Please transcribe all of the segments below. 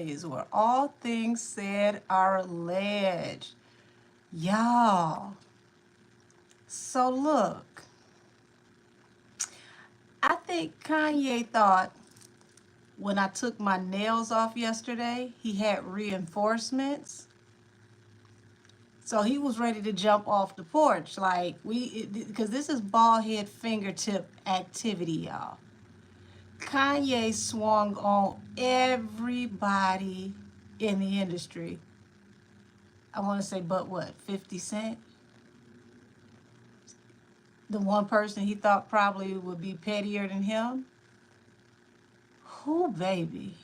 is where all things said are alleged. Y'all, so look, I think Kanye thought when I took my nails off yesterday, he had reinforcements. So he was ready to jump off the porch. Like, because this is bald head fingertip activity, y'all. Kanye swung on everybody in the industry. I want to say, but what, 50 Cent? The one person he thought probably would be pettier than him? Who, baby?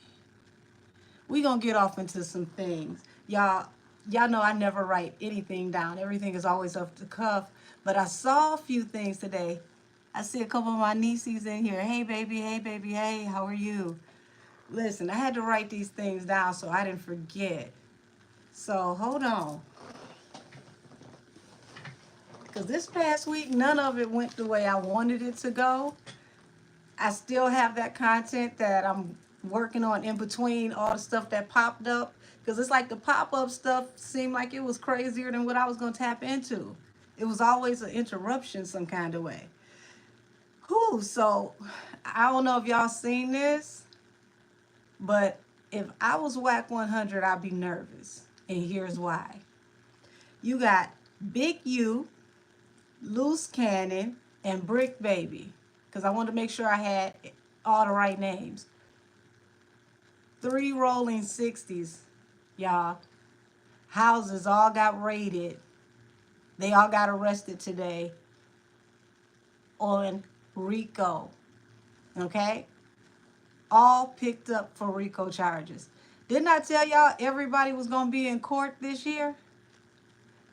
We gonna get off into some things. Y'all know I never write anything down. Everything is always off the cuff. But I saw a few things today. I see a couple of my nieces in here. Hey baby, hey baby, hey, how are you? Listen, I had to write these things down so I didn't forget. So hold on. Because this past week, none of it went the way I wanted it to go. I still have that content that I'm working on in between all the stuff that popped up. Because it's like the pop-up stuff seemed like it was crazier than what I was going to tap into. It was always an interruption some kind of way. Whew, so I don't know if y'all seen this, but if I was whack 100, I'd be nervous. And here's why. You got Big U, Loose Cannon, and Brick Baby. Because I wanted to make sure I had all the right names. 3 rolling 60s, y'all. Houses all got raided. They all got arrested today on RICO. Okay? All picked up for RICO charges. Didn't I tell y'all everybody was going to be in court this year?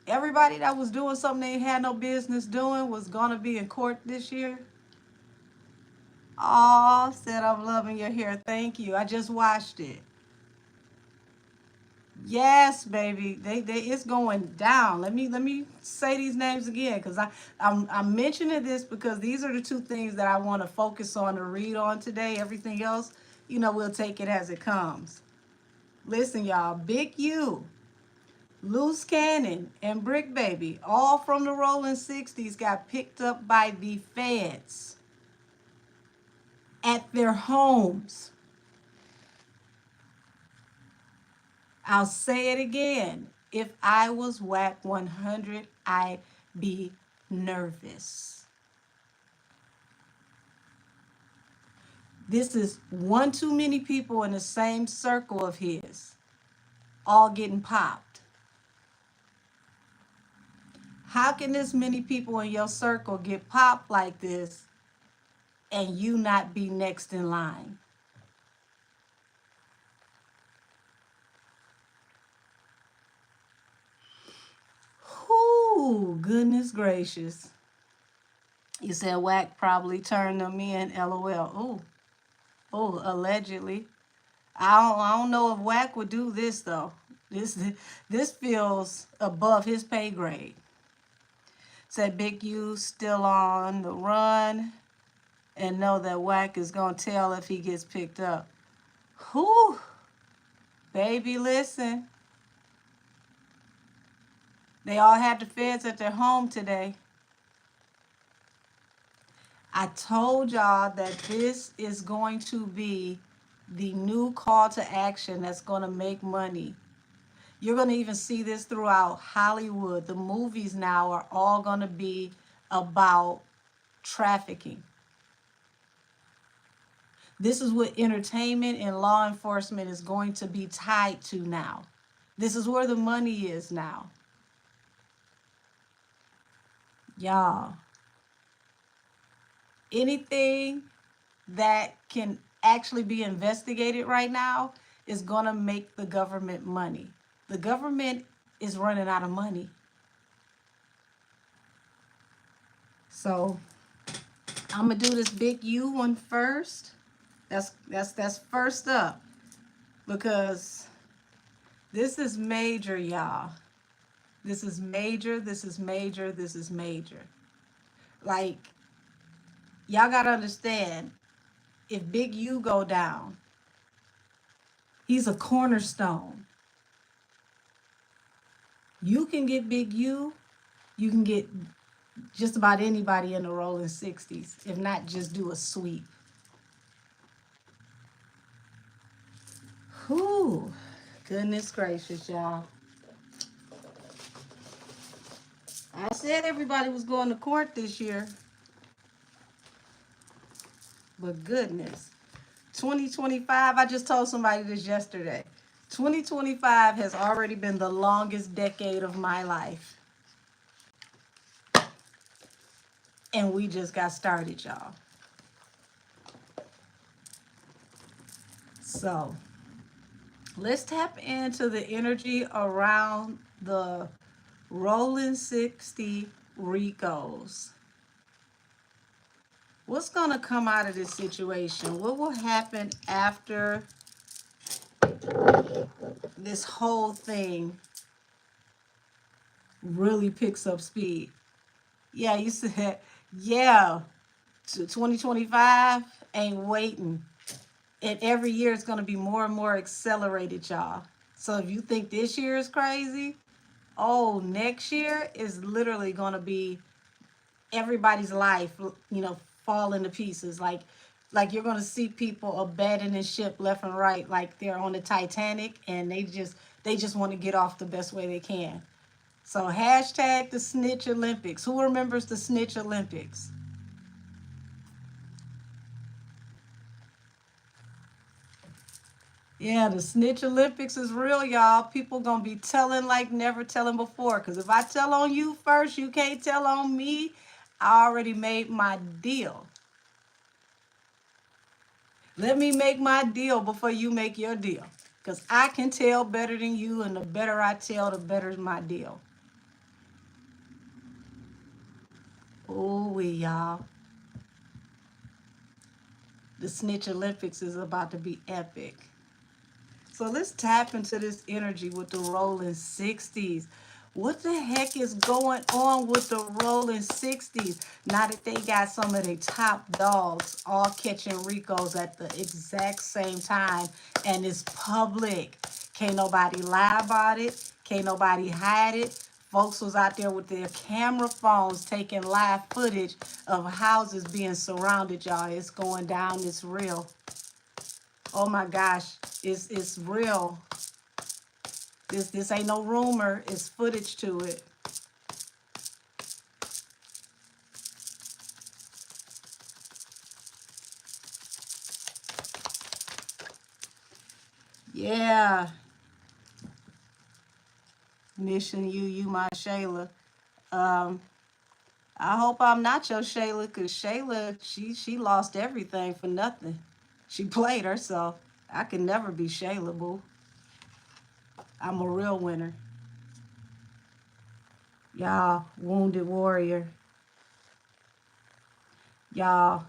Everybody that was doing something they had no business doing was going to be in court this year. Oh, said I'm loving your hair. Thank you. I just watched it. Yes, baby. They it's going down. Let me say these names again because I'm mentioning this because these are the two things that I want to focus on to read on today. Everything else, we'll take it as it comes. Listen, y'all. Big U, Loose Cannon, and Brick Baby, all from the Rolling 60s, got picked up by the feds at their homes. I'll say it again. If I was whack 100, I'd be nervous. This is one too many people in the same circle of his, all getting popped. How can this many people in your circle get popped like this and you not be next in line? Whoo, goodness gracious. You said whack probably turned them in, LOL. Allegedly. I don't know if Wack would do this though. This feels above his pay grade. Said Big U still on the run and know that Wack is gonna tell if he gets picked up. Whew, baby, listen. They all had the feds at their home today. I told y'all that this is going to be the new call to action that's going to make money. You're going to even see this throughout Hollywood. The movies now are all going to be about trafficking. This is what entertainment and law enforcement is going to be tied to now. This is where the money is now. Y'all, anything that can actually be investigated right now is going to make the government money. The government is running out of money. So I'm gonna do this Big U one first. That's first up because this is major, y'all. This is major. This is major. This is major. Like, y'all gotta understand, if Big U go down, He's a cornerstone. You can get Big U. You can get just about anybody in the rolling 60s. If not, just do a sweep. Whew. Goodness gracious, y'all. I said everybody was going to court this year. But goodness. 2025, I just told somebody this yesterday. 2025 has already been the longest decade of my life. And we just got started, y'all. So let's tap into the energy around the rolling 60 Ricos. What's going to come out of this situation? What will happen after this whole thing really picks up speed? Yeah, you said, yeah, 2025 ain't waiting. And every year it's going to be more and more accelerated, y'all. So if you think this year is crazy, oh, next year is literally going to be everybody's life, falling to pieces. Like you're going to see people abandoning ship left and right, like they're on the Titanic, and they just want to get off the best way they can. So hashtag the Snitch Olympics. Who remembers the Snitch Olympics? Yeah, the Snitch Olympics is real, y'all. People gonna be telling like never telling before. Cause if I tell on you first, you can't tell on me. I already made my deal. Let me make my deal before you make your deal. Cause I can tell better than you, and the better I tell, the better my deal. Oh, y'all. The Snitch Olympics is about to be epic. So let's tap into this energy with the rolling 60s. What the heck is going on with the rolling 60s? Now that they got some of their top dogs all catching Ricos at the exact same time, and it's public. Can't nobody lie about it. Can't nobody hide it. Folks was out there with their camera phones taking live footage of houses being surrounded, y'all. It's going down. It's real. Oh my gosh, it's real. This ain't no rumor. It's footage to it. Yeah. Mission you my Shayla. Um, I hope I'm not your Shayla, cause Shayla, she lost everything for nothing. She played herself. I can never be Shayla, boo. I'm a real winner. Y'all, wounded warrior. Y'all,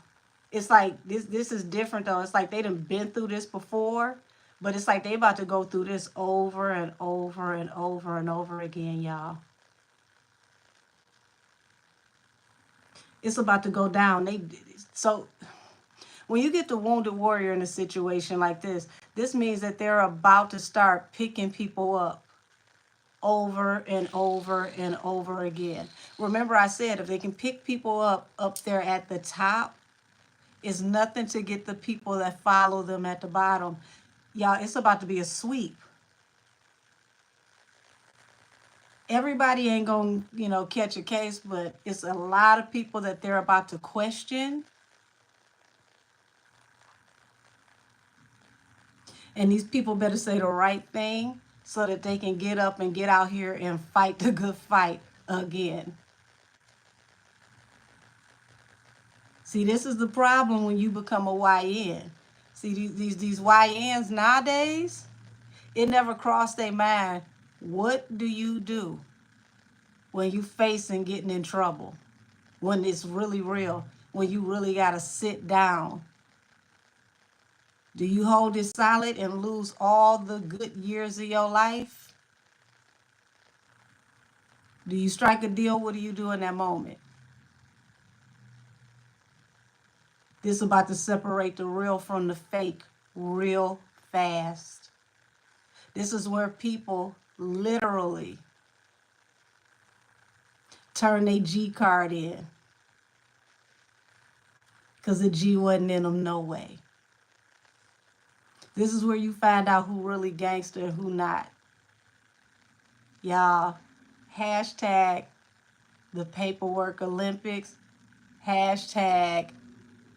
it's like this is different though. It's like they done been through this before, but it's like they about to go through this over and over and over and over again, y'all. It's about to go down. So when you get the wounded warrior in a situation like this means that they're about to start picking people up over and over and over again. Remember I said if they can pick people up there at the top, it's nothing to get the people that follow them at the bottom. Y'all, it's about to be a sweep. Everybody ain't gonna, catch a case, but it's a lot of people that they're about to question. And these people better say the right thing so that they can get up and get out here and fight the good fight again. See, this is the problem when you become a YN. See, these YNs nowadays, it never crossed their mind. What do you do when you facing getting in trouble? When it's really real? When you really got to sit down? Do you hold it solid and lose all the good years of your life? Do you strike a deal? What do you do in that moment? This is about to separate the real from the fake real fast. This is where people literally turn their G card in because the G wasn't in them no way. This is where you find out who really gangster and who not. Y'all, hashtag the Paperwork Olympics, hashtag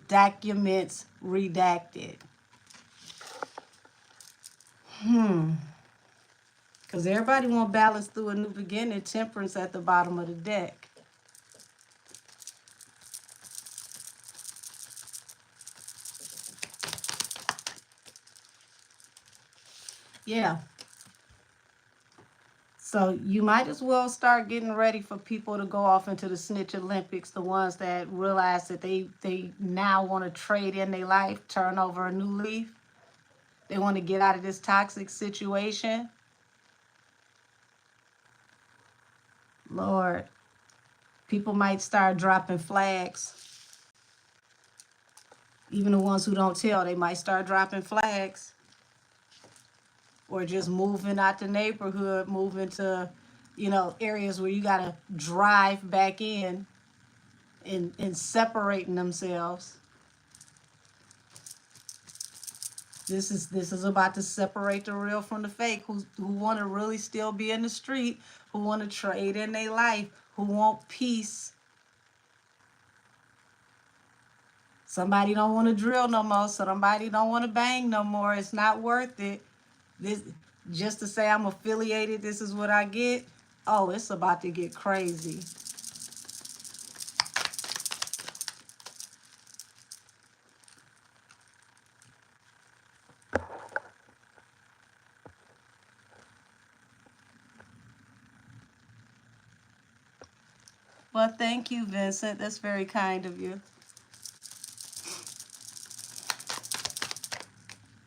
documents redacted. Because everybody want balance through a new beginning, temperance at the bottom of the deck. Yeah. So you might as well start getting ready for people to go off into the snitch Olympics, the ones that realize that they now want to trade in their life, turn over a new leaf. They want to get out of this toxic situation. Lord, people might start dropping flags. Even the ones who don't tell, they might start dropping flags. Or just moving out the neighborhood, moving to, areas where you got to drive back in and separating themselves. This is about to separate the real from the fake, who want to really still be in the street, who want to trade in their life, who want peace. Somebody don't want to drill no more. Somebody don't want to bang no more. It's not worth it. This just to say I'm affiliated, this is what I get. Oh, it's about to get crazy. Well, thank you, Vincent. That's very kind of you.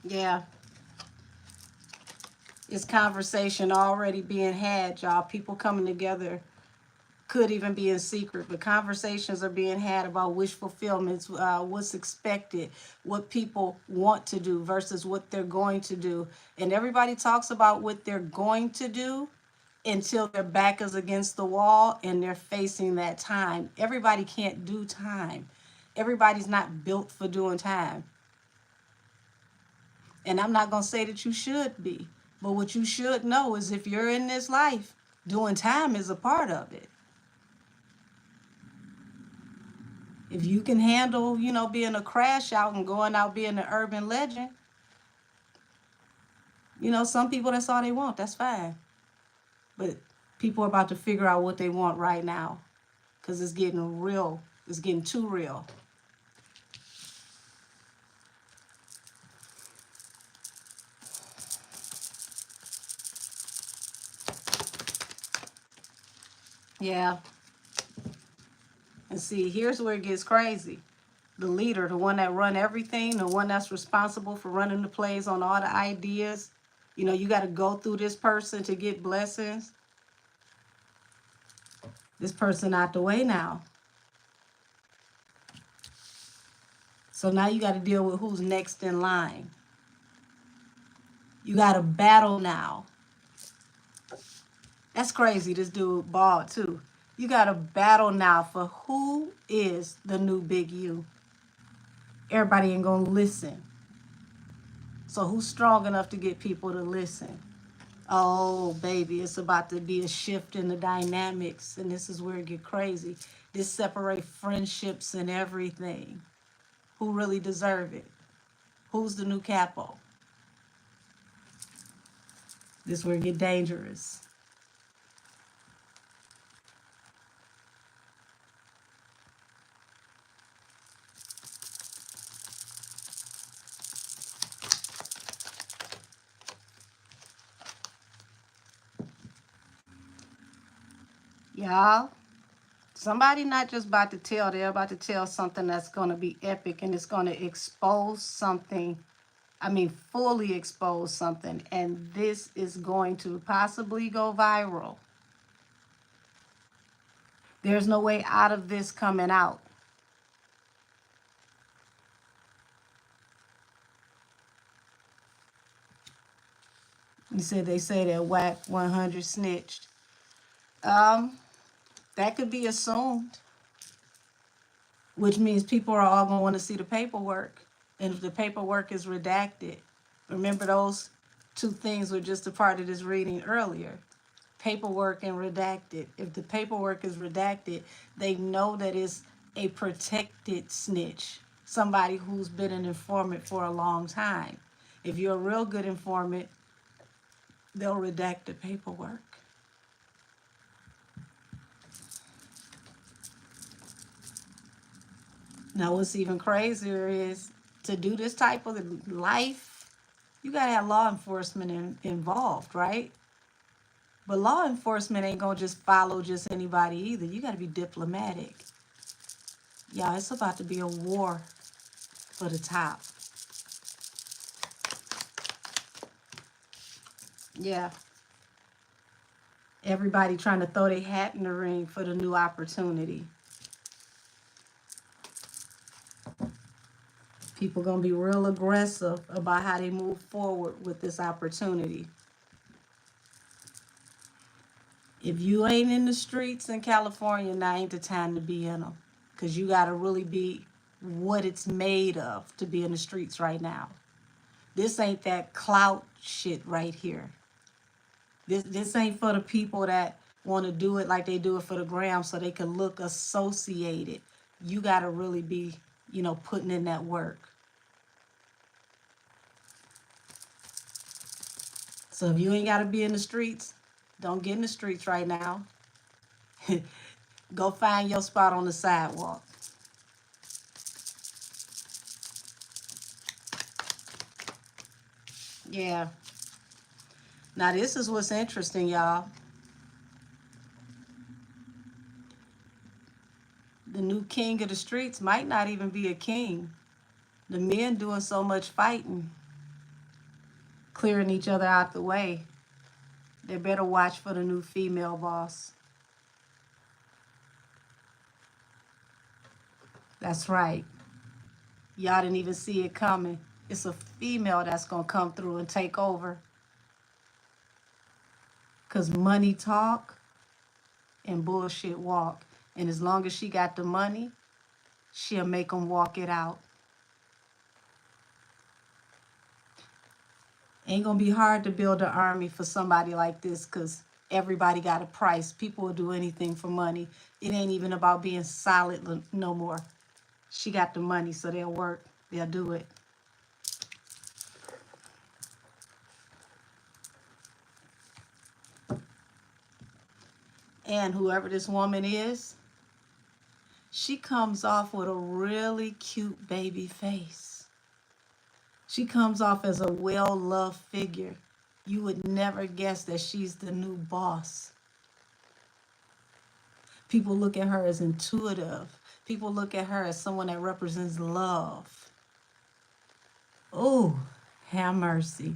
Yeah. It's conversation already being had, y'all. People coming together, could even be in secret, but conversations are being had about wish fulfillments, what's expected, what people want to do versus what they're going to do. And everybody talks about what they're going to do until their back is against the wall and they're facing that time. Everybody can't do time. Everybody's not built for doing time. And I'm not going to say that you should be. But what you should know is if you're in this life, doing time is a part of it. If you can handle, being a crash out and going out being an urban legend, some people, that's all they want. That's fine. But people are about to figure out what they want right now because it's getting real. It's getting too real. Yeah. And see, here's where it gets crazy. The leader, the one that run everything, the one that's responsible for running the plays on all the ideas. You got to go through this person to get blessings. This person out the way now. So now you got to deal with who's next in line. You got to battle now. That's crazy. This dude bald too. You got to battle now for who is the new big you. Everybody ain't going to listen. So who's strong enough to get people to listen? Oh, baby, it's about to be a shift in the dynamics. And this is where it get crazy. This separate friendships and everything. Who really deserve it? Who's the new capo? This is where it get dangerous. Y'all, somebody not just about to tell, they're about to tell something that's going to be epic and it's going to expose something. Fully expose something. And this is going to possibly go viral. There's no way out of this coming out. You said they say that whack 100 snitched. Um, that could be assumed, which means people are all going to want to see the paperwork. And if the paperwork is redacted, remember those two things were just a part of this reading earlier. Paperwork and redacted. If the paperwork is redacted, they know that it's a protected snitch, somebody who's been an informant for a long time. If you're a real good informant, they'll redact the paperwork. Now, what's even crazier is to do this type of life, you got to have law enforcement involved, right? But law enforcement ain't going to just follow just anybody either. You got to be diplomatic. Y'all, it's about to be a war for the top. Yeah. Everybody trying to throw their hat in the ring for the new opportunity. People going to be real aggressive about how they move forward with this opportunity. If you ain't in the streets in California, now ain't the time to be in them. Because you got to really be what it's made of to be in the streets right now. This ain't that clout shit right here. This ain't for the people that want to do it like they do it for the gram so they can look associated. You got to really be, putting in that work. So if you ain't got to be in the streets, don't get in the streets right now. Go find your spot on the sidewalk. Yeah. Now this is what's interesting, y'all. The new king of the streets might not even be a king. The men doing so much fighting, clearing each other out the way. They better watch for the new female boss. That's right. Y'all didn't even see it coming. It's a female that's going to come through and take over. Because money talk and bullshit walk. And as long as she got the money, she'll make them walk it out. Ain't going to be hard to build an army for somebody like this because everybody got a price. People will do anything for money. It ain't even about being solid no more. She got the money, so they'll work. They'll do it. And whoever this woman is, she comes off with a really cute baby face. She comes off as a well-loved figure. You would never guess that she's the new boss. People look at her as intuitive. People look at her as someone that represents love. Oh, have mercy.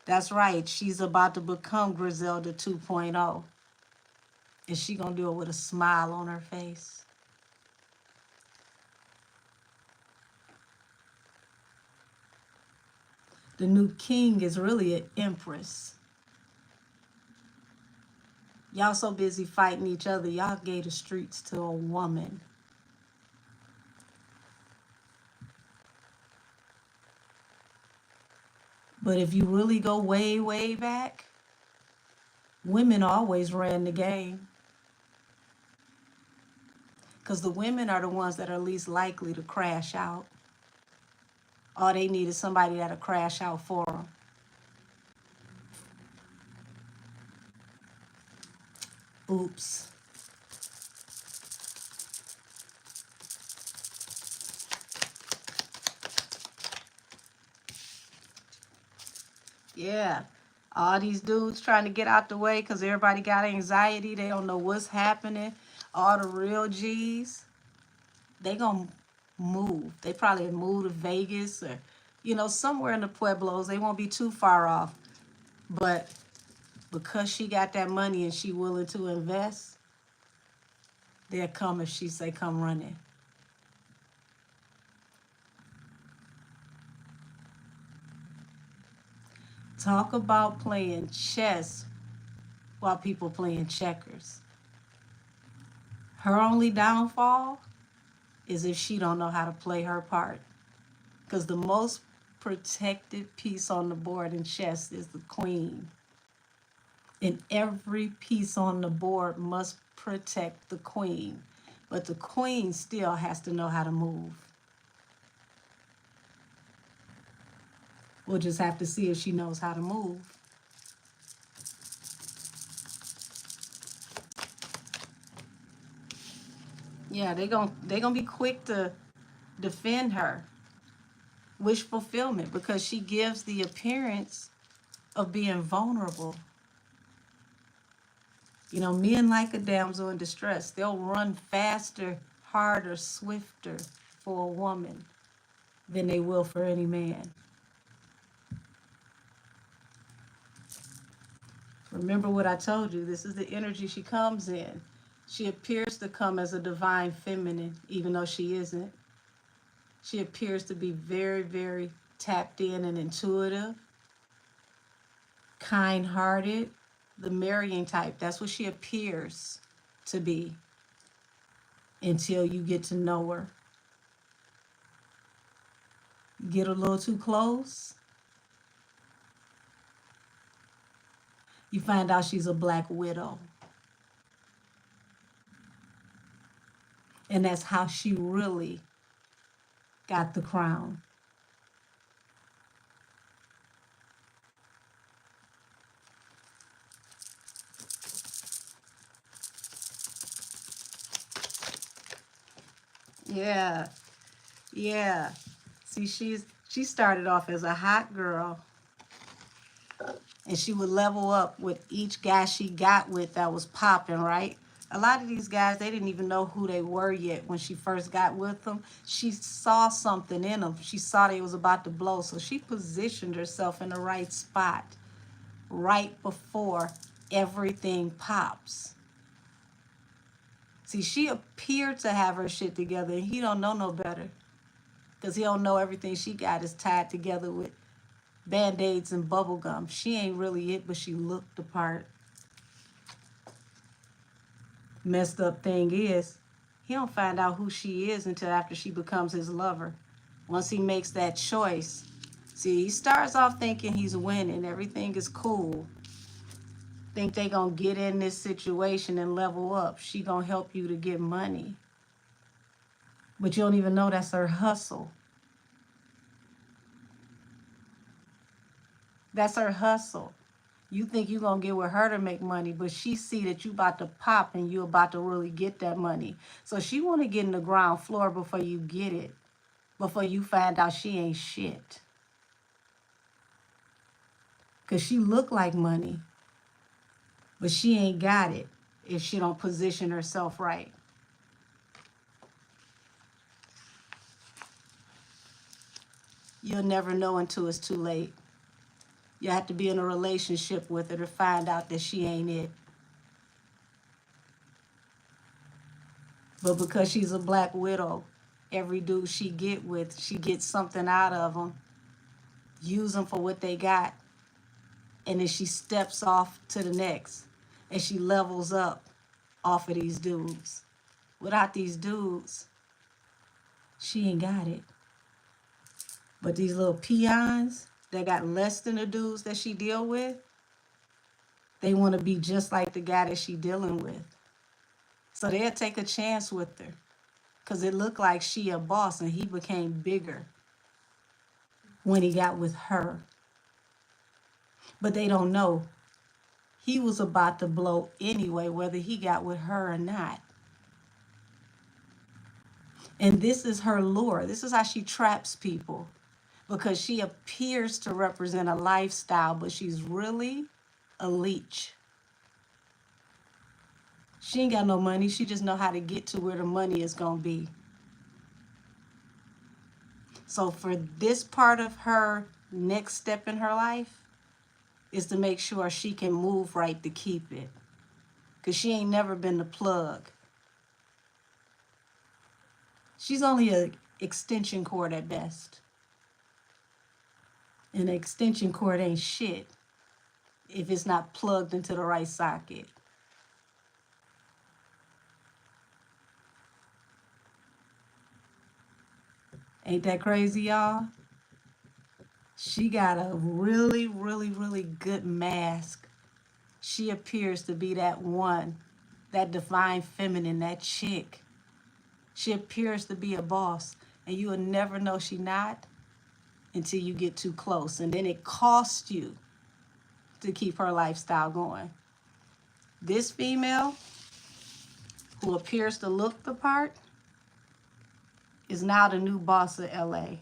That's right. She's about to become Griselda 2.0. And she gonna do it with a smile on her face. The new king is really an empress. Y'all so busy fighting each other, y'all gave the streets to a woman. But if you really go way, way back, women always ran the game. Because the women are the ones that are least likely to crash out. All they need is somebody that'll crash out for them. Oops. Yeah. All these dudes trying to get out the way because everybody got anxiety. They don't know what's happening. All the real G's, they gonna move. They probably move to Vegas or, somewhere in the Pueblos. They won't be too far off. But because she got that money and she willing to invest, they'll come if she say come running. Talk about playing chess while people playing checkers. Her only downfall is if she don't know how to play her part. Because the most protected piece on the board in chess is the queen. And every piece on the board must protect the queen. But the queen still has to know how to move. We'll just have to see if she knows how to move. Yeah, they gonna be quick to defend her. Wish fulfillment, because she gives the appearance of being vulnerable. You know, men like a damsel in distress. They'll run faster, harder, swifter for a woman than they will for any man. Remember what I told you. This is the energy she comes in. She appears to come as a divine feminine, even though she isn't. She appears to be very, very tapped in and intuitive, kind-hearted, the marrying type. That's what she appears to be until you get to know her. Get a little too close, you find out she's a black widow. And that's how she really got the crown. Yeah, yeah. See, she started off as a hot girl, and she would level up with each guy she got with that was popping, right? A lot of these guys, they didn't even know who they were yet when she first got with them. She saw something in them. She saw they was about to blow, so she positioned herself in the right spot right before everything pops. See, she appeared to have her shit together, and he don't know no better, because he don't know everything she got is tied together with Band-Aids and bubble gum. She ain't really it, but she looked the part. Messed up thing is, he don't find out who she is until after she becomes his lover. Once he makes that choice. See, he starts off thinking he's winning, everything is cool. Think they gonna get in this situation and level up. She gonna help you to get money. But you don't even know that's her hustle. That's her hustle. You think you gonna get with her to make money, but she see that you about to pop and you about to really get that money. So she want to get in the ground floor before you get it, before you find out she ain't shit. Because she look like money, but she ain't got it if she don't position herself right. You'll never know until it's too late. You have to be in a relationship with her to find out that she ain't it. But because she's a black widow, every dude she get with, she gets something out of them, use them for what they got, and then she steps off to the next, and she levels up off of these dudes. Without these dudes, she ain't got it. But these little peons that got less than the dudes that she deal with, they want to be just like the guy that she dealing with. So they'll take a chance with her, because it looked like she a boss and he became bigger when he got with her. But they don't know he was about to blow anyway, whether he got with her or not. And this is her lure. This is how she traps people, because she appears to represent a lifestyle, but she's really a leech. She ain't got no money. She just know how to get to where the money is going to be. So for this part of her next step in her life is to make sure she can move right to keep it. Because she ain't never been the plug. She's only an extension cord at best. And an extension cord ain't shit if it's not plugged into the right socket. Ain't that crazy, y'all? She got a really, really, really good mask. She appears to be that one, that divine feminine, that chick. She appears to be a boss, and you will never know she not until you get too close. And then it costs you to keep her lifestyle going. This female, who appears to look the part, is now the new boss of LA.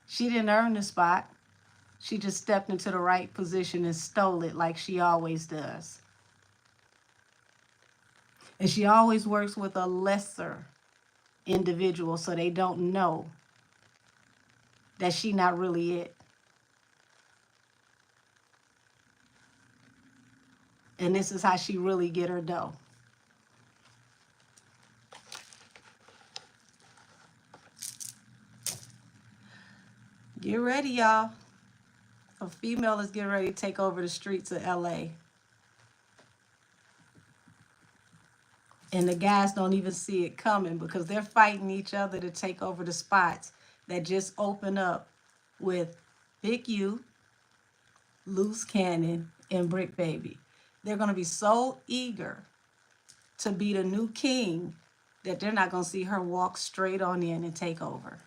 She didn't earn the spot. She just stepped into the right position and stole it like she always does. And she always works with a lesser individual so they don't know that she not really it. And this is how she really get her dough. Get ready, y'all. A female is getting ready to take over the streets of LA. And the guys don't even see it coming because they're fighting each other to take over the spots that just open up with Big U, Loose Cannon, and Brick Baby. They're going to be so eager to be the new king that they're not going to see her walk straight on in and take over.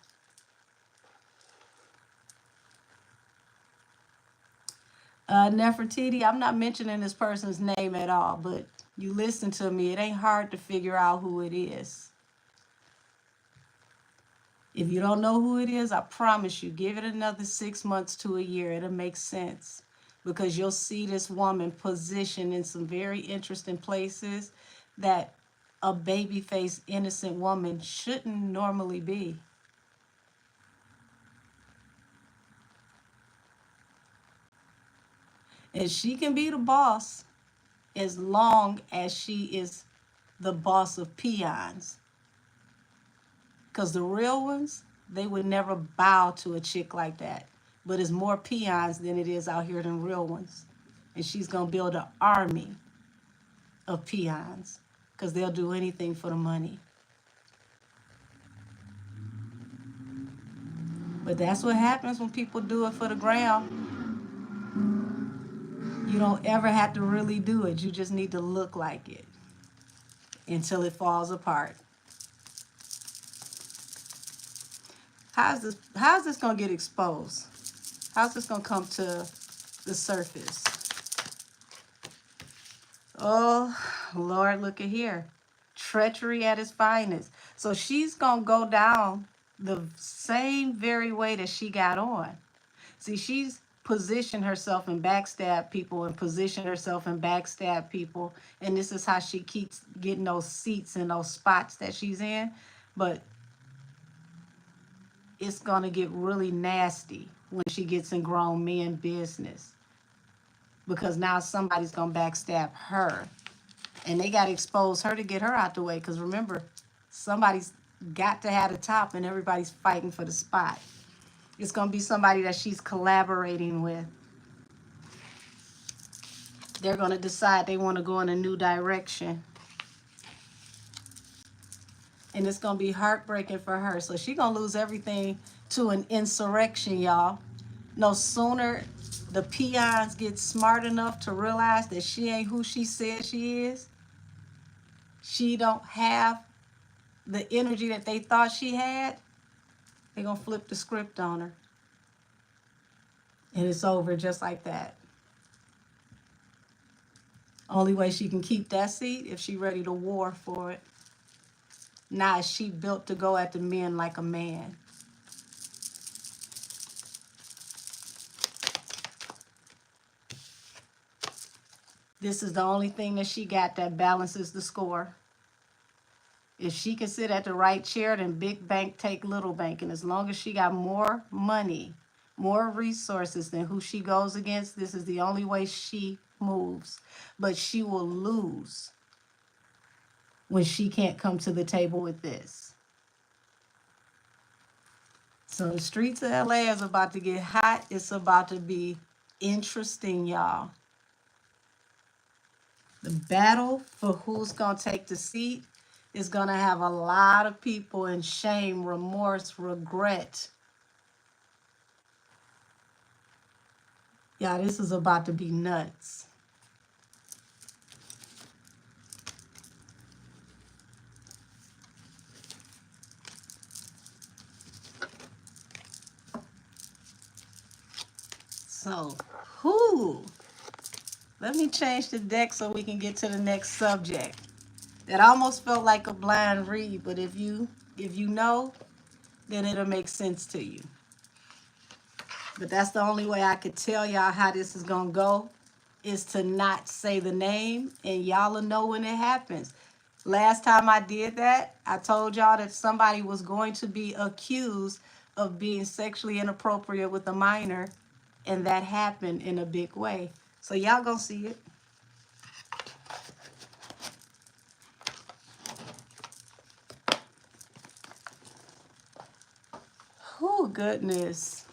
Nefertiti, I'm not mentioning this person's name at all, but you listen to me, it ain't hard to figure out who it is. If you don't know who it is, I promise you, give it another 6 months to a year. It'll make sense because you'll see this woman positioned in some very interesting places that a baby-faced, innocent woman shouldn't normally be. And she can be the boss as long as she is the boss of peons. Because the real ones, they would never bow to a chick like that. But it's more peons than it is out here than real ones. And she's going to build an army of peons because they'll do anything for the money. But that's what happens when people do it for the gram. You don't ever have to really do it. You just need to look like it until it falls apart. How's this going to get exposed? How's this going to come to the surface? Oh, Lord, look at here. Treachery at its finest. So she's going to go down the same very way that she got on. See, she's positioned herself and backstab people and positioned herself and backstab people. And this is how she keeps getting those seats and those spots that she's in. But it's going to get really nasty when she gets in grown men business. Because now somebody's going to backstab her. And they got to expose her to get her out the way. Because remember, somebody's got to have the top and everybody's fighting for the spot. It's going to be somebody that she's collaborating with. They're going to decide they want to go in a new direction. And it's going to be heartbreaking for her. So she's going to lose everything to an insurrection, y'all. No sooner the peons get smart enough to realize that she ain't who she said she is. She don't have the energy that they thought she had. They're going to flip the script on her. And it's over just like that. Only way she can keep that seat if she's ready to war for it. Now is she built to go at the men like a man. This is the only thing that she got that balances the score. If she can sit at the right chair, then big bank take little bank. And as long as she got more money, more resources than who she goes against, this is the only way she moves. But she will lose when she can't come to the table with this. So the streets of LA is about to get hot. It's about to be interesting, y'all. The battle for who's going to take the seat is going to have a lot of people in shame, remorse, regret. Y'all, this is about to be nuts. So, who? Let me change the deck so we can get to the next subject. That almost felt like a blind read, but if you know, then it'll make sense to you. But that's the only way I could tell y'all how this is gonna go, is to not say the name, and y'all will know when it happens. Last time I did that, I told y'all that somebody was going to be accused of being sexually inappropriate with a minor, and that happened in a big way. So y'all gonna see it. Oh, goodness.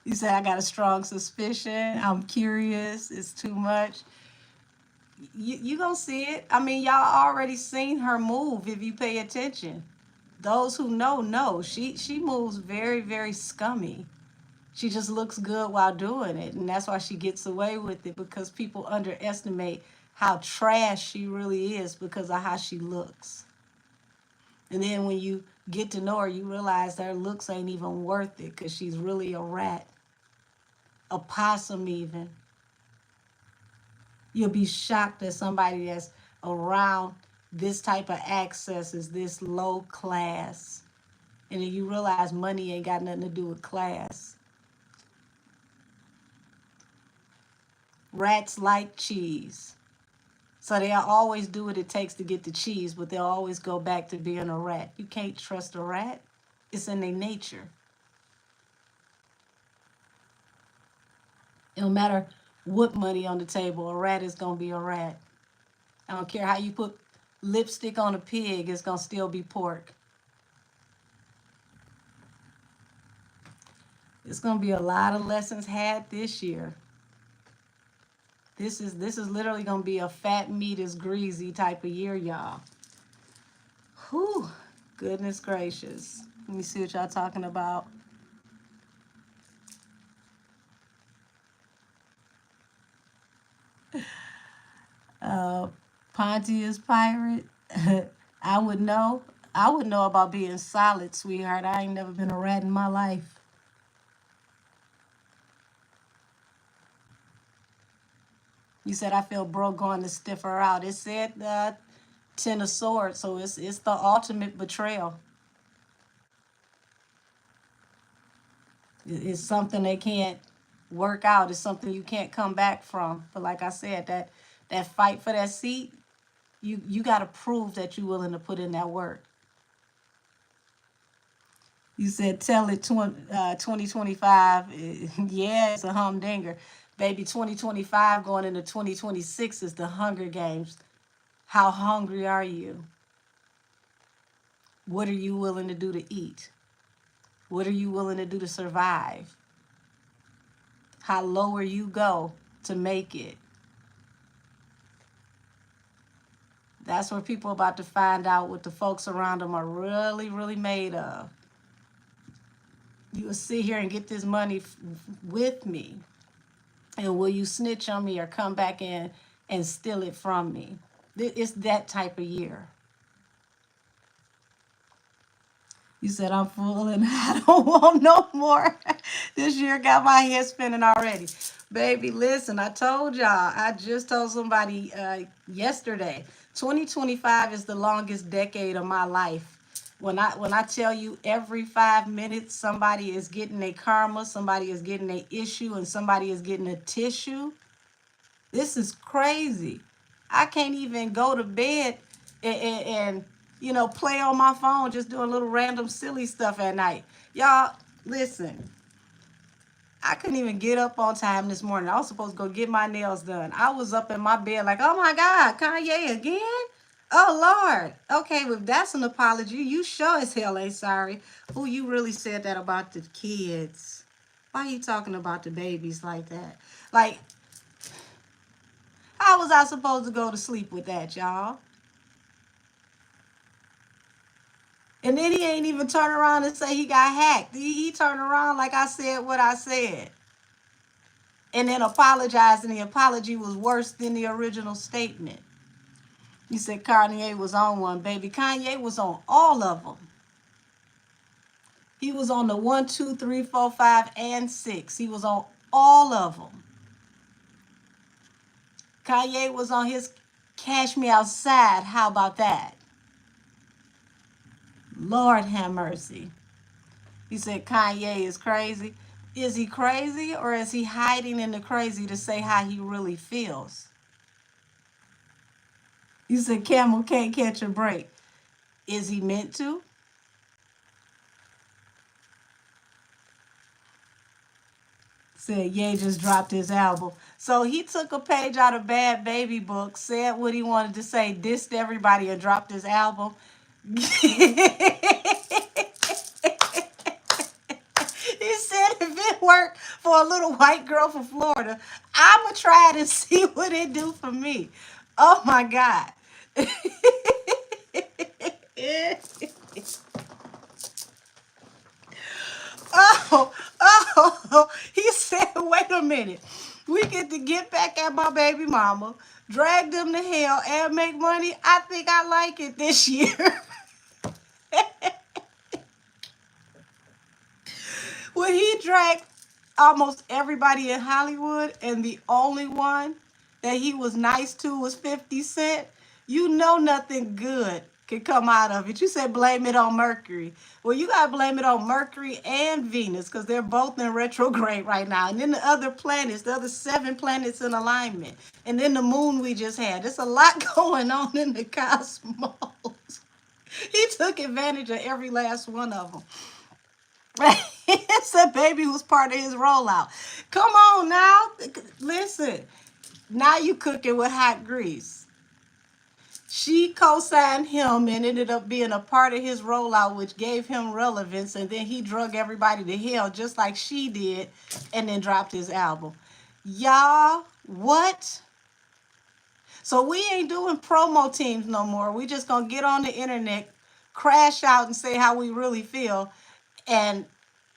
You say I got a strong suspicion. I'm curious. It's too much. You gonna see it. I mean, y'all already seen her move if you pay attention. Those who know. She moves very, very scummy. She just looks good while doing it, and that's why she gets away with it, because people underestimate how trash she really is because of how she looks. And then when you get to know her, you realize her looks ain't even worth it, because she's really a rat, a possum even. You'll be shocked that somebody that's around this type of access is this low class. And then you realize money ain't got nothing to do with class. Rats like cheese. So they'll always do what it takes to get the cheese, but they'll always go back to being a rat. You can't trust a rat. It's in their nature. It don't matter what money on the table, a rat is going to be a rat. I don't care how you put lipstick on a pig, it's going to still be pork. It's going to be a lot of lessons had this year. This is literally going to be a fat meat is greasy type of year, y'all. Whew, goodness gracious. Let me see what y'all talking about. Pontius Pirate. I would know. I would know about being solid, sweetheart. I ain't never been a rat in my life. You said I feel broke going to stiff her out. It said Ten of Swords, so it's the ultimate betrayal. It's something they can't work out. It's something you can't come back from. But like I said, that fight for that seat, you got to prove that you're willing to put in that work. You said tell it 2025. Yeah, it's a humdinger. Baby, 2025 going into 2026 is the Hunger Games. How hungry are you? What are you willing to do to eat? What are you willing to do to survive? How low will you go to make it? That's where people are about to find out what the folks around them are really, really made of. You will sit here and get this money with me. And will you snitch on me or come back in and steal it from me? It's that type of year. You said I'm full and I don't want no more. This year got my head spinning already. Baby, listen, I told y'all. I just told somebody yesterday. 2025 is the longest decade of my life. When I tell you every 5 minutes somebody is getting a karma, somebody is getting a issue, and somebody is getting a tissue, this is crazy. I can't even go to bed and play on my phone, just doing little random silly stuff at night. Y'all, listen. I couldn't even get up on time this morning. I was supposed to go get my nails done. I was up in my bed like, oh my God, Kanye again? Oh Lord. Okay, well, if that's an apology, you sure as hell ain't sorry. Oh, you really said that about the kids. Why are you talking about the babies like that? Like, how was I supposed to go to sleep with that, y'all? And then he ain't even turn around and say he got hacked. He turned around like I said what I said. And then apologized, and the apology was worse than the original statement. You said Kanye was on one, baby. Kanye was on all of them. He was on the 1, 2, 3, 4, 5, and 6. He was on all of them. Kanye was on his Cash Me Outside. How about that? Lord have mercy. He said Kanye is crazy. Is he crazy, or is he hiding in the crazy to say how he really feels? You said Camel can't catch a break. Is he meant to? Said Ye just dropped his album. So he took a page out of Bad Baby book, said what he wanted to say, dissed everybody, and dropped his album. He said if it worked for a little white girl from Florida, I'ma try it and see what it do for me. Oh my God. He said, wait a minute. We get back at my baby mama, drag them to hell, and make money. I think I like it this year. When he dragged almost everybody in Hollywood, and the only one that he was nice to was 50 Cent, you know nothing good could come out of it. You said blame it on Mercury. Well, you got to blame it on Mercury and Venus because they're both in retrograde right now. And then the other planets, the other 7 planets in alignment. And then the moon we just had. There's a lot going on in the cosmos. He took advantage of every last one of them. It's a baby who's part of his rollout. Come on now. Listen. Now you cooking with hot grease. She co-signed him and ended up being a part of his rollout, which gave him relevance. And then he drug everybody to hell just like she did and then dropped his album. Y'all, what? So we ain't doing promo teams no more. We just going to get on the internet, crash out and say how we really feel. And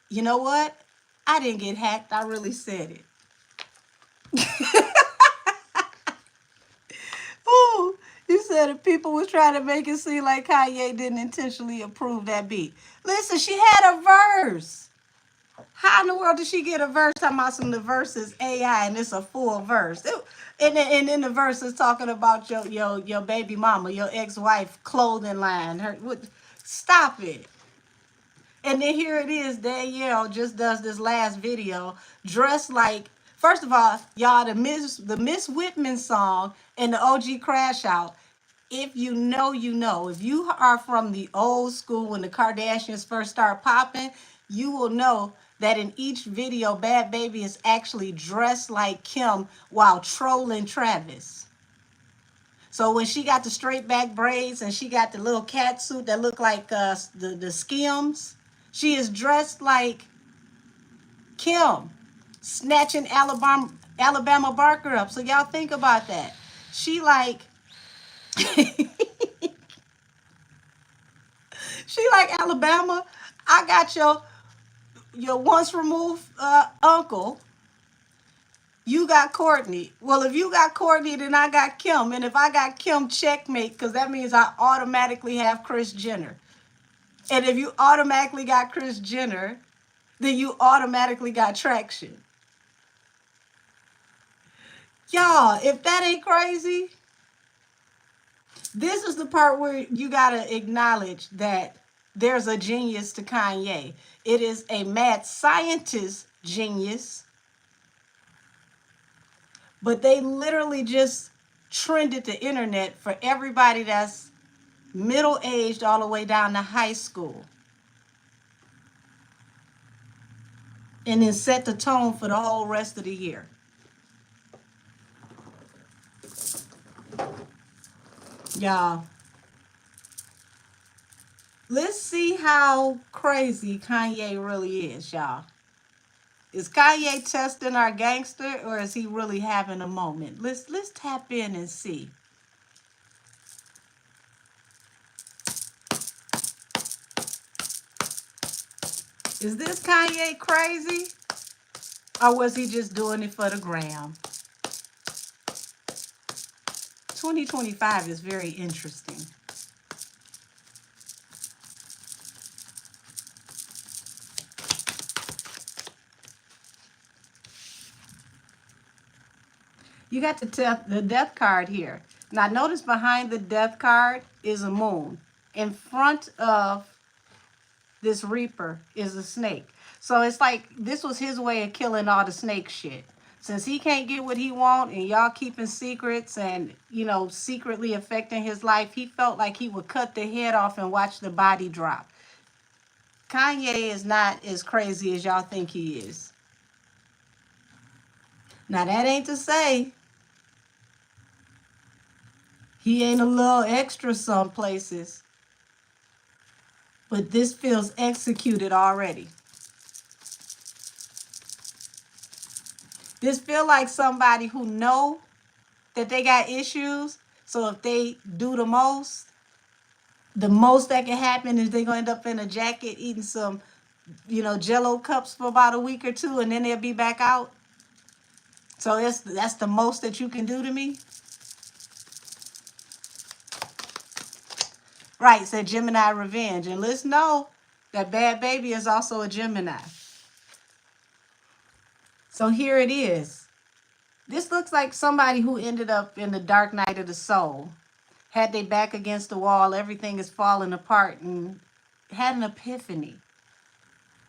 you know what? I didn't get hacked. I really said it. Ooh, you said if people was trying to make it seem like Kanye didn't intentionally approve that beat. Listen, she had a verse. How in the world did she get a verse talking about some of the verses AI and it's a full verse? And then the verse is talking about your baby mama, your ex-wife clothing line. Stop it. And then here it is, Danielle just does this last video dressed like, first of all, y'all, the Miss Whitman song and the OG Crash Out. If you know, you know. If you are from the old school when the Kardashians first started popping, you will know that in each video, Bad Baby is actually dressed like Kim while trolling Travis. So when she got the straight back braids and she got the little cat suit that looked like the Skims, she is dressed like Kim, snatching Alabama Barker up. So y'all think about that. She like, she like Alabama. I got your once removed uncle. You got Courtney. Well, if you got Courtney, then I got Kim. And if I got Kim, checkmate, because that means I automatically have Kris Jenner. And if you automatically got Kris Jenner, then you automatically got traction. Y'all, if that ain't crazy, this is the part where you got to acknowledge that there's a genius to Kanye. It is a mad scientist genius, but they literally just trended the internet for everybody that's middle-aged all the way down to high school. And then set the tone for the whole rest of the year. Y'all, Let's see how crazy Kanye really is, y'all. Is Kanye testing our gangster or is he really having a moment? Let's tap in and see. Is this Kanye crazy? Or was he just doing it for the gram? 2025 is very interesting. You got the death card here. Now notice behind the death card is a moon. In front of this reaper is a snake. So it's like this was his way of killing all the snake shit. Since he can't get what he want and y'all keeping secrets and, you know, secretly affecting his life, he felt like he would cut the head off and watch the body drop. Kanye is not as crazy as y'all think he is. Now that ain't to say he ain't a little extra some places, but this feels executed already. This feel like somebody who know that they got issues. So if they do the most that can happen is they're gonna end up in a jacket eating some, you know, Jello cups for about a week or two, and then they'll be back out. So that's the most that you can do to me. Right, said Gemini Revenge. And let's know that Bad Baby is also a Gemini. So here it is. This looks like somebody who ended up in the dark night of the soul. Had their back against the wall, everything is falling apart, and had an epiphany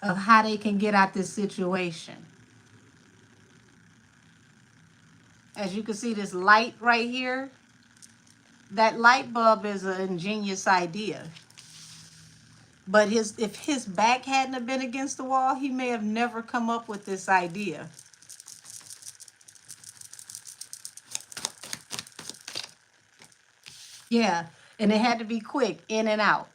of how they can get out this situation. As you can see, this light right here, that light bulb is an ingenious idea. But if his back hadn't have been against the wall, he may have never come up with this idea. Yeah, and it had to be quick, in and out.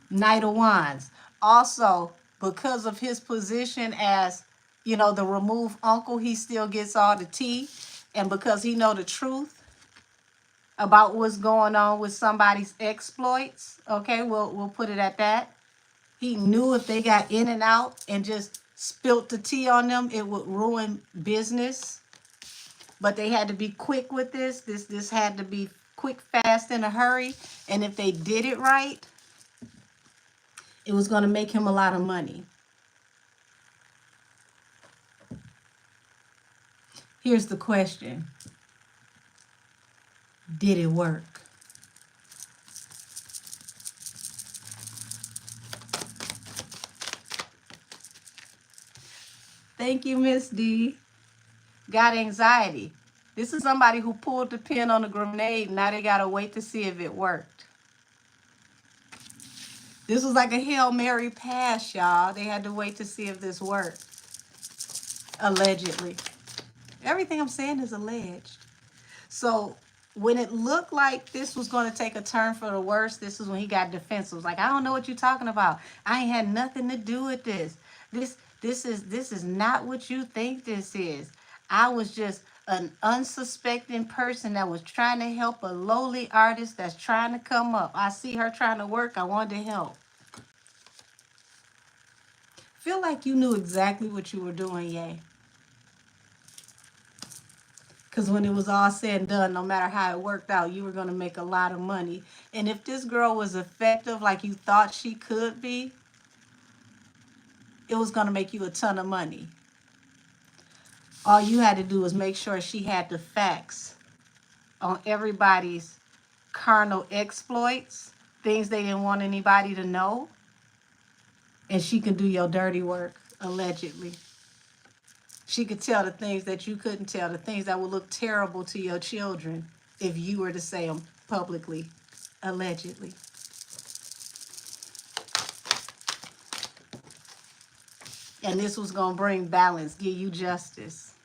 Knight of Wands. Also, because of his position as, you know, the removed uncle, he still gets all the tea. And because he know the truth about what's going on with somebody's exploits, okay, we'll put it at that. He knew if they got in and out and just spilt the tea on them, it would ruin business. But they had to be quick with this. This had to be quick, fast, in a hurry. And if they did it right, it was going to make him a lot of money. Here's the question. Did it work? Thank you, Miss D. Got anxiety. This is somebody who pulled the pin on a grenade. Now they got to wait to see if it worked. This was like a Hail Mary pass, y'all. They had to wait to see if this worked. Allegedly. Everything I'm saying is alleged. So when it looked like this was going to take a turn for the worse, this is when he got defensive. Like, I don't know what you're talking about. I ain't had nothing to do with this. This is not what you think this is. I was just an unsuspecting person that was trying to help a lowly artist that's trying to come up. I see her trying to work. I wanted to help. Feel like you knew exactly what you were doing, Yay. Because when it was all said and done, no matter how it worked out, you were going to make a lot of money. And if this girl was effective like you thought she could be, it was going to make you a ton of money. All you had to do was make sure she had the facts on everybody's carnal exploits, things they didn't want anybody to know, and she could do your dirty work, allegedly. She could tell the things that you couldn't tell, the things that would look terrible to your children if you were to say them publicly, allegedly. And this was going to bring balance, give you justice.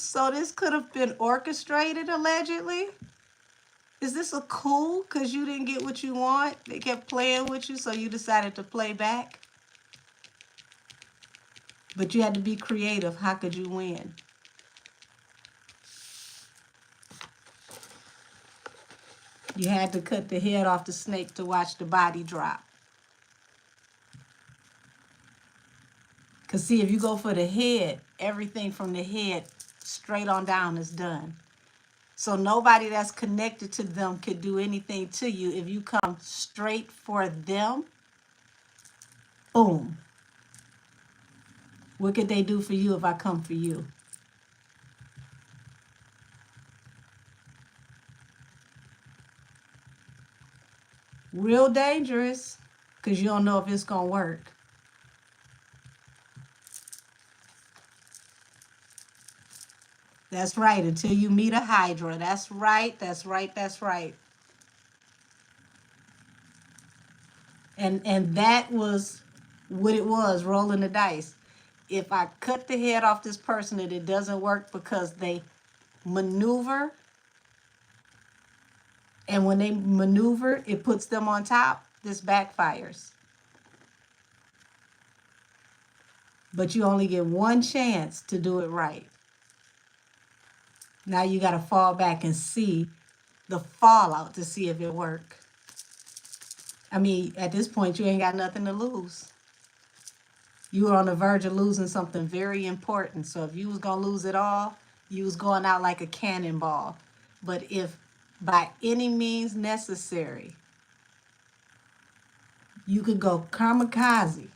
So this could have been orchestrated, allegedly? Is this a coup because you didn't get what you want? They kept playing with you, so you decided to play back? But you had to be creative. How could you win? You had to cut the head off the snake to watch the body drop. Because see, if you go for the head, everything from the head straight on down is done. So nobody that's connected to them could do anything to you. If you come straight for them, boom. What could they do for you if I come for you? Real dangerous, because you don't know if it's going to work. That's right, until you meet a Hydra. That's right, that's right, that's right. And that was what it was, rolling the dice. If I cut the head off this person and it doesn't work because they maneuver, and when they maneuver, it puts them on top, this backfires. But you only get one chance to do it right. Now you got to fall back and see the fallout to see if it worked. I mean, at this point, you ain't got nothing to lose. You were on the verge of losing something very important. So if you was going to lose it all, you was going out like a cannonball. But if by any means necessary, you could go kamikaze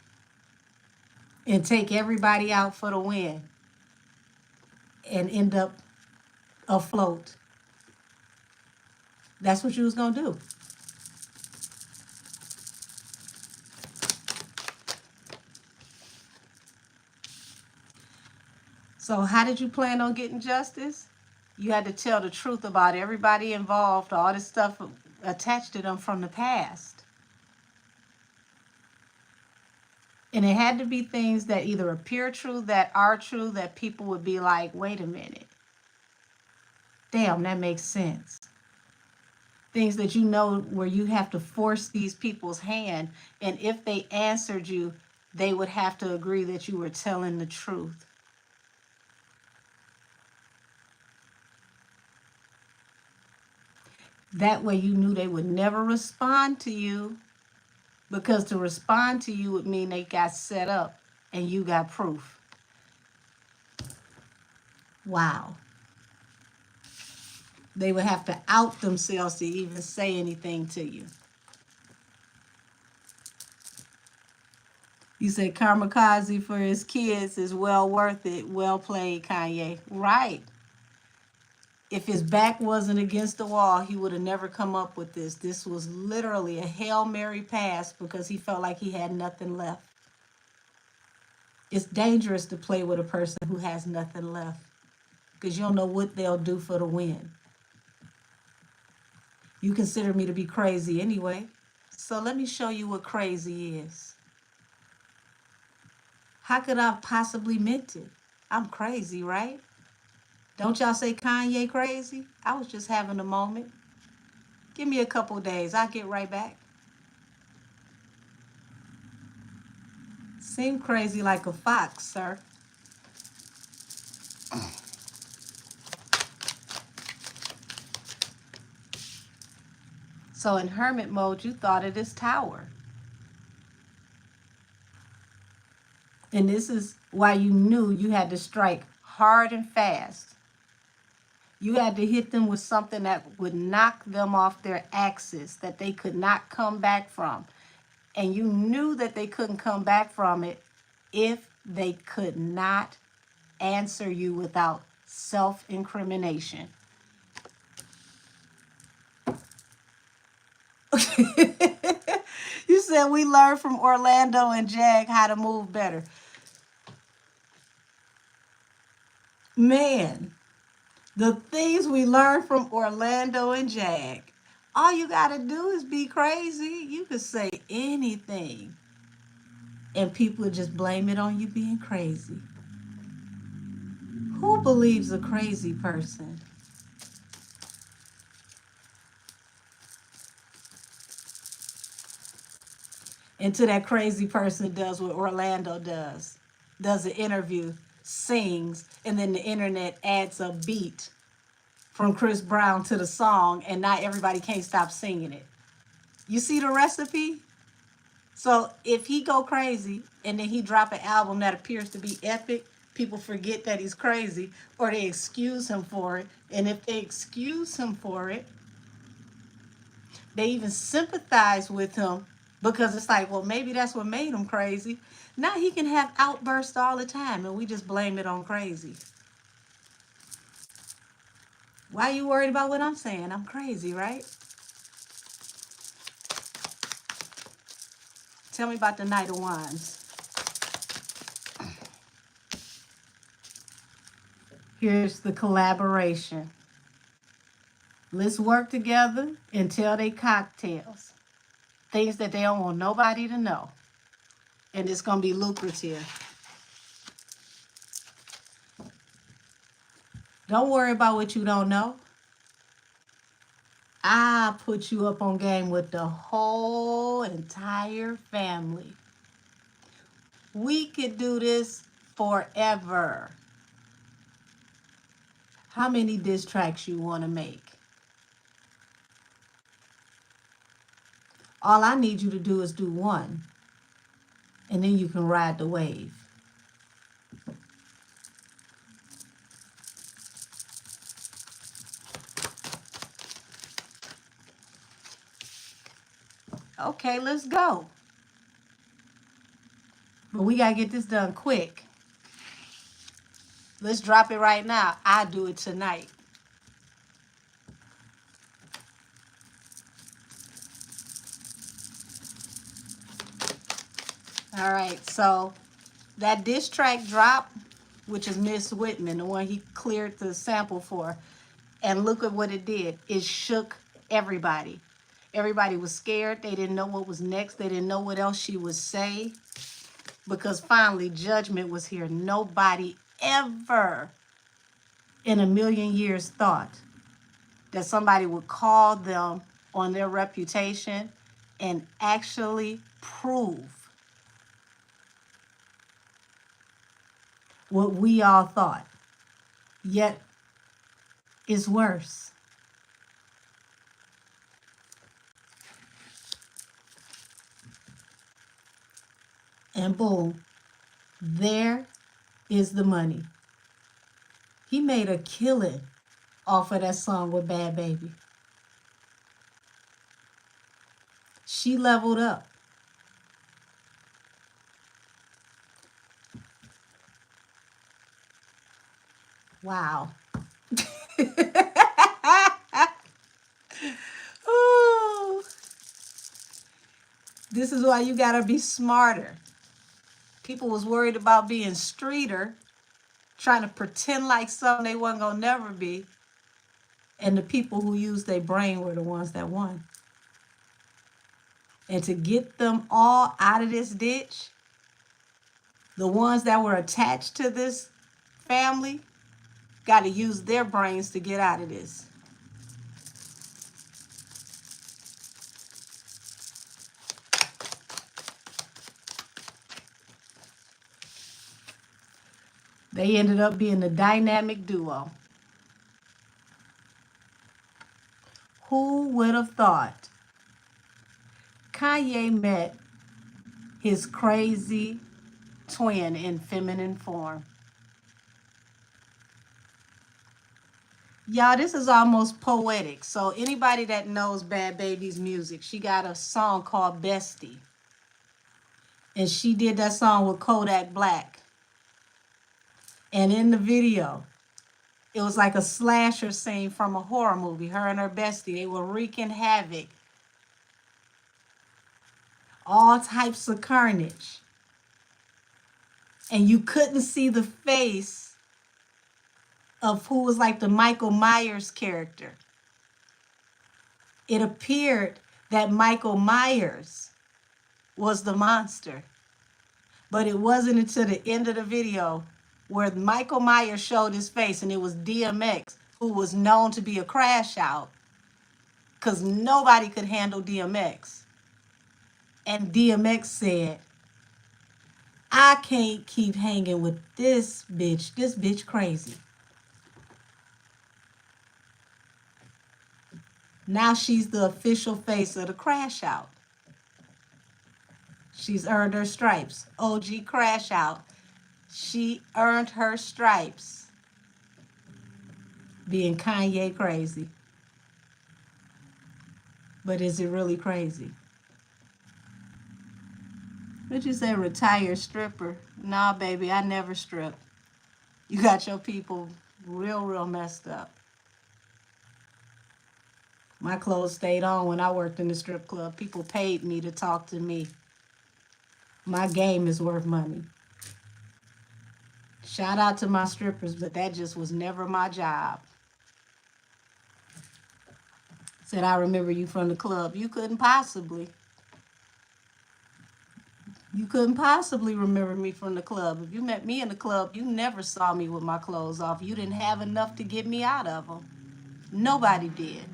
and take everybody out for the win and end up afloat. That's what you was going to do. So how did you plan on getting justice? You had to tell the truth about everybody involved, all this stuff attached to them from the past. And it had to be things that either appear true, that are true, that people would be like, wait a minute. Damn, that makes sense. Things that you know where you have to force these people's hand. And if they answered you, they would have to agree that you were telling the truth. That way you knew they would never respond to you, because to respond to you would mean they got set up and you got proof. Wow. They would have to out themselves to even say anything to you. You said kamikaze for his kids is well worth it. Well played, Kanye. Right. If his back wasn't against the wall, he would have never come up with this. This was literally a Hail Mary pass because he felt like he had nothing left. It's dangerous to play with a person who has nothing left because you don't know what they'll do for the win. You consider me to be crazy anyway, so let me show you what crazy is. How could I have possibly meant it? I'm crazy, right? Don't y'all say Kanye crazy? I was just having a moment. Give me a couple days. I'll get right back. Seem crazy like a fox, sir. So in hermit mode, you thought of this tower. And this is why you knew you had to strike hard and fast. You had to hit them with something that would knock them off their axis, that they could not come back from. And you knew that they couldn't come back from it if they could not answer you without self-incrimination. You said we learned from Orlando and Jag how to move better. Man, the things we learned from Orlando and Jag. All you got to do is be crazy. You can say anything. And people would just blame it on you being crazy. Who believes a crazy person? Until that crazy person does what Orlando does an interview, sings, and then the internet adds a beat from Chris Brown to the song, and not everybody can't stop singing it. You see the recipe? So if he go crazy and then he drop an album that appears to be epic, people forget that he's crazy, or they excuse him for it. And if they excuse him for it, they even sympathize with him because it's like, well, maybe that's what made him crazy. Now he can have outbursts all the time and we just blame it on crazy. Why are you worried about what I'm saying? I'm crazy, right? Tell me about the Knight of Wands. Here's the collaboration. Let's work together and tell they cocktails. Things that they don't want nobody to know. And it's going to be lucrative. Don't worry about what you don't know. I put you up on game with the whole entire family. We could do this forever. How many diss tracks you want to make? All I need you to do is do one. And then you can ride the wave. Okay, let's go. But we got to get this done quick. Let's drop it right now. I do it tonight. All right, so that diss track drop, which is Miss Whitman, the one he cleared the sample for, and look at what it did. It shook everybody. Everybody was scared. They didn't know what was next. They didn't know what else she would say, because finally judgment was here. Nobody ever in a million years thought that somebody would call them on their reputation and actually prove what we all thought. Yet it's worse. And boom, there is the money. He made a killing off of that song with Bad Baby. She leveled up. Wow. Ooh. This is why you gotta be smarter. People was worried about being streeter, trying to pretend like something they wasn't gonna never be. And the people who used their brain were the ones that won. And to get them all out of this ditch, the ones that were attached to this family got to use their brains to get out of this. They ended up being a dynamic duo. Who would have thought Kanye met his crazy twin in feminine form? Y'all, this is almost poetic. So anybody that knows Bad Baby's music, she got a song called Bestie. And she did that song with Kodak Black. And in the video, it was like a slasher scene from a horror movie. Her and her bestie, they were wreaking havoc. All types of carnage. And you couldn't see the face of who was like the Michael Myers character. It appeared that Michael Myers was the monster. But it wasn't until the end of the video where Michael Myers showed his face and it was DMX, who was known to be a crash out because nobody could handle DMX. And DMX said, I can't keep hanging with this bitch. This bitch crazy. Now she's the official face of the crash out. She's earned her stripes. OG crash out. She earned her stripes being Kanye crazy. But is it really crazy? Would you say retired stripper? Nah, baby, I never strip. You got your people real messed up. My clothes stayed on when I worked in the strip club. People paid me to talk to me. My game is worth money. Shout out to my strippers, but that just was never my job. Said, I remember you from the club. You couldn't possibly. You couldn't possibly remember me from the club. If you met me in the club, you never saw me with my clothes off. You didn't have enough to get me out of them. Nobody did.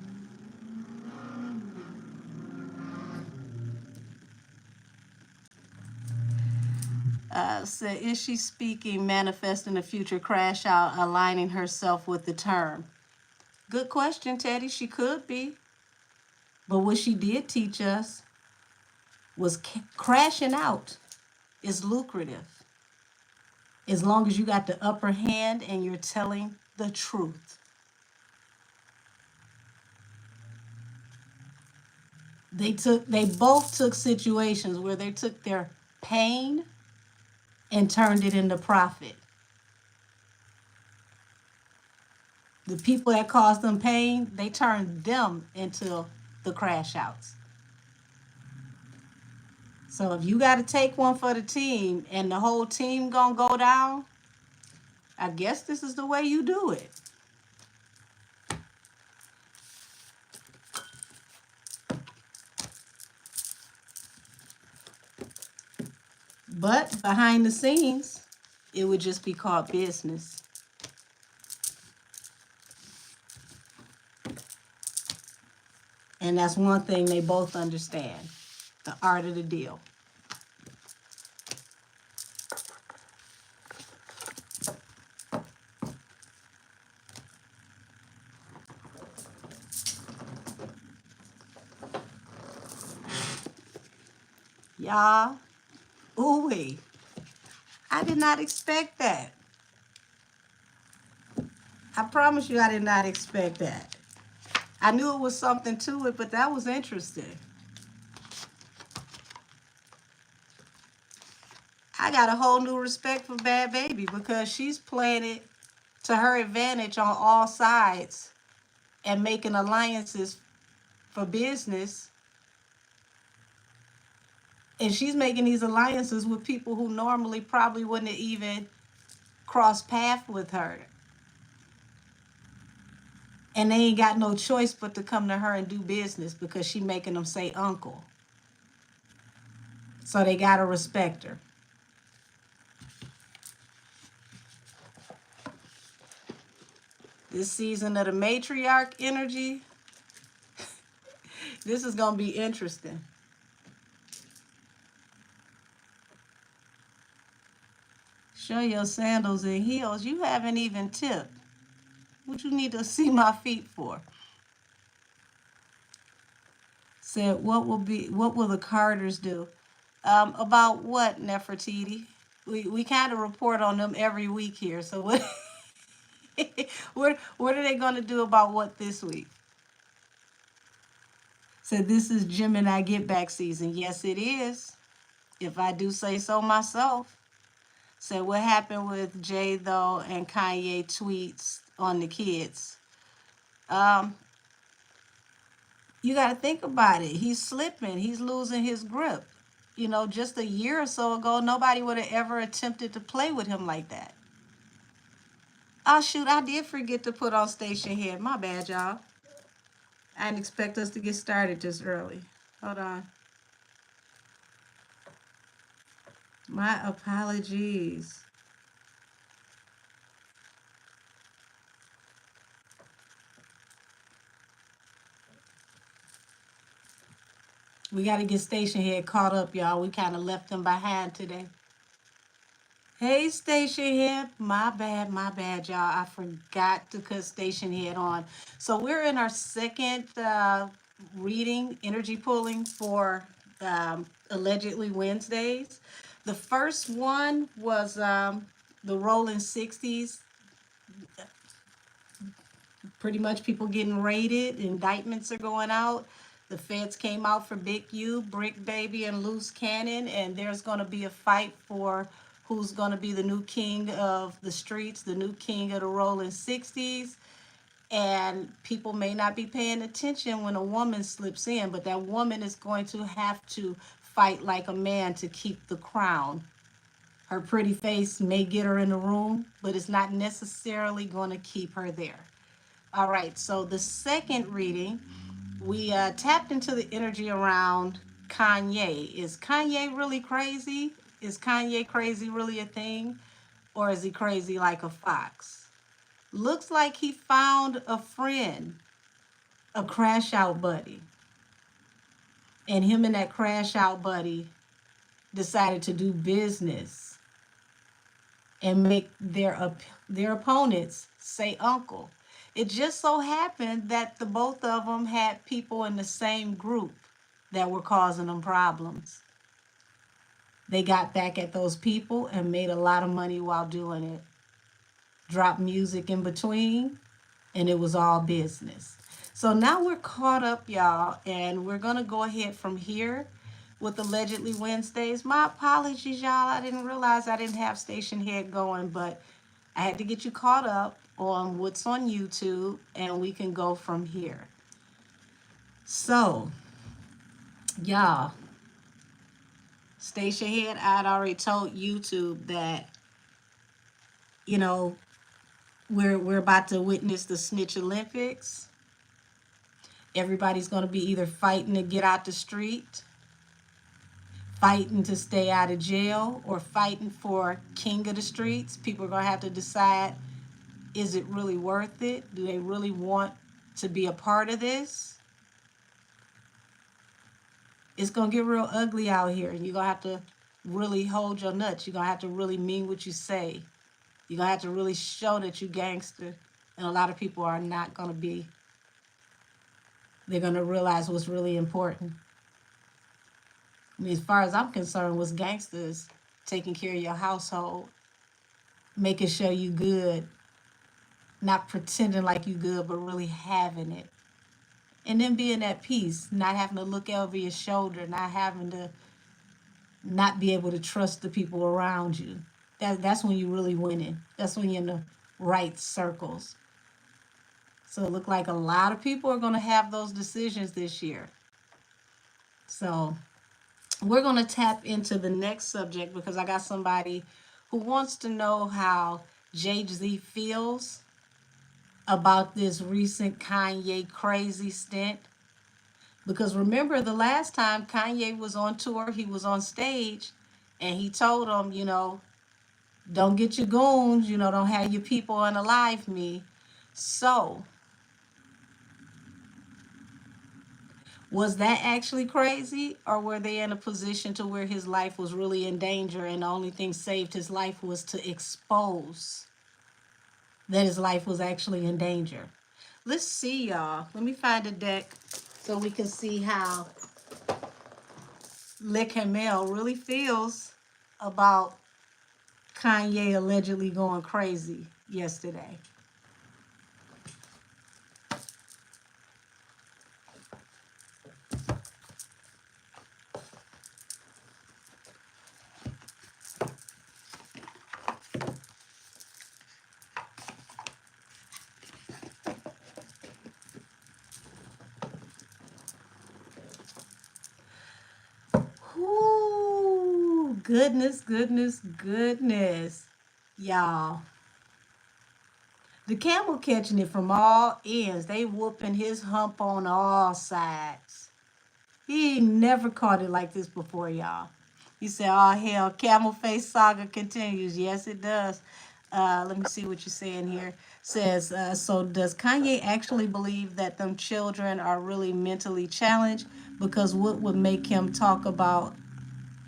Said, is she speaking, manifesting a future crash out, aligning herself with the term? Good question, Teddy. She could be. But what she did teach us was crashing out is lucrative. As long as you got the upper hand and you're telling the truth. They both took situations where they took their pain and turned it into profit. The people that caused them pain, they turned them into the crash outs. So if you got to take one for the team and the whole team gonna go down, I guess this is the way you do it. But behind the scenes, it would just be called business. And that's one thing they both understand, the art of the deal. Y'all, ooh-wee, I did not expect that. I promise you I did not expect that. I knew it was something to it, but that was interesting. I got a whole new respect for Bad Baby because she's playing it to her advantage on all sides and making alliances for business. And she's making these alliances with people who normally probably wouldn't have even crossed paths with her. And they ain't got no choice but to come to her and do business because she making them say uncle. So they gotta respect her. This season of the matriarch energy, this is gonna be interesting. Show your sandals and heels. You haven't even tipped. What you need to see my feet for? Said, what will the Carters do? About what, Nefertiti? We kind of report on them every week here. So what what are they gonna do about what this week? Said, this is Gemini get back season. Yes, it is. If I do say so myself. Said, what happened with Jay though and Kanye tweets on the kids? You got to think about it. He's slipping. He's losing his grip. You know, just a year or so ago, nobody would have ever attempted to play with him like that. Oh, shoot, I did forget to put on station head. My bad, y'all. I didn't expect us to get started this early. Hold on. My apologies. We got to get Station Head caught up, y'all. We kind of left them behind today. Hey, Station Head. My bad, y'all. I forgot to cut Station Head on. So we're in our second reading, energy pulling for allegedly Wednesdays. The first one was the rolling 60s. Pretty much people getting raided, indictments are going out. The feds came out for Big U, Brick Baby, and Loose Cannon, and there's going to be a fight for who's going to be the new king of the streets, the new king of the rolling 60s. And people may not be paying attention when a woman slips in, but that woman is going to have to fight like a man to keep the crown. Her pretty face may get her in the room, but it's not necessarily going to keep her there. All right, so the second reading, we tapped into the energy around Kanye. Is Kanye really crazy? Is Kanye crazy really a thing? Or is he crazy like a fox? Looks like he found a friend, a crash out buddy. And him and that crash out buddy decided to do business and make their opponents say uncle. It just so happened that the both of them had people in the same group that were causing them problems. They got back at those people and made a lot of money while doing it. Dropped music in between, and it was all business. So now we're caught up, y'all, and we're going to go ahead from here with Allegedly Wednesdays. My apologies, y'all. I didn't realize I didn't have Station Head going, but I had to get you caught up on what's on YouTube, and we can go from here. So, y'all, Station Head, I'd already told YouTube that, you know, we're about to witness the Snitch Olympics. Everybody's going to be either fighting to get out the street, fighting to stay out of jail, or fighting for king of the streets. People are going to have to decide, is it really worth it? Do they really want to be a part of this? It's going to get real ugly out here, and you're going to have to really hold your nuts. You're going to have to really mean what you say. You're going to have to really show that you gangster, and a lot of people are not going to be. They're going to realize what's really important. I mean, as far as I'm concerned, what's gangsters taking care of your household, making sure you good, not pretending like you good, but really having it. And then being at peace, not having to look over your shoulder, not having to not be able to trust the people around you. That's when you're really winning. That's when you're in the right circles. So it look like a lot of people are going to have those decisions this year. So we're going to tap into the next subject because I got somebody who wants to know how Jay-Z feels about this recent Kanye crazy stint. Because remember, the last time Kanye was on tour, he was on stage, and he told them, you know, don't get your goons, you know, don't have your people unalive me. So, was that actually crazy, or were they in a position to where his life was really in danger and the only thing saved his life was to expose that his life was actually in danger? Let's see, y'all. Let me find a deck so we can see how Lick Hamel really feels about Kanye allegedly going crazy yesterday. Ooh, goodness, goodness, goodness. Y'all. The camel catching it from all ends. They whooping his hump on all sides. He never caught it like this before, y'all. He said, oh, hell, camel face saga continues. Yes, it does. Let me see what you're saying here. Says, so does Kanye actually believe that them children are really mentally challenged? Because what would make him talk about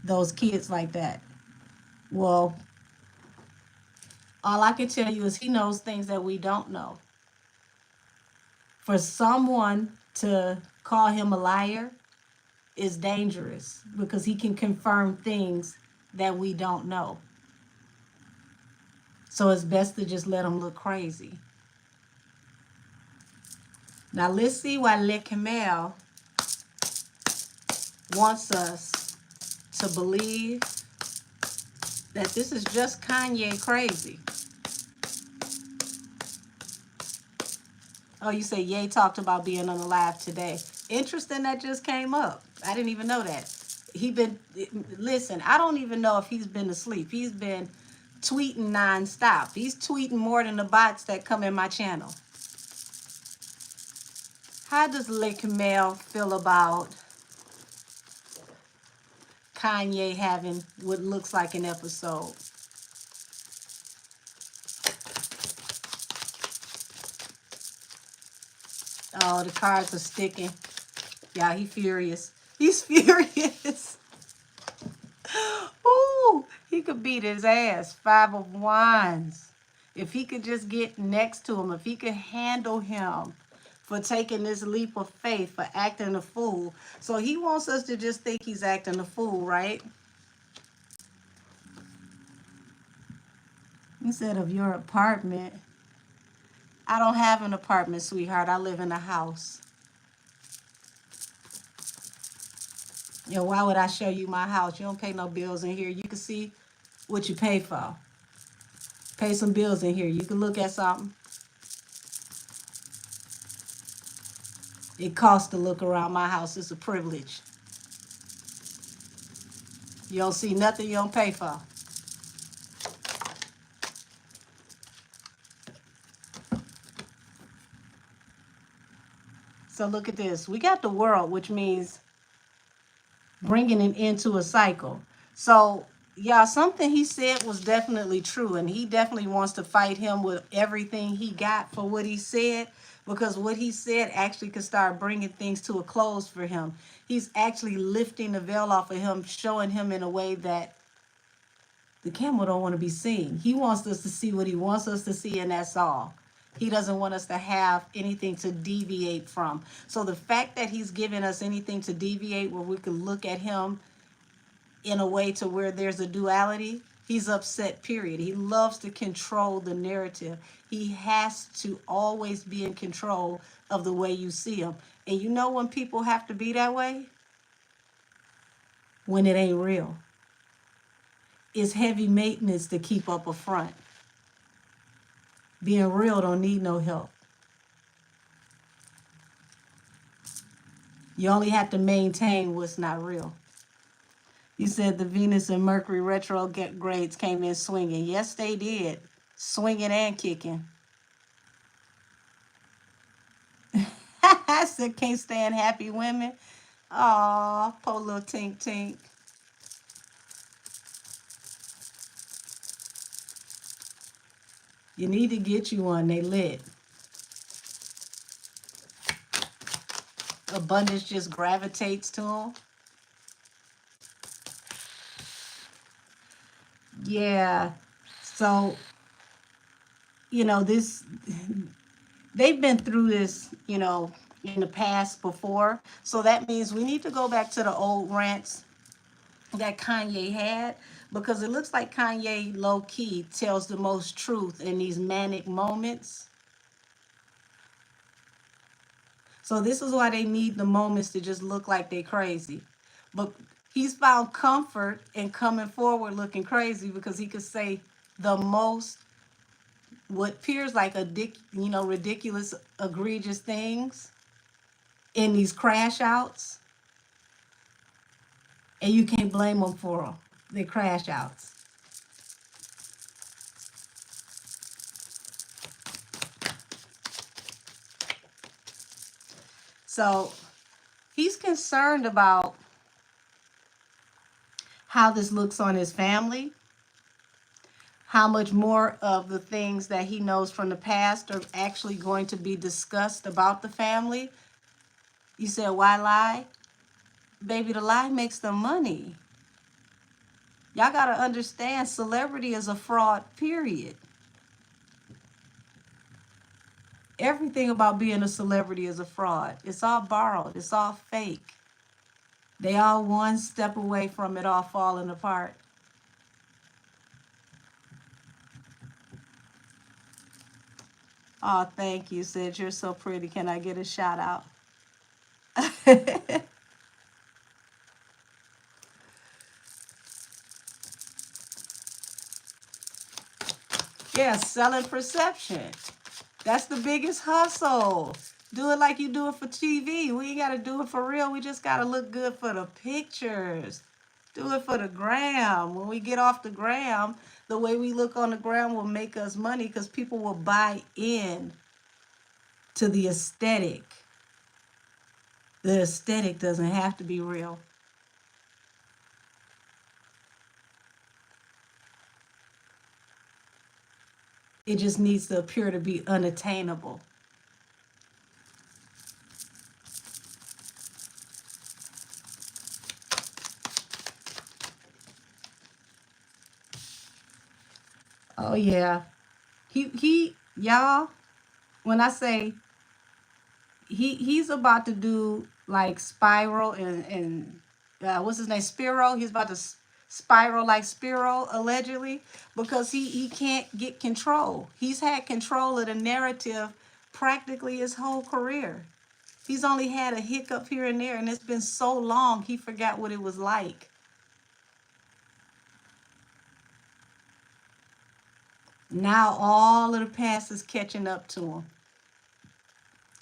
those kids like that? Well, all I can tell you is he knows things that we don't know. For someone to call him a liar is dangerous because he can confirm things that we don't know. So it's best to just let him look crazy. Now let's see why Le Camel wants us to believe that this is just Kanye crazy. Oh, you say Ye talked about being unalive today. Interesting, that just came up. I didn't even know that. Listen, I don't even know if he's been asleep. He's been tweeting nonstop. He's tweeting more than the bots that come in my channel. How does Le Camel feel about Kanye having what looks like an episode? Oh, the cards are sticking. Yeah, he's furious. He's furious. Ooh, he could beat his ass. 5 of Wands. If he could just get next to him, if he could handle him for taking this leap of faith, for acting a fool. So he wants us to just think he's acting a fool, right? Instead of your apartment. I don't have an apartment, sweetheart. I live in a house. You know, why would I show you my house? You don't pay no bills in here. You can see what you pay for. Pay some bills in here. You can look at something. It costs to look around my house. It's a privilege. You don't see nothing you don't pay for. So look at this. We got the world, which means bringing it into a cycle. So, yeah, something he said was definitely true. And he definitely wants to fight him with everything he got for what he said. Because what he said actually could start bringing things to a close for him. He's actually lifting the veil off of him, showing him in a way that the camel don't want to be seen. He wants us to see what he wants us to see, and that's all. He doesn't want us to have anything to deviate from. So the fact that he's giving us anything to deviate where we can look at him in a way to where there's a duality, he's upset, period. He loves to control the narrative. He has to always be in control of the way you see him. And you know when people have to be that way? When it ain't real. It's heavy maintenance to keep up a front. Being real don't need no help. You only have to maintain what's not real. You said the Venus and Mercury retrogrades came in swinging. Yes, they did. Swinging and kicking. I said, can't stand happy women. Aw, poor little Tink Tink. You need to get you one. They lit. Abundance just gravitates to them. Yeah. So, you know, they've been through this, you know, in the past before. So that means we need to go back to the old rants that Kanye had, because it looks like Kanye low key tells the most truth in these manic moments. So this is why they need the moments to just look like they crazy. But he's found comfort in coming forward looking crazy because he could say the most, what appears like ridiculous, egregious things in these crash outs, and you can't blame them for them. They crash outs. So he's concerned about how this looks on his family, how much more of the things that he knows from the past are actually going to be discussed about the family. You said, why lie? Baby, the lie makes them money. Y'all got to understand, celebrity is a fraud, period. Everything about being a celebrity is a fraud. It's all borrowed. It's all fake. They all one step away from it all falling apart. Oh, thank you, Sid. You're so pretty. Can I get a shout out? Yeah, selling perception. That's the biggest hustle. Do it like you do it for TV. We ain't got to do it for real. We just got to look good for the pictures. Do it for the gram. When we get off the gram, the way we look on the gram will make us money because people will buy in to the aesthetic. The aesthetic doesn't have to be real. It just needs to appear to be unattainable. Oh yeah. Y'all, when I say he's about to do like Spiral and what's his name, Spiro. He's about to spiral like Spiro allegedly because he can't get control. He's had control of the narrative practically his whole career. He's only had a hiccup here and there, and it's been so long he forgot what it was like. Now all of the past is catching up to him.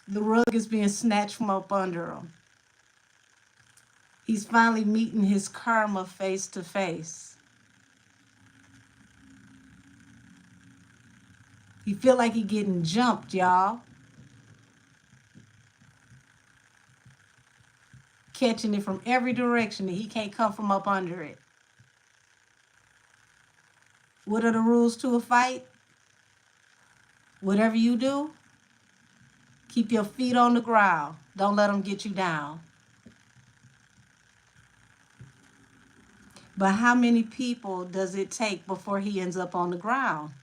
The rug is being snatched from up under him. He's finally meeting his karma face to face. He feel like he getting jumped, y'all. Catching it from every direction and he can't come from up under it. What are the rules to a fight? Whatever you do, keep your feet on the ground. Don't let them get you down. But how many people does it take before he ends up on the ground?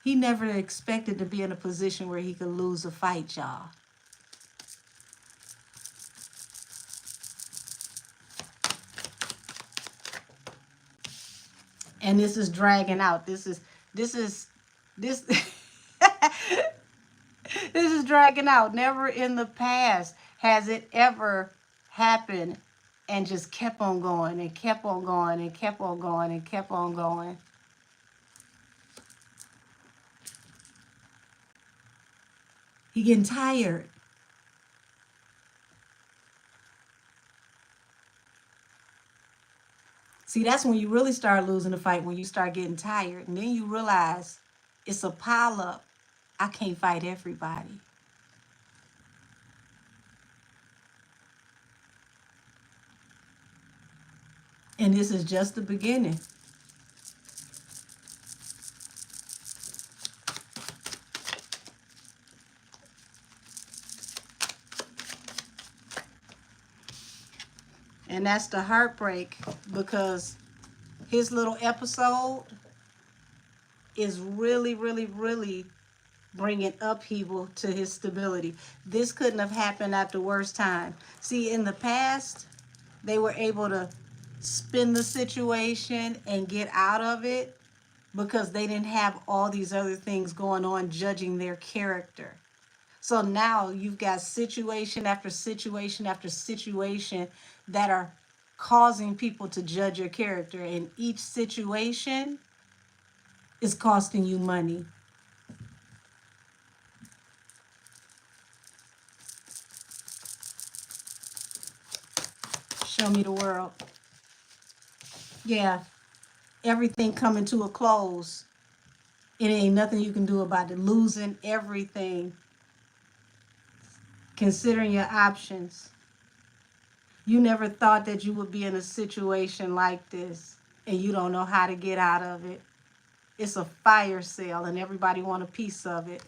He never expected to be in a position where he could lose a fight, y'all. And this is dragging out. This this this is dragging out. Never in the past has it ever happened and just kept on going and kept on going and kept on going and kept on going. He getting tired. See, that's when you really start losing the fight, when you start getting tired. And then you realize it's a pile up. I can't fight everybody. And this is just the beginning. And that's the heartbreak because his little episode is really, really, really bringing upheaval to his stability. This couldn't have happened at the worst time. See, in the past, they were able to spin the situation and get out of it because they didn't have all these other things going on judging their character. So now you've got situation after situation after situation that are causing people to judge your character. And each situation is costing you money. Show me the world. Yeah, everything coming to a close. It ain't nothing you can do about it. Losing everything. Considering your options. You never thought that you would be in a situation like this and you don't know how to get out of it. It's a fire sale and everybody want a piece of it.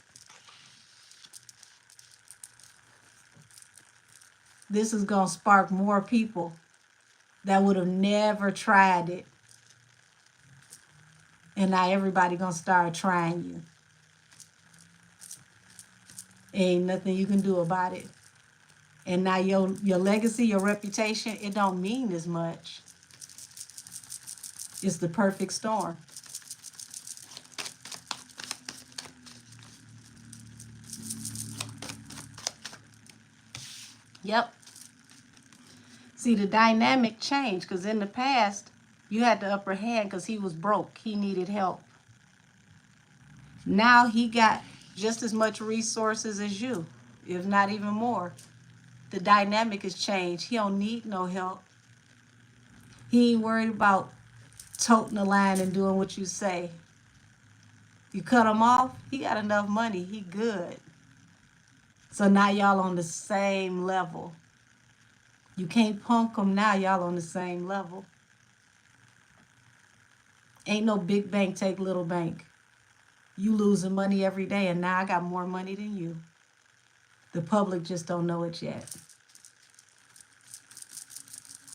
This is going to spark more people that would have never tried it. And now everybody going to start trying you. Ain't nothing you can do about it. And now your legacy, your reputation, it don't mean as much. It's the perfect storm. Yep. See, the dynamic changed because in the past, you had the upper hand because he was broke. He needed help. Now he got just as much resources as you, if not even more. The dynamic has changed. He don't need no help. He ain't worried about toting the line and doing what you say. You cut him off, he got enough money. He good. So now y'all on the same level. You can't punk him now. Y'all on the same level. Ain't no big bank take little bank. You losing money every day, and now I got more money than you. The public just don't know it yet.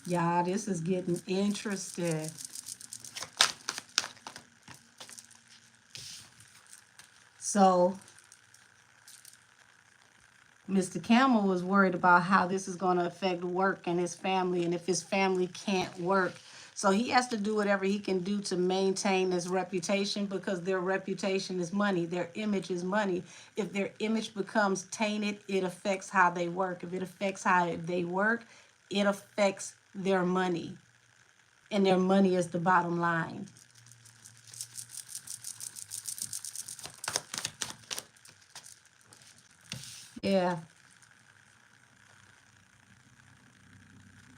Y'all, this is getting interesting. So, Mr. Camel was worried about how this is going to affect work and his family, and if his family can't work. So he has to do whatever he can do to maintain his reputation, because their reputation is money. Their image is money. If their image becomes tainted, it affects how they work. If it affects how they work, it affects their money. And their money is the bottom line. Yeah.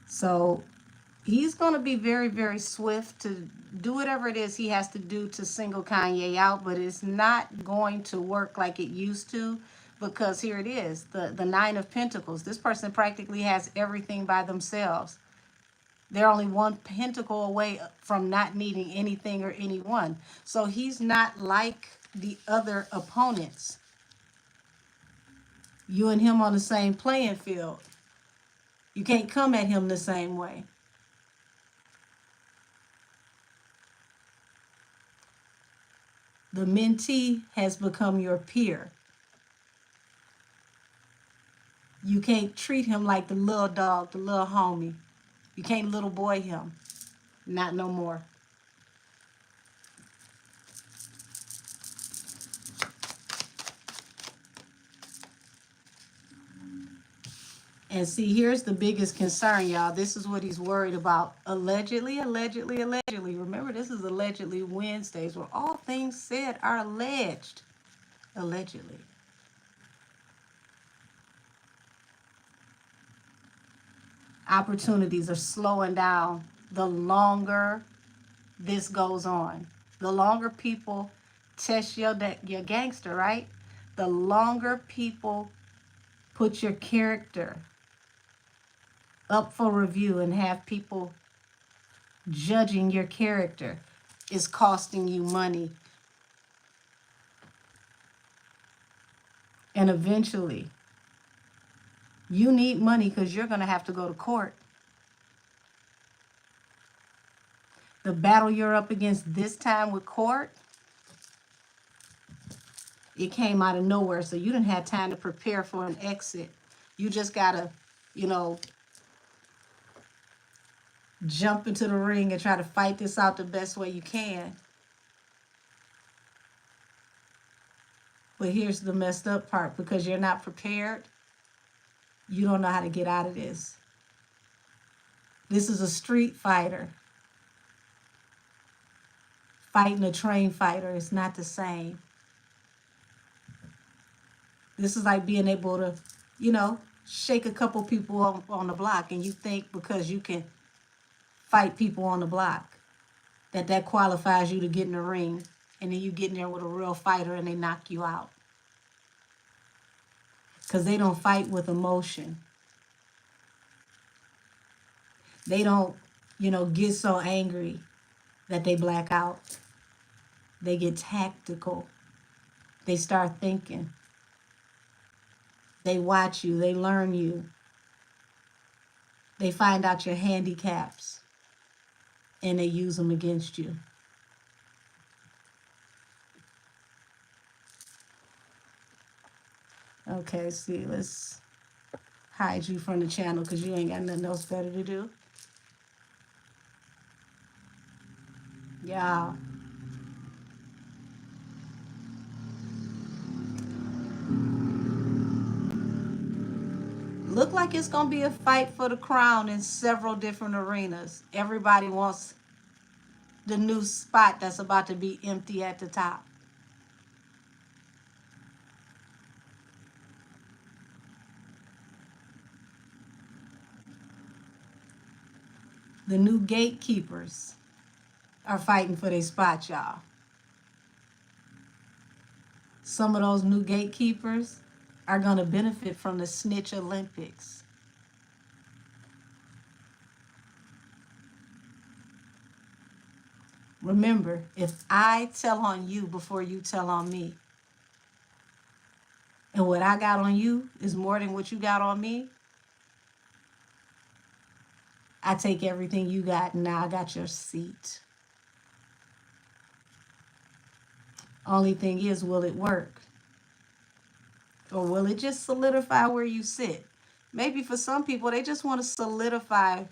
So he's going to be very, very swift to do whatever it is he has to do to single Kanye out, but it's not going to work like it used to, because here it is, the Nine of Pentacles. This person practically has everything by themselves. They're only one pentacle away from not needing anything or anyone. So he's not like the other opponents. You and him on the same playing field. You can't come at him the same way. The mentee has become your peer. You can't treat him like the little dog, the little homie. You can't little boy him. Not no more. And see, here's the biggest concern, y'all. This is what he's worried about. Allegedly, allegedly, allegedly. Remember, this is allegedly Wednesdays, where all things said are alleged. Allegedly. Opportunities are slowing down the longer this goes on. The longer people test your gangster, right? The longer people put your character up for review and have people judging your character, is costing you money. And eventually, you need money because you're going to have to go to court. The battle you're up against this time with court, it came out of nowhere. So you didn't have time to prepare for an exit. You just got to, jump into the ring and try to fight this out the best way you can. But here's the messed up part. Because you're not prepared, you don't know how to get out of this. This is a street fighter fighting a trained fighter. It's not the same. This is like being able to, shake a couple people on the block, and you think because you can fight people on the block that qualifies you to get in the ring, and then you get in there with a real fighter and they knock you out. Because they don't fight with emotion. They don't, get so angry that they black out. They get tactical. They start thinking. They watch you. They learn you. They find out your handicaps and they use them against you. Okay, see, let's hide you from the channel because you ain't got nothing else better to do. Yeah. Look like it's going to be a fight for the crown in several different arenas. Everybody wants the new spot that's about to be empty at the top. The new gatekeepers are fighting for their spot, y'all. Some of those new gatekeepers are going to benefit from the Snitch Olympics. Remember, if I tell on you before you tell on me, and what I got on you is more than what you got on me, I take everything you got and now I got your seat. Only thing is, will it work? Or will it just solidify where you sit? Maybe for some people, they just want to solidify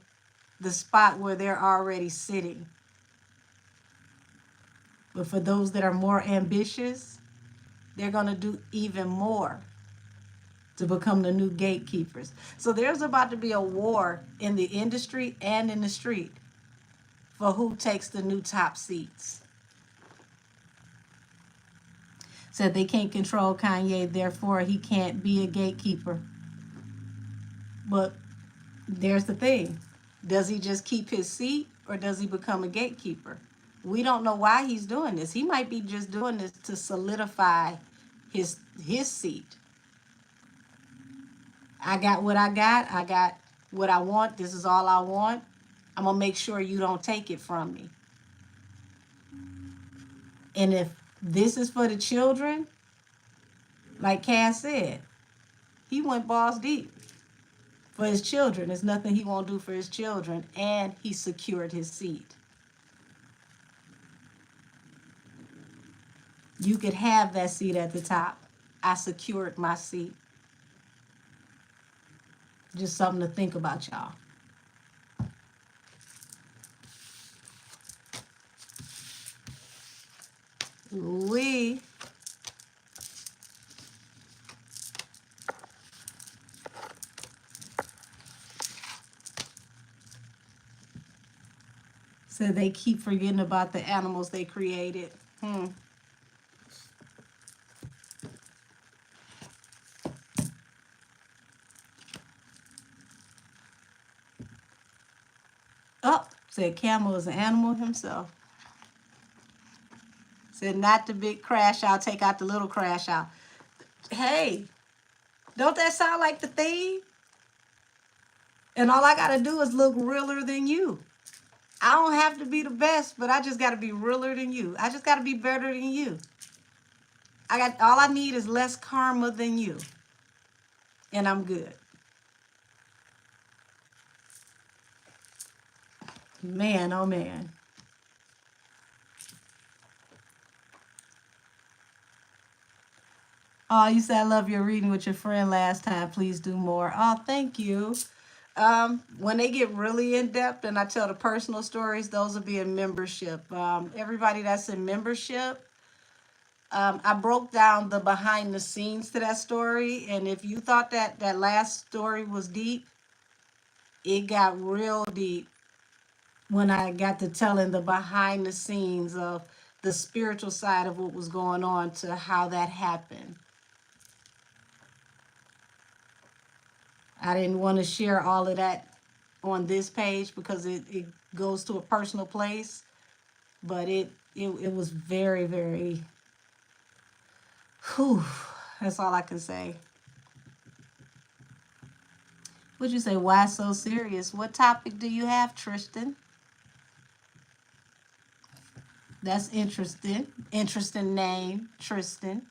the spot where they're already sitting. But for those that are more ambitious, they're going to do even more to become the new gatekeepers. So there's about to be a war in the industry and in the street for who takes the new top seats. Said they can't control Kanye, therefore he can't be a gatekeeper. But there's the thing. Does he just keep his seat or does he become a gatekeeper? We don't know why he's doing this. He might be just doing this to solidify his seat. I got what I got. I got what I want. This is all I want. I'm going to make sure you don't take it from me. And if this is for the children, like Cass said, he went balls deep for his children. There's nothing he won't do for his children. And he secured his seat. You could have that seat at the top. I secured my seat. Just something to think about, y'all. We said they keep forgetting about the animals they created. Oh, said Camel is an animal himself. Said not the big crash out, take out the little crash out. Hey, don't that sound like the theme? And all I got to do is look realer than you. I don't have to be the best, but I just got to be realer than you. I just got to be better than you. All I need is less karma than you. And I'm good. Man, oh man. Oh, you said I love your reading with your friend last time. Please do more. Oh, thank you. When they get really in depth and I tell the personal stories, those will be in membership. Everybody that's in membership, I broke down the behind the scenes to that story. And if you thought that last story was deep, it got real deep when I got to telling the behind the scenes of the spiritual side of what was going on to how that happened. I didn't want to share all of that on this page because it goes to a personal place, but it was very, very, whew, that's all I can say. Would you say, why so serious? What topic do you have, Tristan? That's interesting. Interesting name, Tristan.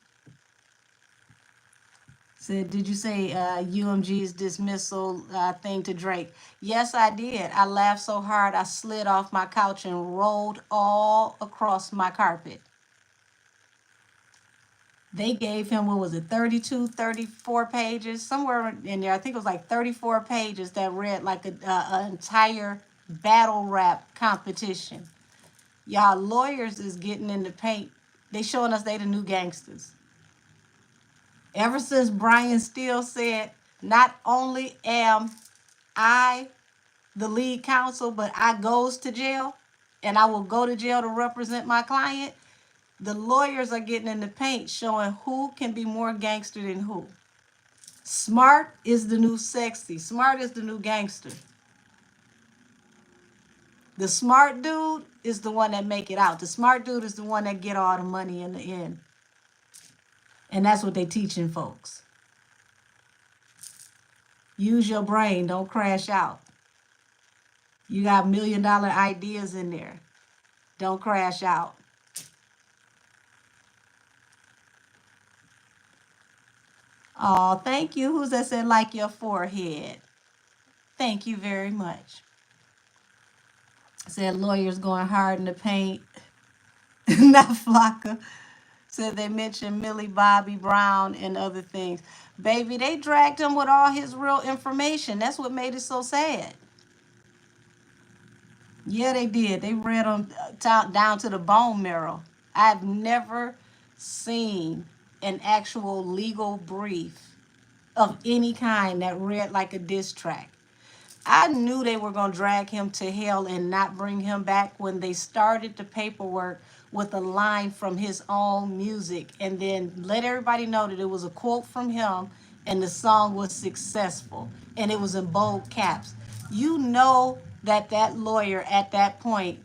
Said, did you say UMG's dismissal thing to Drake? Yes, I did. I laughed so hard I slid off my couch and rolled all across my carpet. They gave him, what was it, 32, 34 pages, somewhere in there. I think it was like 34 pages that read like a entire battle rap competition. Y'all lawyers is getting in the paint. They showing us they the new gangsters. Ever since Brian Steele said, not only am I the lead counsel, but I goes to jail and I will go to jail to represent my client, the lawyers are getting in the paint showing who can be more gangster than who. Smart is the new sexy. Smart is the new gangster. The smart dude is the one that make it out. The smart dude is the one that get all the money in the end. And that's what they teaching folks. Use your brain, don't crash out. You got $1 million ideas in there. Don't crash out. Oh, thank you. Who's that said like your forehead? Thank you very much. Said lawyers going hard in the paint. Not Flocka. Said they mentioned Millie Bobby Brown and other things. Baby, they dragged him with all his real information. That's what made it so sad. Yeah, they did. They read him down to the bone marrow. I've never seen an actual legal brief of any kind that read like a diss track. I knew they were going to drag him to hell and not bring him back when they started the paperwork with a line from his own music and then let everybody know that it was a quote from him and the song was successful and it was in bold caps. You know that that lawyer at that point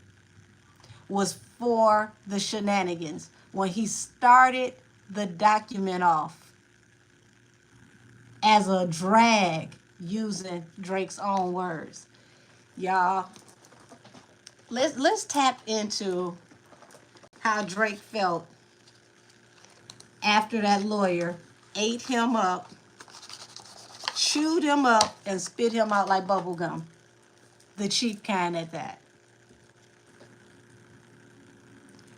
was for the shenanigans when he started the document off as a drag using Drake's own words. Y'all, let's tap into how Drake felt after that lawyer ate him up, chewed him up, and spit him out like bubble gum. The cheap kind at that.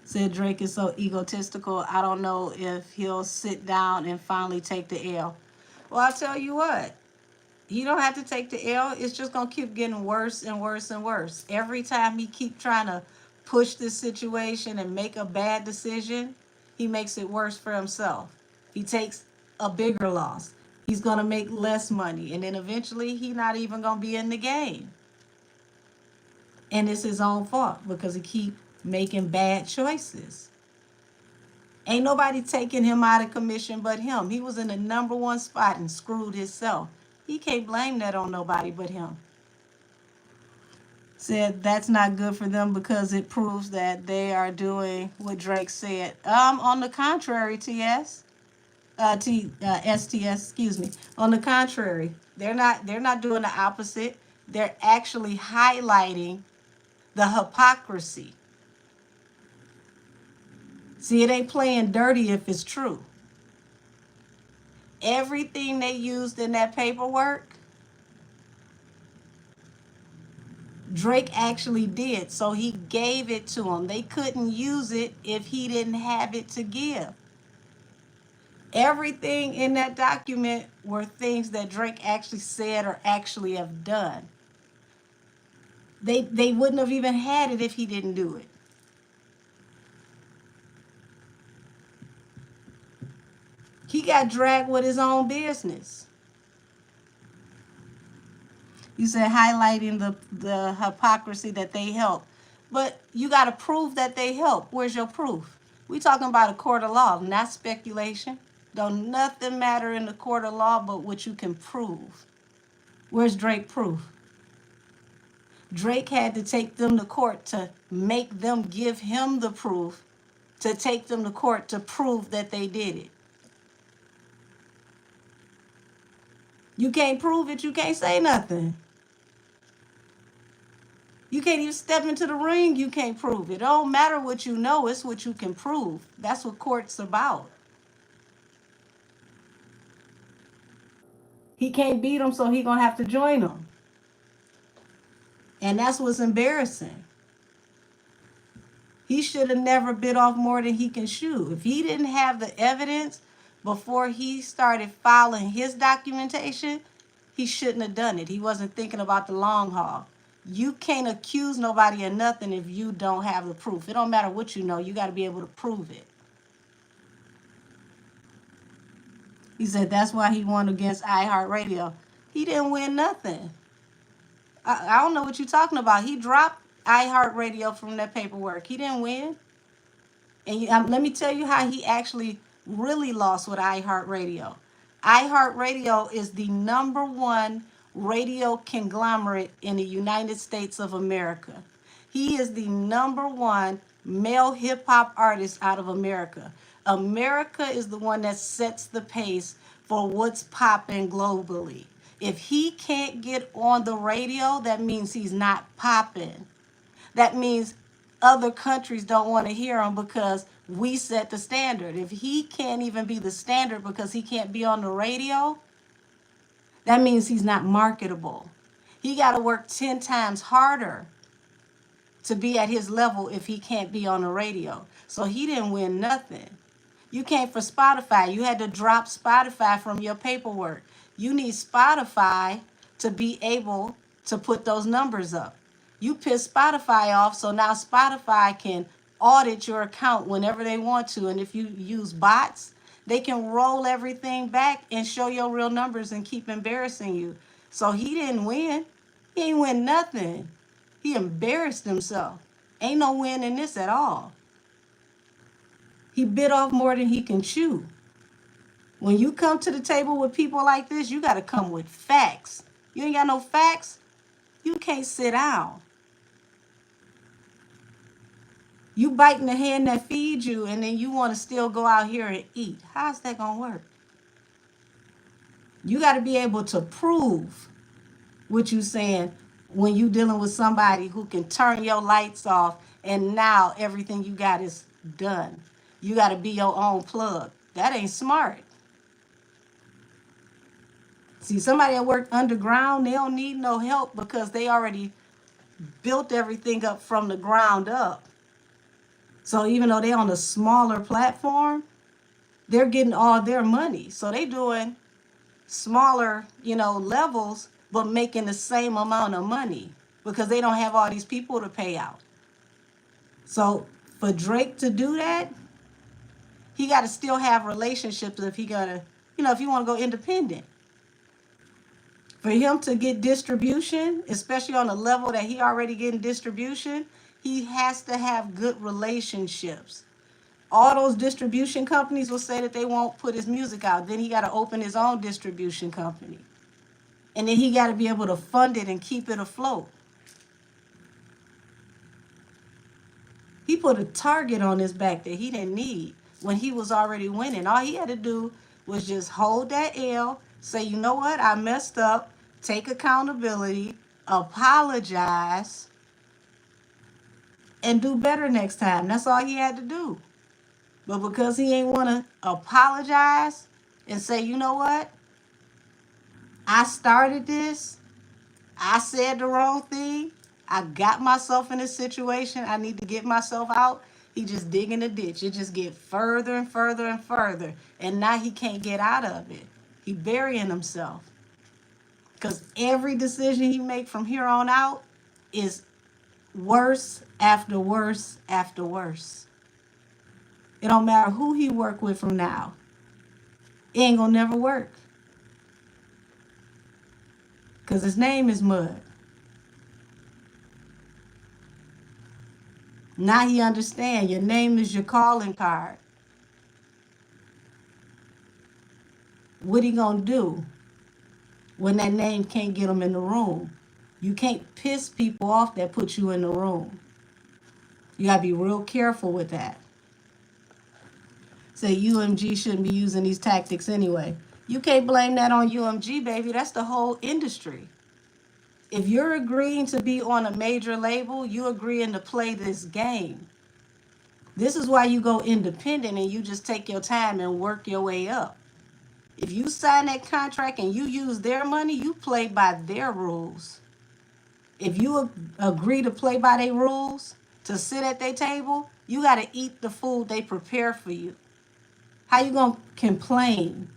Said Drake is so egotistical, I don't know if he'll sit down and finally take the L. Well, I'll tell you what. He don't have to take the L. It's just going to keep getting worse and worse and worse. Every time he keep trying to push this situation and make a bad decision, he makes it worse for himself. He takes a bigger loss. He's going to make less money. And then eventually he's not even going to be in the game. And it's his own fault because he keep making bad choices. Ain't nobody taking him out of commission but him. He was in the #1 spot and screwed himself. He can't blame that on nobody but him. Said that's not good for them because it proves that they are doing what Drake said. On the contrary, STS, excuse me. On the contrary, they're not doing the opposite. They're actually highlighting the hypocrisy. See, it ain't playing dirty if it's true. Everything they used in that paperwork, Drake actually did. So he gave it to them. They couldn't use it if he didn't have it to give. Everything in that document were things that Drake actually said or actually have done. They wouldn't have even had it if he didn't do it. He got dragged with his own business. You said highlighting the hypocrisy that they help. But you got to prove that they help. Where's your proof? We talking about a court of law, not speculation. Don't nothing matter in the court of law but what you can prove. Where's Drake proof? Drake had to take them to court to make them give him the proof, to take them to court to prove that they did it. You can't prove it, you can't say nothing. You can't even step into the ring, you can't prove it. It don't matter what you know, it's what you can prove. That's what court's about. He can't beat him, so he gonna have to join him. And that's what's embarrassing. He should have never bit off more than he can chew. If he didn't have the evidence before he started filing his documentation, he shouldn't have done it. He wasn't thinking about the long haul. You can't accuse nobody of nothing if you don't have the proof. It don't matter what you know, you got to be able to prove it. He said that's why he won against iHeartRadio. He didn't win nothing. I don't know what you're talking about. He dropped iHeartRadio from that paperwork. He didn't win. And let me tell you how he actually really lost with iHeartRadio. iHeartRadio is the #1 radio conglomerate in the United States of America. He is the #1 male hip hop artist out of America. America is the one that sets the pace for what's popping globally. If he can't get on the radio, that means he's not popping. That means other countries don't want to hear him because we set the standard. If he can't even be the standard because he can't be on the radio, that means he's not marketable. He got to work 10 times harder to be at his level if he can't be on the radio. So he didn't win nothing. You can't for Spotify. You had to drop Spotify from your paperwork. You need Spotify to be able to put those numbers up. You piss Spotify off, so now Spotify can audit your account whenever they want to. And if you use bots, they can roll everything back and show your real numbers and keep embarrassing you. So he didn't win. He ain't win nothing. He embarrassed himself. Ain't no win in this at all. He bit off more than he can chew. When you come to the table with people like this, you got to come with facts. You ain't got no facts, you can't sit down. You biting the hand that feeds you, and then you want to still go out here and eat. How's that going to work? You got to be able to prove what you're saying when you dealing with somebody who can turn your lights off and now everything you got is done. You got to be your own plug. That ain't smart. See, somebody that worked underground, they don't need no help because they already built everything up from the ground up. So even though they're on a smaller platform, they're getting all their money. So they doing smaller, levels, but making the same amount of money because they don't have all these people to pay out. So for Drake to do that, he got to still have relationships if he got to, if you want to go independent. For him to get distribution, especially on the level that he already getting distribution, he has to have good relationships. All those distribution companies will say that they won't put his music out. Then he got to open his own distribution company. And then he got to be able to fund it and keep it afloat. He put a target on his back that he didn't need when he was already winning. All he had to do was just hold that L, say, you know what, I messed up, take accountability, apologize, and do better next time. That's all he had to do. But because he ain't want to apologize and say, you know what, I started this, I said the wrong thing, I got myself in this situation, I need to get myself out. He just dig in the ditch. It just get further and further and further. And now he can't get out of it. He burying himself. Because every decision he make from here on out is worse after worse after worse. It don't matter who he work with from now. It ain't gonna never work. Because his name is Mud. Now he understand your name is your calling card. What he gonna do when that name can't get him in the room? You can't piss people off that put you in the room. You gotta be real careful with that. Say UMG shouldn't be using these tactics anyway. You can't blame that on UMG, baby. That's the whole industry. If you're agreeing to be on a major label, you agreeing to play this game. This is why you go independent and you just take your time and work your way up. If you sign that contract and you use their money, you play by their rules. If you agree to play by their rules, to sit at their table, you got to eat the food they prepare for you. How you going to complain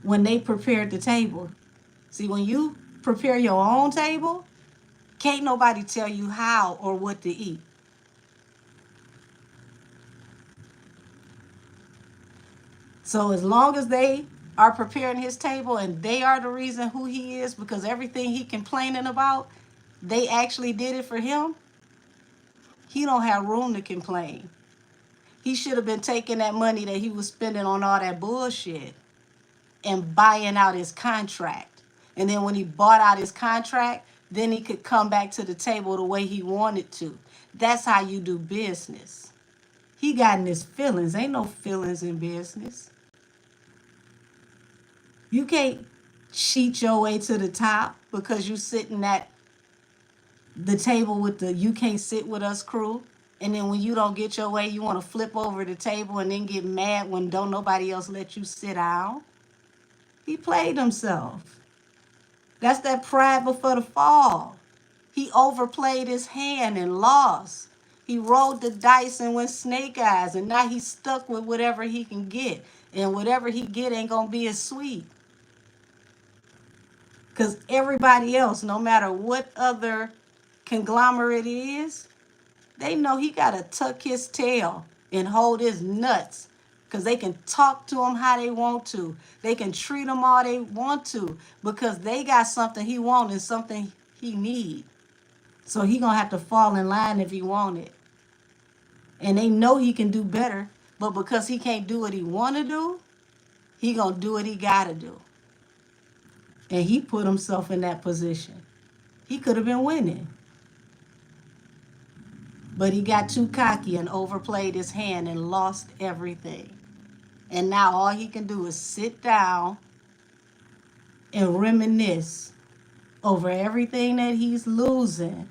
when they prepared the table? See, when you prepare your own table, can't nobody tell you how or what to eat. So as long as they are preparing his table and they are the reason who he is, because everything he complaining about, they actually did it for him, he don't have room to complain. He should have been taking that money that he was spending on all that bullshit and buying out his contract. And then when he bought out his contract, then he could come back to the table the way he wanted to. That's how you do business. He got in his feelings. Ain't no feelings in business. You can't cheat your way to the top because you sitting at the table with the "you can't sit with us" crew. And then when you don't get your way, you want to flip over the table and then get mad when don't nobody else let you sit down. He played himself. That's that pride before the fall. He overplayed his hand and lost. He rolled the dice and went snake eyes, and now he's stuck with whatever he can get. And whatever he get ain't going to be as sweet. Because everybody else, no matter what other conglomerate it is, they know he got to tuck his tail and hold his nuts, because they can talk to him how they want to. They can treat him all they want to, because they got something he want and something he need. So he going to have to fall in line if he want it. And they know he can do better, but because he can't do what he want to do, he going to do what he got to do. And he put himself in that position. He could have been winning. But he got too cocky and overplayed his hand and lost everything. And now all he can do is sit down and reminisce over everything that he's losing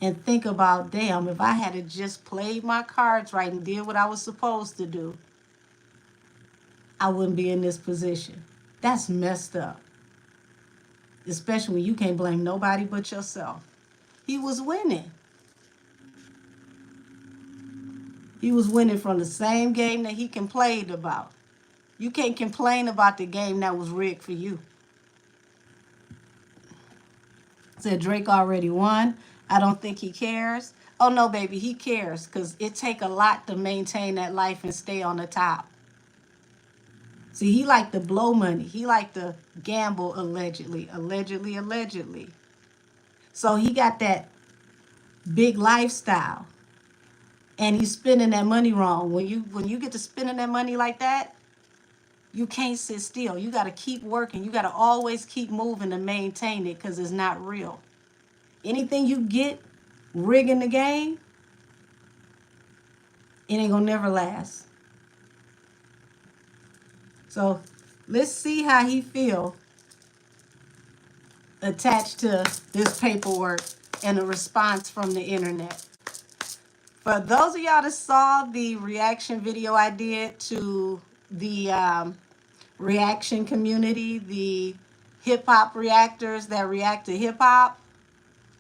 and think about, damn, if I had just played my cards right and did what I was supposed to do, I wouldn't be in this position. That's messed up. Especially when you can't blame nobody but yourself. He was winning. He was winning from the same game that he complained about. You can't complain about the game that was rigged for you. Said Drake already won. I don't think he cares. Oh no, baby, he cares, because it take a lot to maintain that life and stay on the top. See, he liked to blow money. He liked to gamble allegedly. So he got that big lifestyle. And he's spending that money wrong. When you get to spending that money like that, you can't sit still. You got to keep working. You got to always keep moving to maintain it, because it's not real. Anything you get rigging the game, it ain't going to never last. So let's see how he feel attached to this paperwork and a response from the internet. For those of y'all that saw the reaction video I did to the reaction community, the hip-hop reactors that react to hip-hop,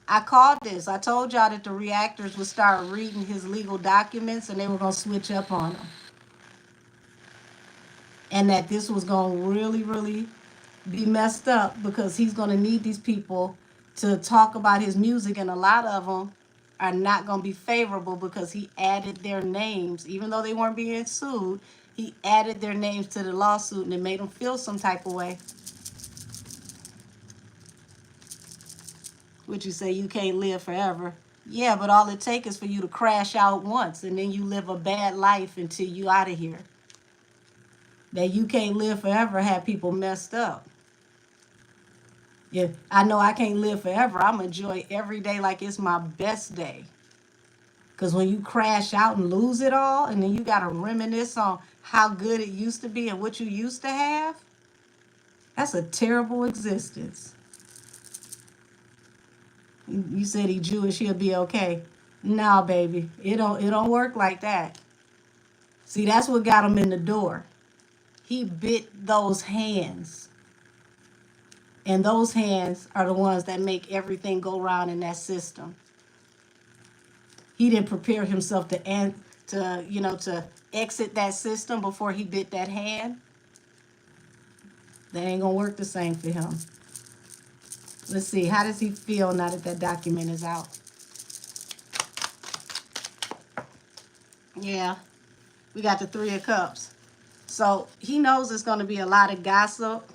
I called this. I told y'all that the reactors would start reading his legal documents and they were going to switch up on him. And that this was going to really, really be messed up, because he's going to need these people to talk about his music, and a lot of them are not going to be favorable because he added their names. Even though they weren't being sued, he added their names to the lawsuit, and it made them feel some type of way. Would you say you can't live forever? Yeah, but all it takes is for you to crash out once, and then you live a bad life until you out of here. That you can't live forever have people messed up. Yeah, I know I can't live forever. I'm enjoy every day like it's my best day. Because when you crash out and lose it all, and then you got to reminisce on how good it used to be and what you used to have, that's a terrible existence. You said he Jewish, he'll be okay. Nah, baby, it don't work like that. See, that's what got him in the door. He bit those hands, and those hands are the ones that make everything go round in that system. He didn't prepare himself to exit that system before he bit that hand. That ain't gonna work the same for him. Let's see, how does he feel now that that document is out? Yeah, we got the Three of Cups. So he knows there's going to be a lot of gossip,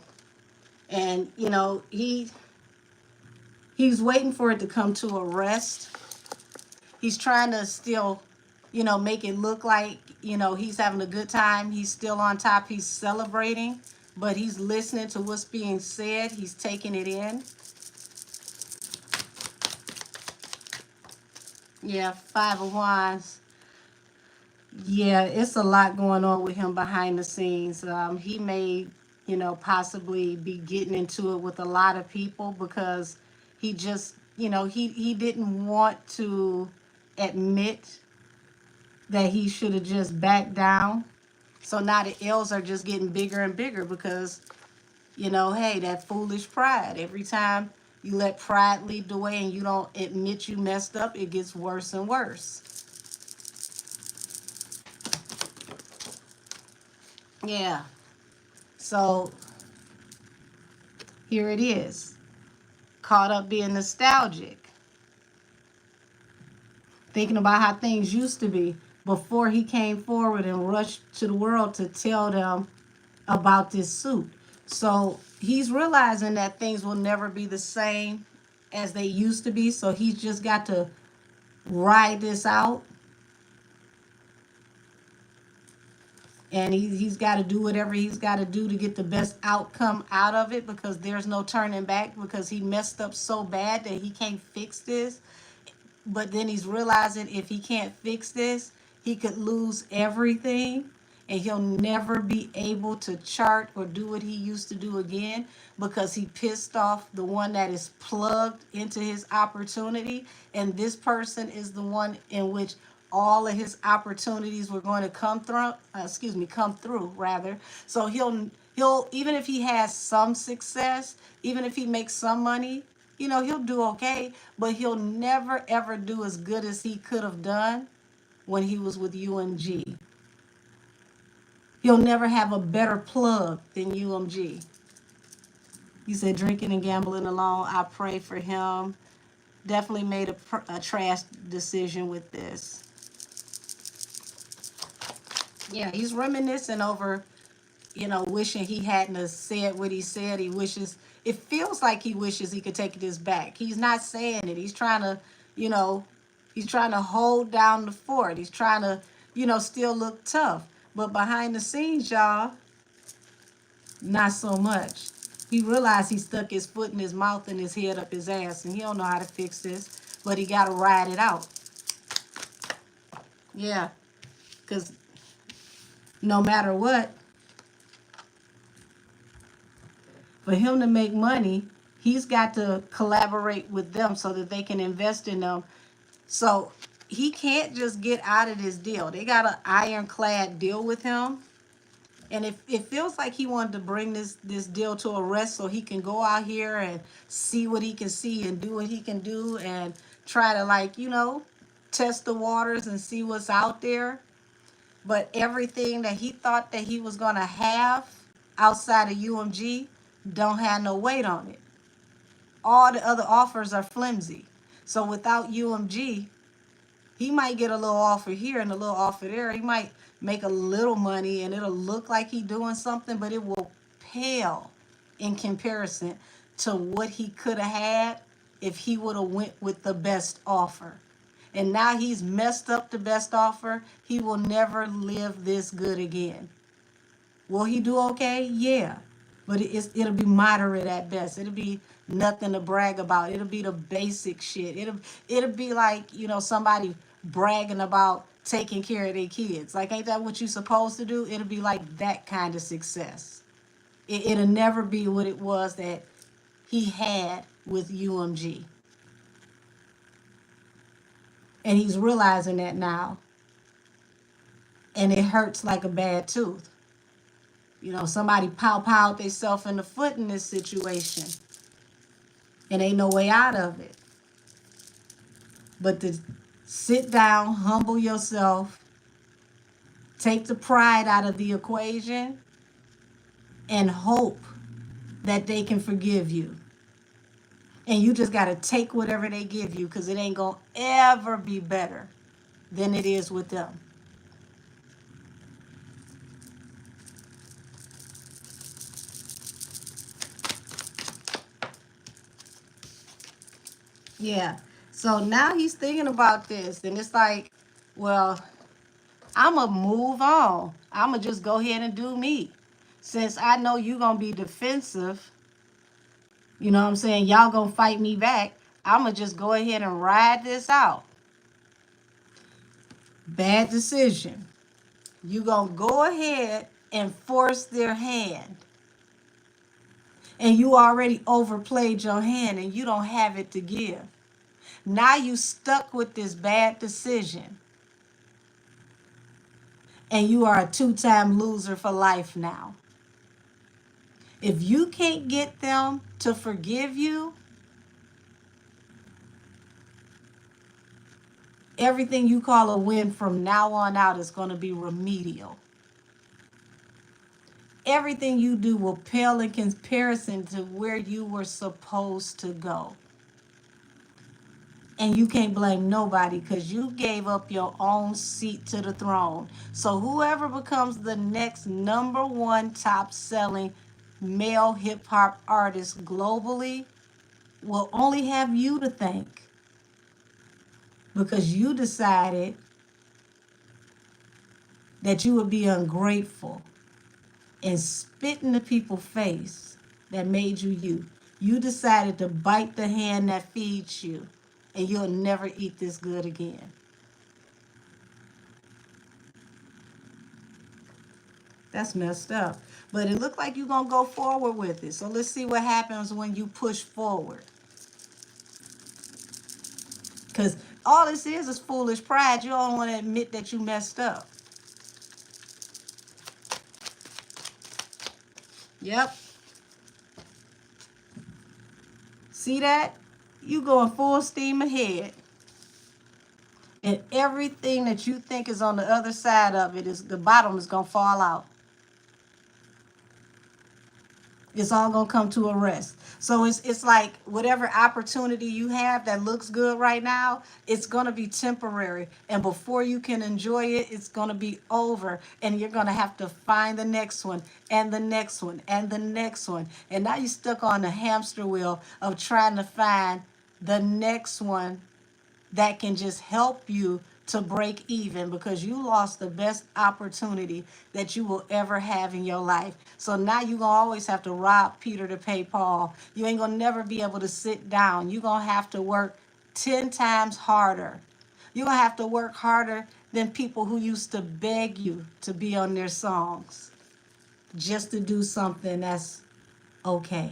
and he's waiting for it to come to a rest. He's trying to still, make it look like, he's having a good time. He's still on top. He's celebrating, but he's listening to what's being said. He's taking it in. Yeah, Five of Wands. Yeah, it's a lot going on with him behind the scenes. He may, possibly be getting into it with a lot of people because he just, he didn't want to admit that he should have just backed down. So now the L's are just getting bigger and bigger because, hey, that foolish pride. Every time you let pride lead the way and you don't admit you messed up, it gets worse and worse. Yeah. So here it is. Caught up being nostalgic. Thinking about how things used to be before he came forward and rushed to the world to tell them about this suit. So he's realizing that things will never be the same as they used to be. So he's just got to ride this out. And he's got to do whatever he's got to do to get the best outcome out of it because there's no turning back because he messed up so bad that he can't fix this. But then he's realizing if he can't fix this, he could lose everything and he'll never be able to chart or do what he used to do again because he pissed off the one that is plugged into his opportunity. And this person is the one in which all of his opportunities were going to come through rather. So he'll even if he has some success, even if he makes some money, he'll do okay, but he'll never ever do as good as he could have done when he was with UMG. He'll never have a better plug than UMG. He said drinking and gambling alone. I pray for him. Definitely made a trash decision with this. Yeah, he's reminiscing over, wishing he hadn't have said what he said. It feels like he wishes he could take this back. He's not saying it. He's trying to hold down the fort. He's trying to, still look tough. But behind the scenes, y'all, not so much. He realized he stuck his foot in his mouth and his head up his ass, and he don't know how to fix this, but he got to ride it out. Yeah, because no matter what, for him to make money, he's got to collaborate with them so that they can invest in them. So he can't just get out of this deal. They got an ironclad deal with him. And it feels like he wanted to bring this deal to a rest so he can go out here and see what he can see and do what he can do and try to test the waters and see what's out there. But everything that he thought that he was going to have outside of UMG don't have no weight on it. All the other offers are flimsy. So without UMG, he might get a little offer here and a little offer there. He might make a little money and it'll look like he's doing something, but it will pale in comparison to what he could have had if he would have went with the best offer. And now he's messed up the best offer. He will never live this good again. Will he do okay? Yeah. But it'll be moderate at best. It'll be nothing to brag about. It'll be the basic shit. It'll be like, somebody bragging about taking care of their kids. Like, ain't that what you're supposed to do? It'll be like that kind of success. It'll never be what it was that he had with UMG. And he's realizing that now. And it hurts like a bad tooth. You know, somebody pow themselves in the foot in this situation. And ain't no way out of it. But to sit down, humble yourself, take the pride out of the equation, and hope that they can forgive you. And you just got to take whatever they give you, because it ain't going to ever be better than it is with them. Yeah. So now he's thinking about this, and it's like, well, I'm going to move on. I'm going to just go ahead and do me. Since I know you're going to be defensive, you know what I'm saying? Y'all going to fight me back. I'm going to just go ahead and ride this out. Bad decision. You going to go ahead and force their hand. And you already overplayed your hand and you don't have it to give. Now you stuck with this bad decision. And you are a two-time loser for life now. If you can't get them to forgive you, everything you call a win from now on out is going to be remedial. Everything you do will pale in comparison to where you were supposed to go. And you can't blame nobody because you gave up your own seat to the throne. So whoever becomes the next #1 top selling male hip hop artist globally will only have you to thank, because you decided that you would be ungrateful and spit in the people's face that made you you. You decided to bite the hand that feeds you, and you'll never eat this good again. That's messed up. But it looked like you're going to go forward with it. So let's see what happens when you push forward. Because all this is foolish pride. You don't want to admit that you messed up. Yep. See that? You going full steam ahead. And everything that you think is on the other side of it, is the bottom is going to fall out. It's all going to come to a rest. So it's like whatever opportunity you have that looks good right now, it's going to be temporary. And before you can enjoy it, it's going to be over. And you're going to have to find the next one and the next one and the next one. And now you're stuck on the hamster wheel of trying to find the next one that can just help you to break even, because you lost the best opportunity that you will ever have in your life. So now you're going to always have to rob Peter to pay Paul. You ain't going to never be able to sit down. You're going to have to work 10 times harder. You're going to have to work harder than people who used to beg you to be on their songs just to do something that's okay.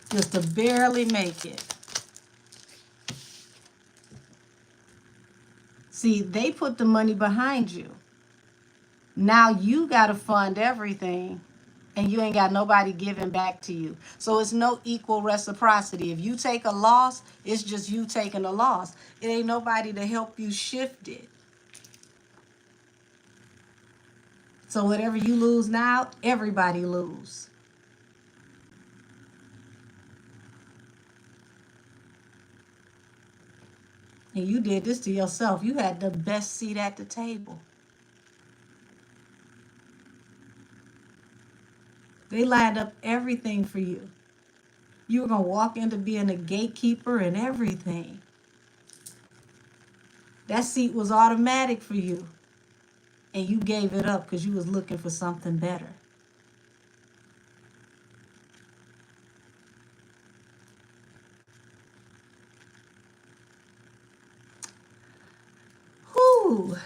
Just to barely make it. See, they put the money behind you. Now you got to fund everything, and you ain't got nobody giving back to you. So it's no equal reciprocity. If you take a loss, it's just you taking a loss. It ain't nobody to help you shift it. So whatever you lose now, everybody lose. And you did this to yourself. You had the best seat at the table. They lined up everything for you. You were going to walk into being a gatekeeper and everything. That seat was automatic for you. And you gave it up because you was looking for something better. Whew.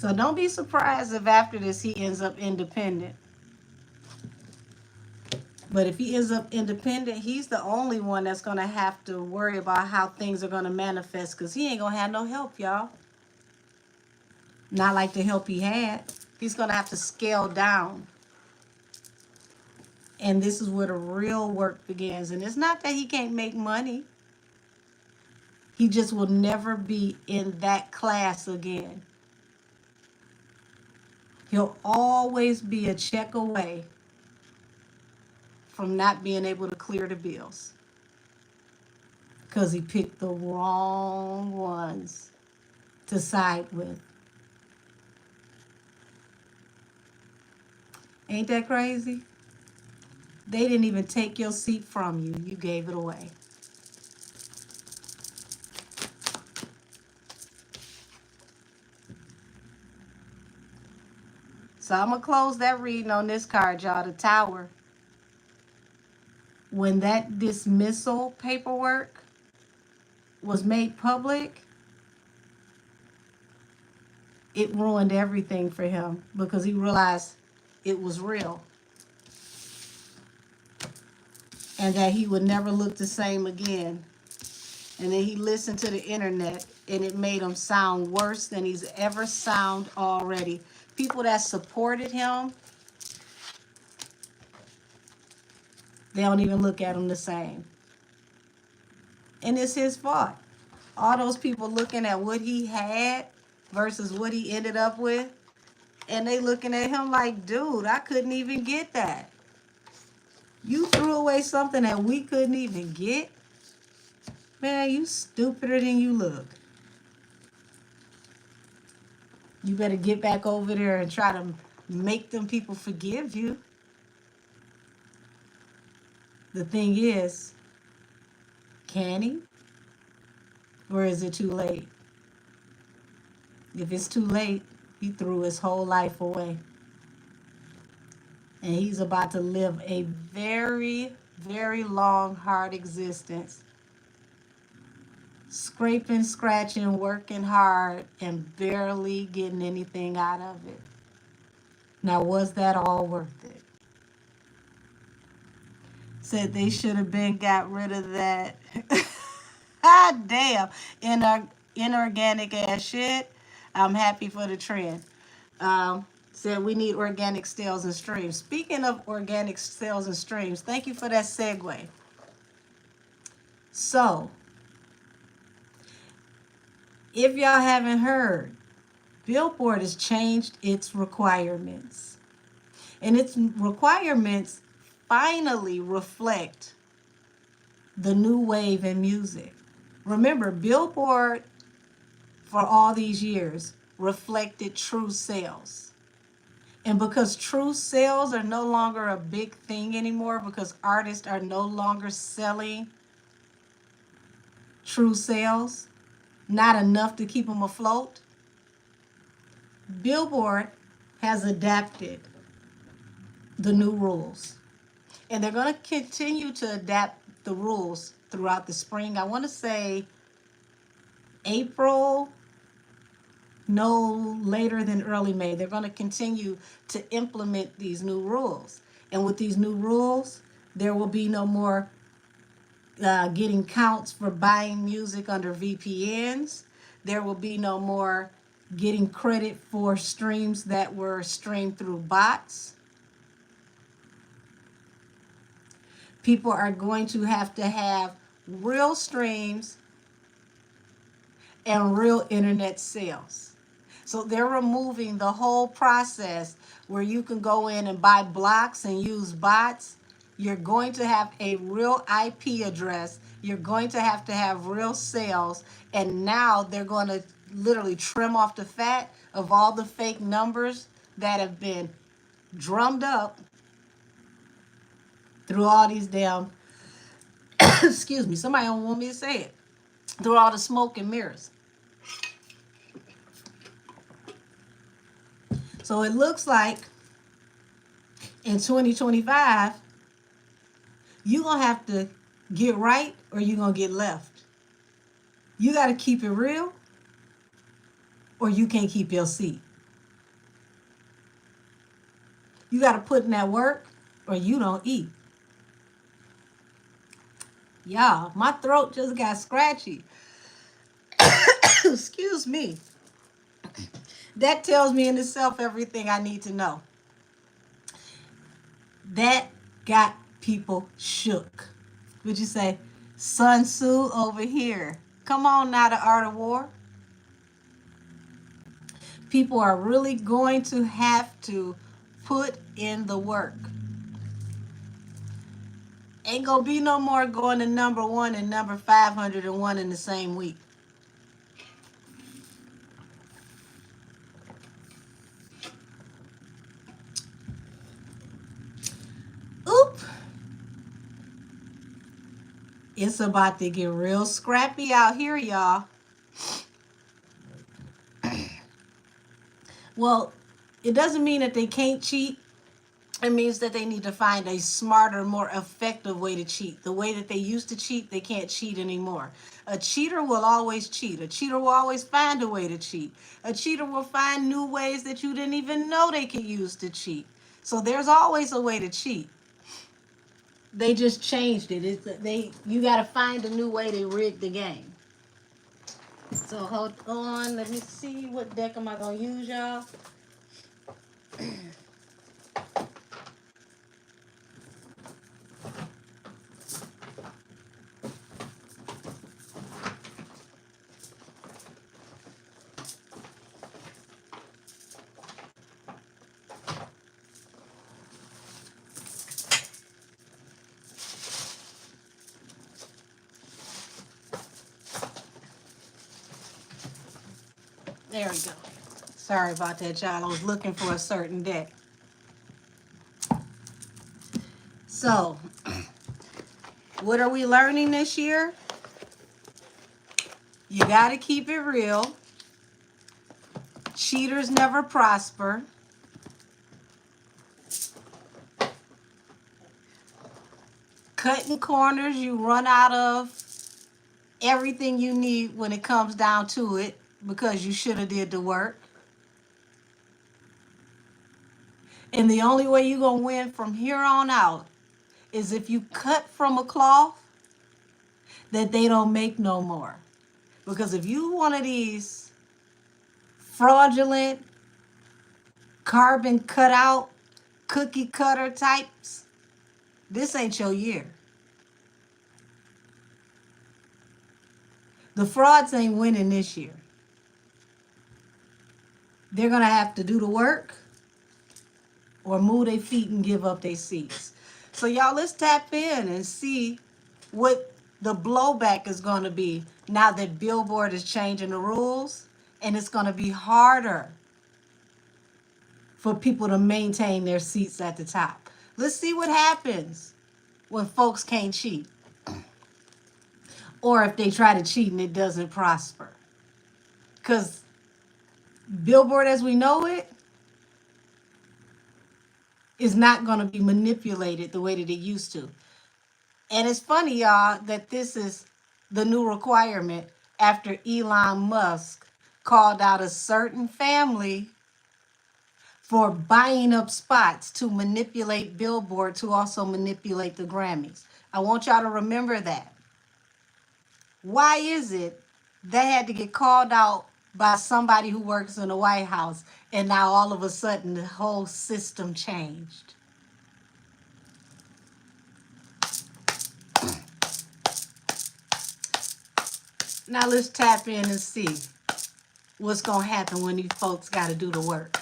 So don't be surprised if after this he ends up independent. But if he ends up independent, he's the only one that's going to have to worry about how things are going to manifest, because he ain't going to have no help, y'all. Not like the help he had. He's going to have to scale down. And this is where the real work begins. And it's not that he can't make money. He just will never be in that class again. He'll always be a check away from not being able to clear the bills, because he picked the wrong ones to side with. Ain't that crazy? They didn't even take your seat from you. You gave it away. So I'm going to close that reading on this card, y'all. The Tower. When that dismissal paperwork was made public, it ruined everything for him, because he realized it was real. And that he would never look the same again. And then he listened to the internet, and it made him sound worse than he's ever sound already. People that supported him, they don't even look at him the same. And it's his fault. All those people looking at what he had versus what he ended up with, and they looking at him like, dude, I couldn't even get that. You threw away something that we couldn't even get? Man, you stupider than you look. You better get back over there and try to make them people forgive you. The thing is, can he? Or is it too late? If it's too late, he threw his whole life away. And he's about to live a very, very long, hard existence. Scraping, scratching, working hard, and barely getting anything out of it. Now, was that all worth it? Said they should have been got rid of that. Ah, damn. Inorganic ass shit. I'm happy for the trend. Said we need organic sales and streams. Speaking of organic sales and streams, thank you for that segue. So, if y'all haven't heard, Billboard has changed its requirements. And its requirements finally reflect the new wave in music. Remember, Billboard for all these years reflected true sales. And because true sales are no longer a big thing anymore, because artists are no longer selling true sales, not enough to keep them afloat, Billboard has adapted the new rules. And they're going to continue to adapt the rules throughout the spring. I want to say April, no later than early May. They're going to continue to implement these new rules. And with these new rules, there will be no more getting counts for buying music under VPNs. There will be no more getting credit for streams that were streamed through bots. People are going to have real streams and real internet sales. So they're removing the whole process where you can go in and buy blocks and use bots. You're going to have a real IP address. You're going to have real sales. And now they're going to literally trim off the fat of all the fake numbers that have been drummed up through all these damn, excuse me, somebody don't want me to say it, through all the smoke and mirrors. So it looks like in 2025, you're going to have to get right or you're going to get left. You got to keep it real or you can't keep your seat. You got to put in that work or you don't eat. Y'all, my throat just got scratchy. Excuse me. That tells me in itself everything I need to know. That got people shook. Would you say, Sun Tzu over here? Come on now, the art of war. People are really going to have to put in the work. Ain't gonna be no more going to number 1 and number 501 in the same week. Oop. It's about to get real scrappy out here, y'all. Well, it doesn't mean that they can't cheat. It means that they need to find a smarter, more effective way to cheat. The way that they used to cheat, they can't cheat anymore. A cheater will always cheat. A cheater will always find a way to cheat. A cheater will find new ways that you didn't even know they could use to cheat. So there's always a way to cheat. They just changed it. You got to find a new way to rig the game. So hold on. Let me see, what deck am I going to use, y'all? There we go. Sorry about that, y'all. I was looking for a certain deck. So, what are we learning this year? You got to keep it real. Cheaters never prosper. Cutting corners, you run out of everything you need when it comes down to it because you should have did the work. And the only way you're going to win from here on out is if you cut from a cloth that they don't make no more. Because if you one of these fraudulent, carbon cutout, cookie cutter types, this ain't your year. The frauds ain't winning this year. They're going to have to do the work or move their feet and give up their seats. So y'all, let's tap in and see what the blowback is going to be now that Billboard is changing the rules, and it's going to be harder for people to maintain their seats at the top. Let's see what happens when folks can't cheat, or if they try to cheat and it doesn't prosper. Because Billboard as we know it is not going to be manipulated the way that it used to. And it's funny, y'all, that this is the new requirement after Elon Musk called out a certain family for buying up spots to manipulate Billboard to also manipulate the Grammys. I want y'all to remember that. Why is it they had to get called out by somebody who works in the White House, and now all of a sudden the whole system changed? Now let's tap in and see what's going to happen when these folks got to do the work.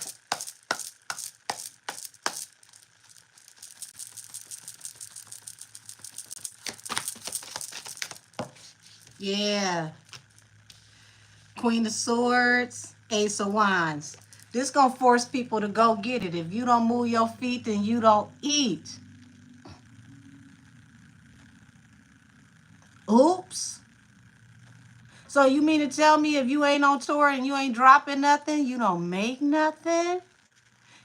Yeah. Queen of Swords, Ace of Wands. This going to force people to go get it. If you don't move your feet, then you don't eat. Oops. So you mean to tell me if you ain't on tour and you ain't dropping nothing, you don't make nothing?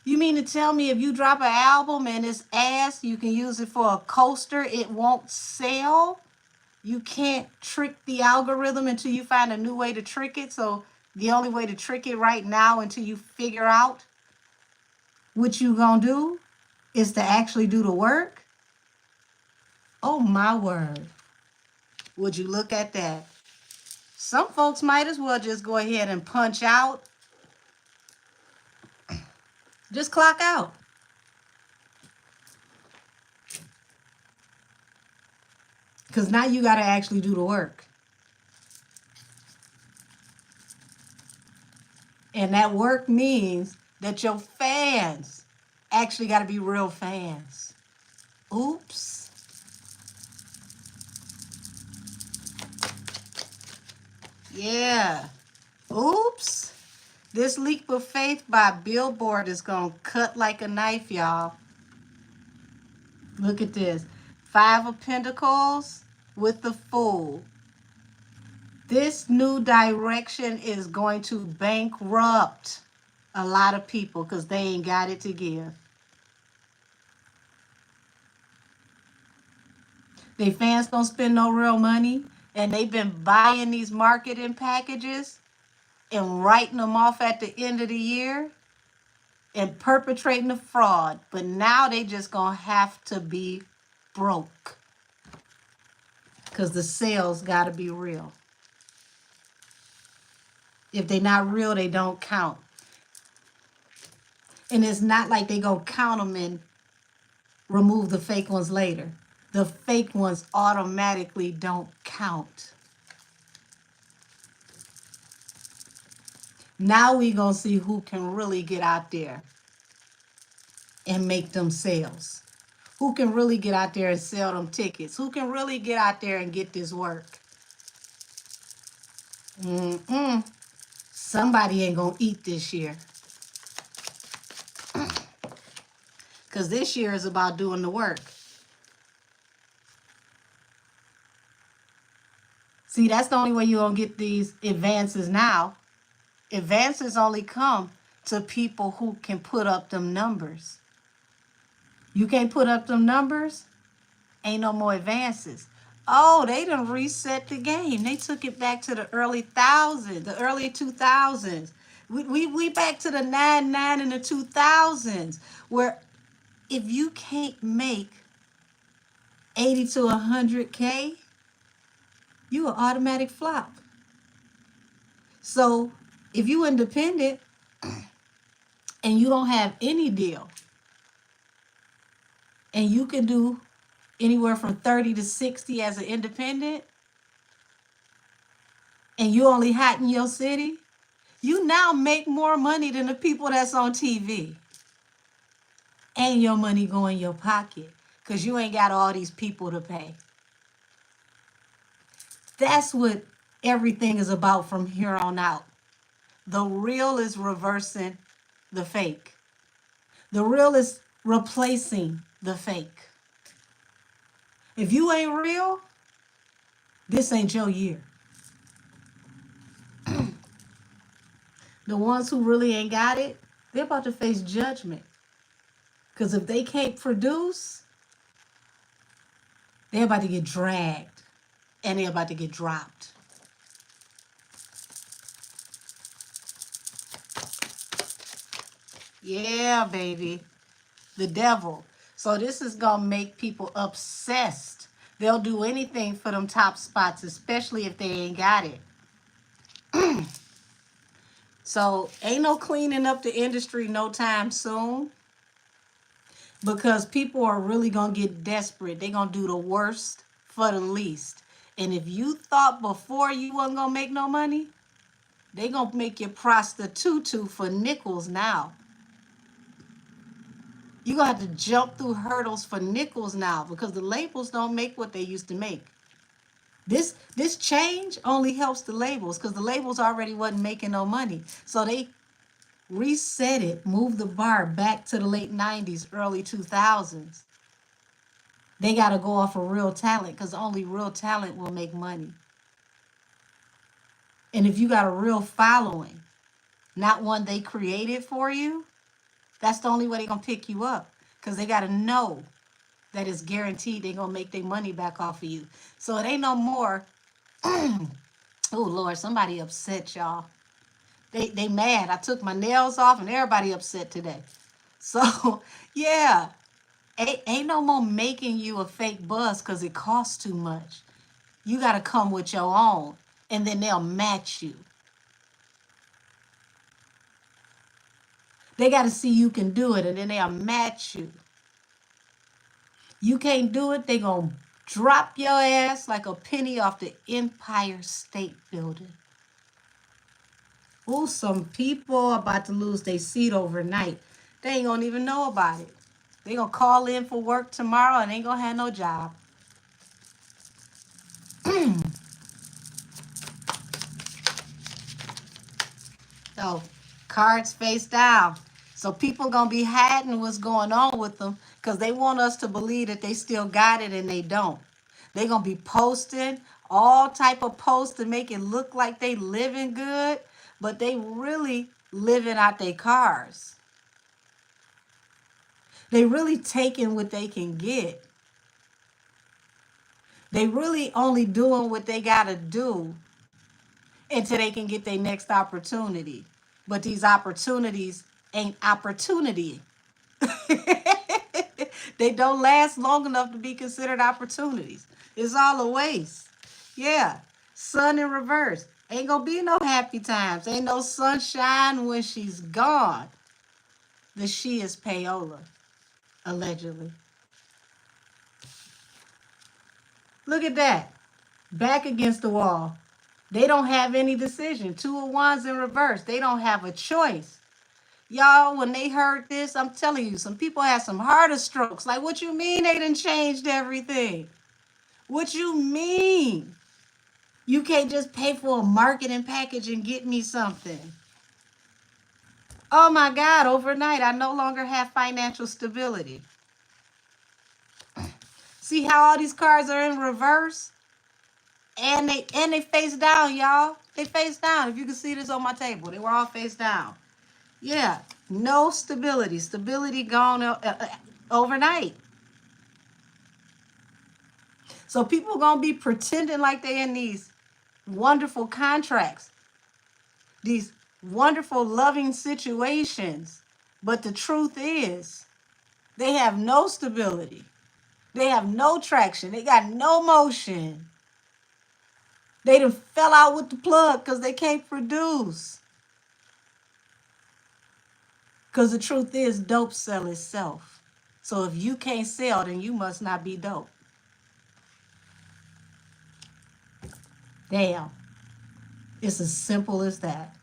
You mean to tell me if you drop an album and it's ass, you can use it for a coaster, it won't sell? You can't trick the algorithm until you find a new way to trick it. So the only way to trick it right now until you figure out what you gonna do is to actually do the work. Oh my word. Would you look at that? Some folks might as well just go ahead and punch out. Just clock out. Because now you got to actually do the work. And that work means that your fans actually got to be real fans. Oops. Yeah. Oops. This Leap of Faith by Billboard is going to cut like a knife, y'all. Look at this. 5 of Pentacles with the Fool. This new direction is going to bankrupt a lot of people because they ain't got it to give. They fans don't spend no real money, and they've been buying these marketing packages and writing them off at the end of the year and perpetrating the fraud. But now they just gonna have to be broke because the sales gotta be real. If they're not real, they don't count. And it's not like they gonna count them and remove the fake ones later. The fake ones automatically don't count. Now we gonna see who can really get out there and make them sales. Who can really get out there and sell them tickets? Who can really get out there and get this work? Somebody ain't gonna eat this year. Because this year is about doing the work. See, that's the only way you're gonna get these advances now. Advances only come to people who can put up them numbers. You can't put up them numbers, ain't no more advances. Oh, they done reset the game. They took it back to the early 2000s. We back to the 99 and the 2000s, where if you can't make 80 to 100K, you an automatic flop. So if you independent and you don't have any deal, and you can do anywhere from 30 to 60 as an independent, and you only hot in your city, you now make more money than the people that's on TV. And your money go in your pocket because you ain't got all these people to pay. That's what everything is about from here on out. The real is reversing the fake. The real is replacing the fake. If you ain't real, this ain't your year. The ones who really ain't got it, they're about to face judgment. Because if they can't produce, they're about to get dragged and they're about to get dropped. Yeah, baby. The devil. So this is going to make people obsessed. They'll do anything for them top spots, especially if they ain't got it. So ain't no cleaning up the industry no time soon, because people are really going to get desperate. They're going to do the worst for the least. And if you thought before you wasn't going to make no money, they going to make you prostitute for nickels now. You're going to have to jump through hurdles for nickels now because the labels don't make what they used to make. This change only helps the labels because the labels already wasn't making no money. So they reset it, move the bar back to the late 90s, early 2000s. They got to go off of real talent because only real talent will make money. And if you got a real following, not one they created for you, that's the only way they're going to pick you up because they got to know that it's guaranteed they're going to make their money back off of you. So it ain't no more, oh, Lord, somebody upset, y'all. They mad. I took my nails off and everybody upset today. So, yeah, Ain't no more making you a fake bus because it costs too much. You got to come with your own, and then they'll match you. They got to see you can do it, and then they'll match you. You can't do it, they going to drop your ass like a penny off the Empire State Building. Oh, some people are about to lose their seat overnight. They ain't going to even know about it. They going to call in for work tomorrow and ain't going to have no job. So, cards face down. So people going to be hiding what's going on with them because they want us to believe that they still got it and they don't. They going to be posting all type of posts to make it look like they living good, but they really living out their cars. They really taking what they can get. They really only doing what they got to do until they can get their next opportunity. But these opportunities ain't opportunity. They don't last long enough to be considered opportunities. It's all a waste. Yeah. Sun in reverse. Ain't gonna be no happy times. Ain't no sunshine when she's gone. The she is payola, allegedly. Look at that. Back against the wall. They don't have any decision. 2 of Wands in reverse. They don't have a choice. Y'all, when they heard this, I'm telling you, some people had some harder strokes. Like, what you mean they done changed everything? What you mean? You can't just pay for a marketing package and get me something. Oh my God, overnight, I no longer have financial stability. See how all these cards are in reverse? And they face down, y'all. They face down. If you can see this on my table, they were all face down. Yeah, no stability. Stability gone overnight. So people going to be pretending like they in these wonderful contracts, these wonderful loving situations. But the truth is, they have no stability. They have no traction. They got no motion. They done fell out with the plug because they can't produce. Because the truth is, dope sell itself. So if you can't sell, then you must not be dope. Damn. It's as simple as that.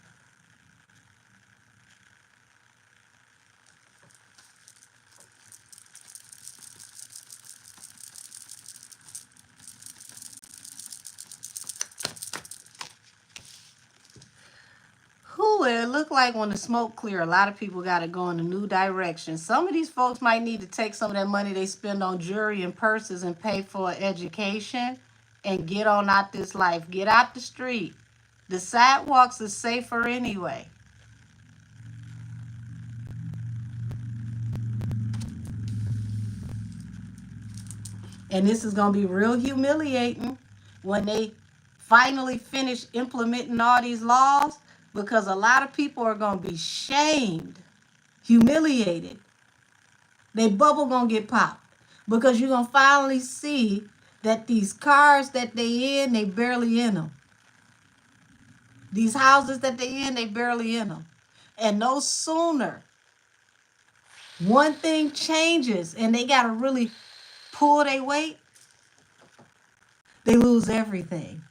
Whew, it looked like when the smoke clear, a lot of people got to go in a new direction. Some of these folks might need to take some of that money they spend on jewelry and purses and pay for an education and get on out this life. Get out the street. The sidewalks is safer anyway. And this is going to be real humiliating when they finally finish implementing all these laws, because a lot of people are going to be shamed, humiliated. Their bubble going to get popped because you're going to finally see that these cars that they in, they barely in them. These houses that they in, they barely in them. And no sooner one thing changes and they got to really pull their weight, they lose everything.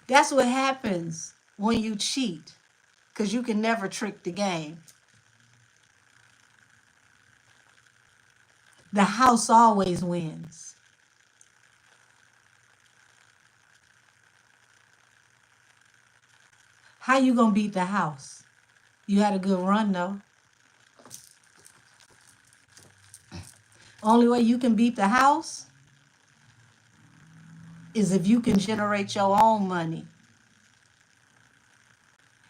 That's what happens when you cheat, because you can never trick the game. The house always wins. How you gonna beat the house? You had a good run though. Only way you can beat the house is if you can generate your own money.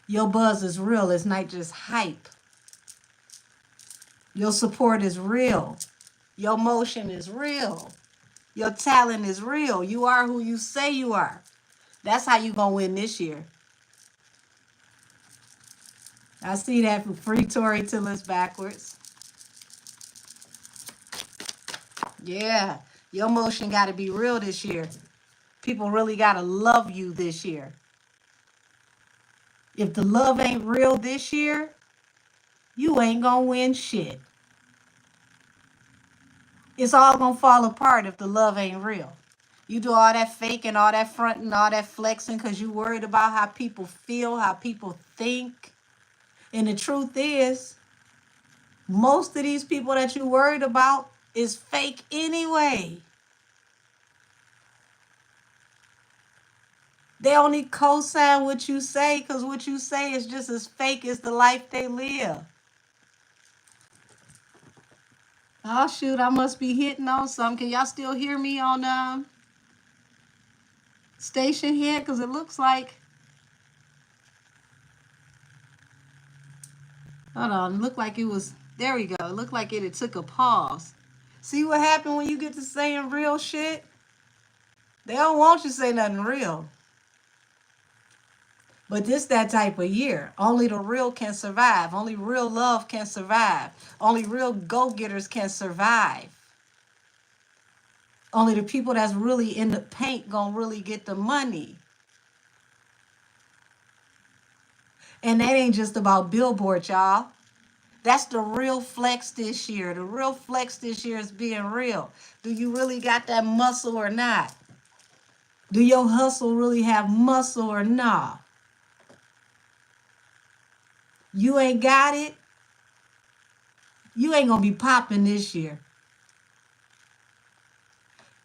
Your buzz is real. It's not just hype. Your support is real. Your motion is real. Your talent is real. You are who you say you are. That's how you gonna win this year. I see that from Free Tory till it's backwards. Yeah, your motion got to be real this year. People really got to love you this year. If the love ain't real this year, you ain't going to win shit. It's all going to fall apart if the love ain't real. You do all that faking, all that fronting, all that flexing because you worried about how people feel, how people think. And the truth is, most of these people that you worried about is fake anyway. They only co-sign what you say because what you say is just as fake as the life they live. Oh shoot, I must be hitting on something. Can y'all still hear me on station here? Because it looks like, hold on, it looked like it was, there we go. It looked like it took a pause. See what happened when you get to saying real shit? They don't want you to say nothing real. But this that type of year. Only the real can survive. Only real love can survive. Only real go-getters can survive. Only the people that's really in the paint gonna really get the money. And that ain't just about Billboard, y'all. That's the real flex this year. The real flex this year is being real. Do you really got that muscle or not? Do your hustle really have muscle or not? You ain't got it, you ain't gonna be popping this year.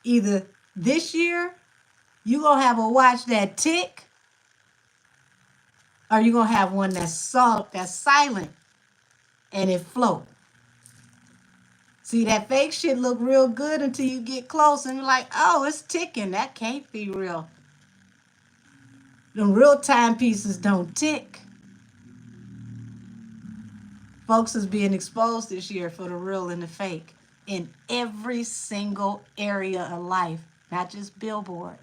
Either this year, you gonna have a watch that tick, or you gonna have one that's silent, and it float. See, that fake shit look real good until you get close and you're like, oh, it's ticking. That can't be real. Them real timepieces don't tick. Folks is being exposed this year for the real and the fake in every single area of life, not just Billboard.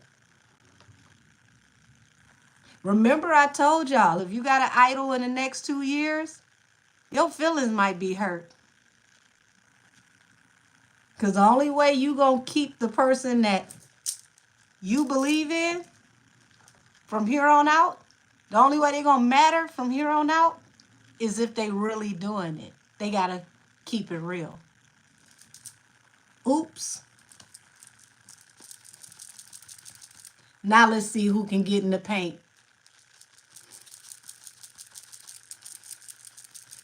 Remember I told y'all, if you got an idol in the next 2 years, your feelings might be hurt. Because the only way you going to keep the person that you believe in from here on out, the only way they're going to matter from here on out is if they really doing it. They got to keep it real. Oops. Now let's see who can get in the paint.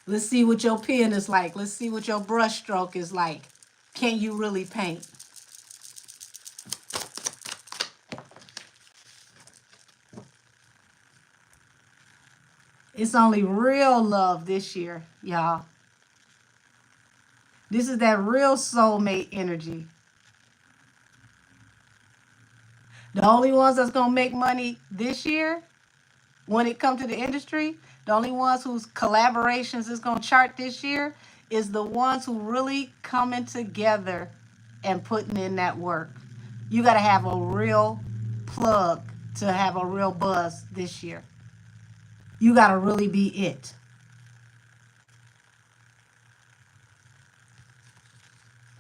Let's see what your pen is like. Let's see what your brush stroke is like. Can you really paint? It's only real love this year, y'all. This is that real soulmate energy. The only ones that's going to make money this year, when it comes to the industry, the only ones whose collaborations is going to chart this year is the ones who really coming together and putting in that work. You got to have a real plug to have a real buzz this year. You got to really be it.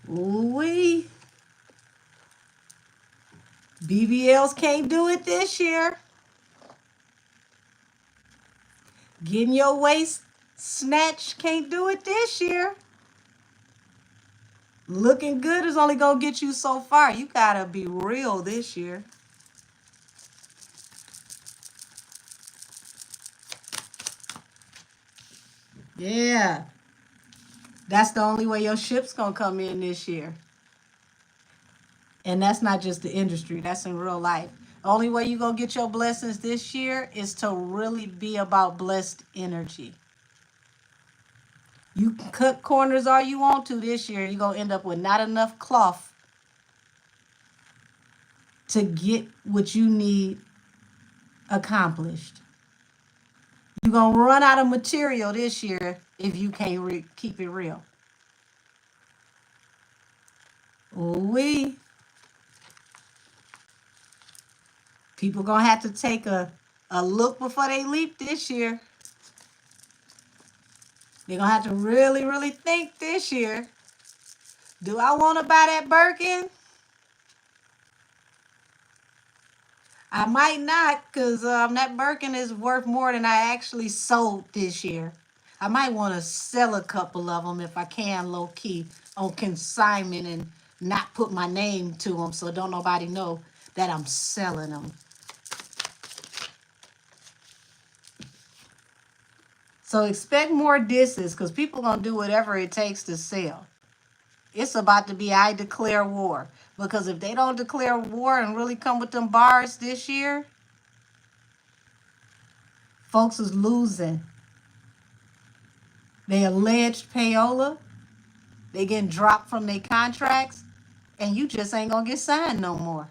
Ooh-wee. BBLs can't do it this year. Getting your waist snatched can't do it this year. Looking good is only going to get you so far. You got to be real this year. Yeah. That's the only way your ship's going to come in this year. And that's not just the industry. That's in real life. The only way you're going to get your blessings this year is to really be about blessed energy. You can cut corners all you want to this year. You're going to end up with not enough cloth to get what you need accomplished. You're going to run out of material this year if you can't keep it real. Ooh-wee. People going to have to take a look before they leap this year. They're going to have to really, really think this year Do I want to buy that Birkin? I might not, because that Birkin is worth more than I actually sold this year. I might want to sell a couple of them if I can, low key, on consignment and not put my name to them so don't nobody know that I'm selling them. So expect more disses because people going to do whatever it takes to sell. It's about to be I declare war. Because if they don't declare war and really come with them bars this year, folks is losing. They alleged payola. They getting dropped from their contracts. And you just ain't going to get signed no more.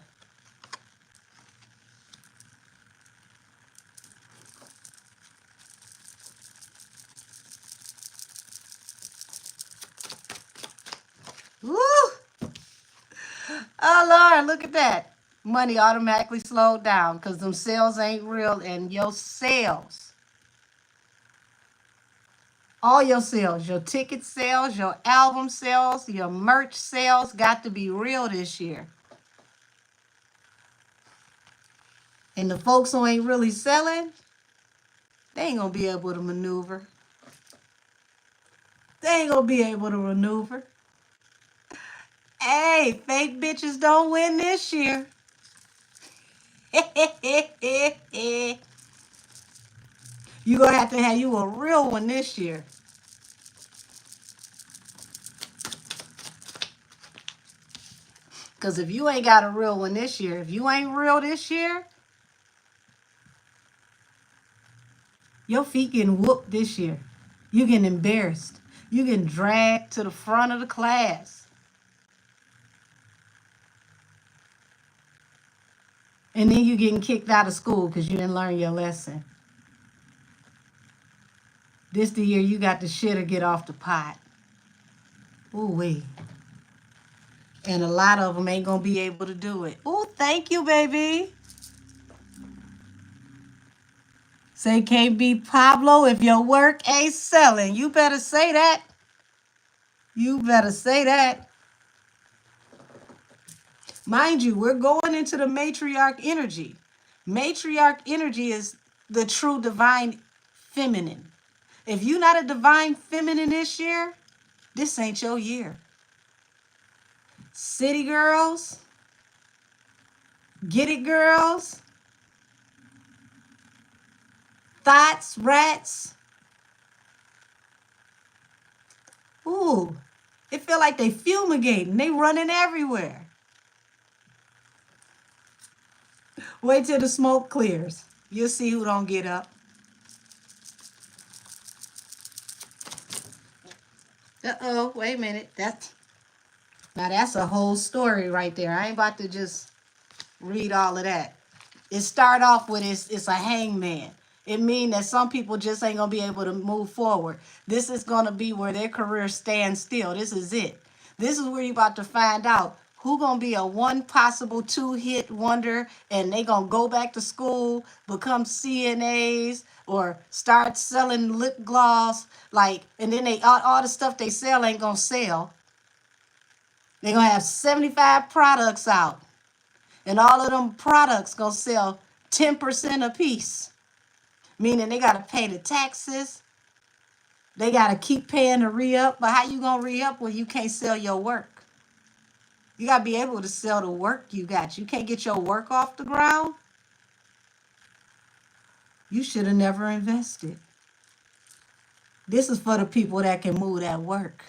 Woo! Oh, Lord, look at that. Money automatically slowed down because them sales ain't real. And your sales, all your sales, your ticket sales, your album sales, your merch sales got to be real this year. And the folks who ain't really selling, they ain't going to be able to maneuver. They ain't going to be able to maneuver. Hey, fake bitches don't win this year. You going to have you a real one this year. Because if you ain't got a real one this year, if you ain't real this year, your feet getting whooped this year. You getting embarrassed. You getting dragged to the front of the class. And then you getting kicked out of school because you didn't learn your lesson. This the year you got the shit or get off the pot. Ooh wee. And a lot of them ain't going to be able to do it. Ooh, thank you, baby. Say KB Pablo, if your work ain't selling, you better say that. You better say that. Mind you, we're going into the matriarch energy. Matriarch energy is the true divine feminine. If you're not a divine feminine this year, this ain't your year. City girls, get it girls, thoughts, rats. Ooh, it feel like they fumigating. They running everywhere. Wait till the smoke clears. You'll see who don't get up. Uh-oh, wait a minute. That's a whole story right there. I ain't about to just read all of that. It start off with it's a hangman. It means that some people just ain't going to be able to move forward. This is going to be where their career stands still. This is it. This is where you're about to find out who going to be a one possible two-hit wonder and they going to go back to school, become CNAs, or start selling lip gloss. And then all the stuff they sell ain't going to sell. They're going to have 75 products out. And all of them products going to sell 10% a piece. Meaning they got to pay the taxes. They got to keep paying to re-up. But how you going to re-up when you can't sell your work? You got to be able to sell the work you got. You can't get your work off the ground. You should have never invested. This is for the people that can move that work.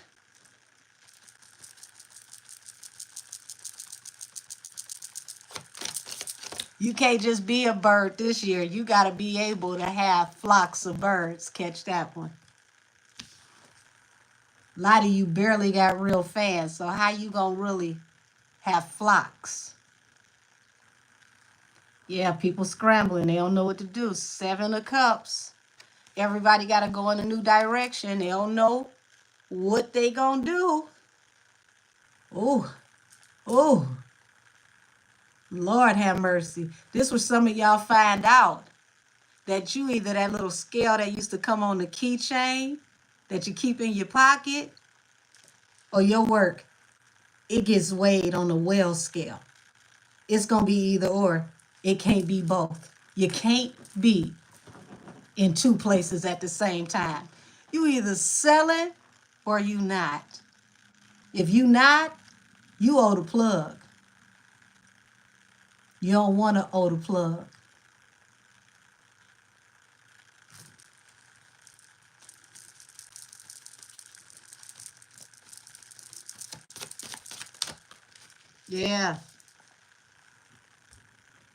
You can't just be a bird this year. You got to be able to have flocks of birds. Catch that one. A lot of you barely got real fans. So how you going to really have flocks? Yeah, people scrambling. They don't know what to do. 7 of Cups. Everybody got to go in a new direction. They don't know what they going to do. Oh. Lord have mercy. This was some of y'all find out that you either that little scale that used to come on the keychain that you keep in your pocket or your work it gets weighed on the well scale. It's going to be either or. It can't be both. You can't be in two places at the same time. You either selling or you not. If you not, you owe the plug. You don't want to owe the plug. Yeah.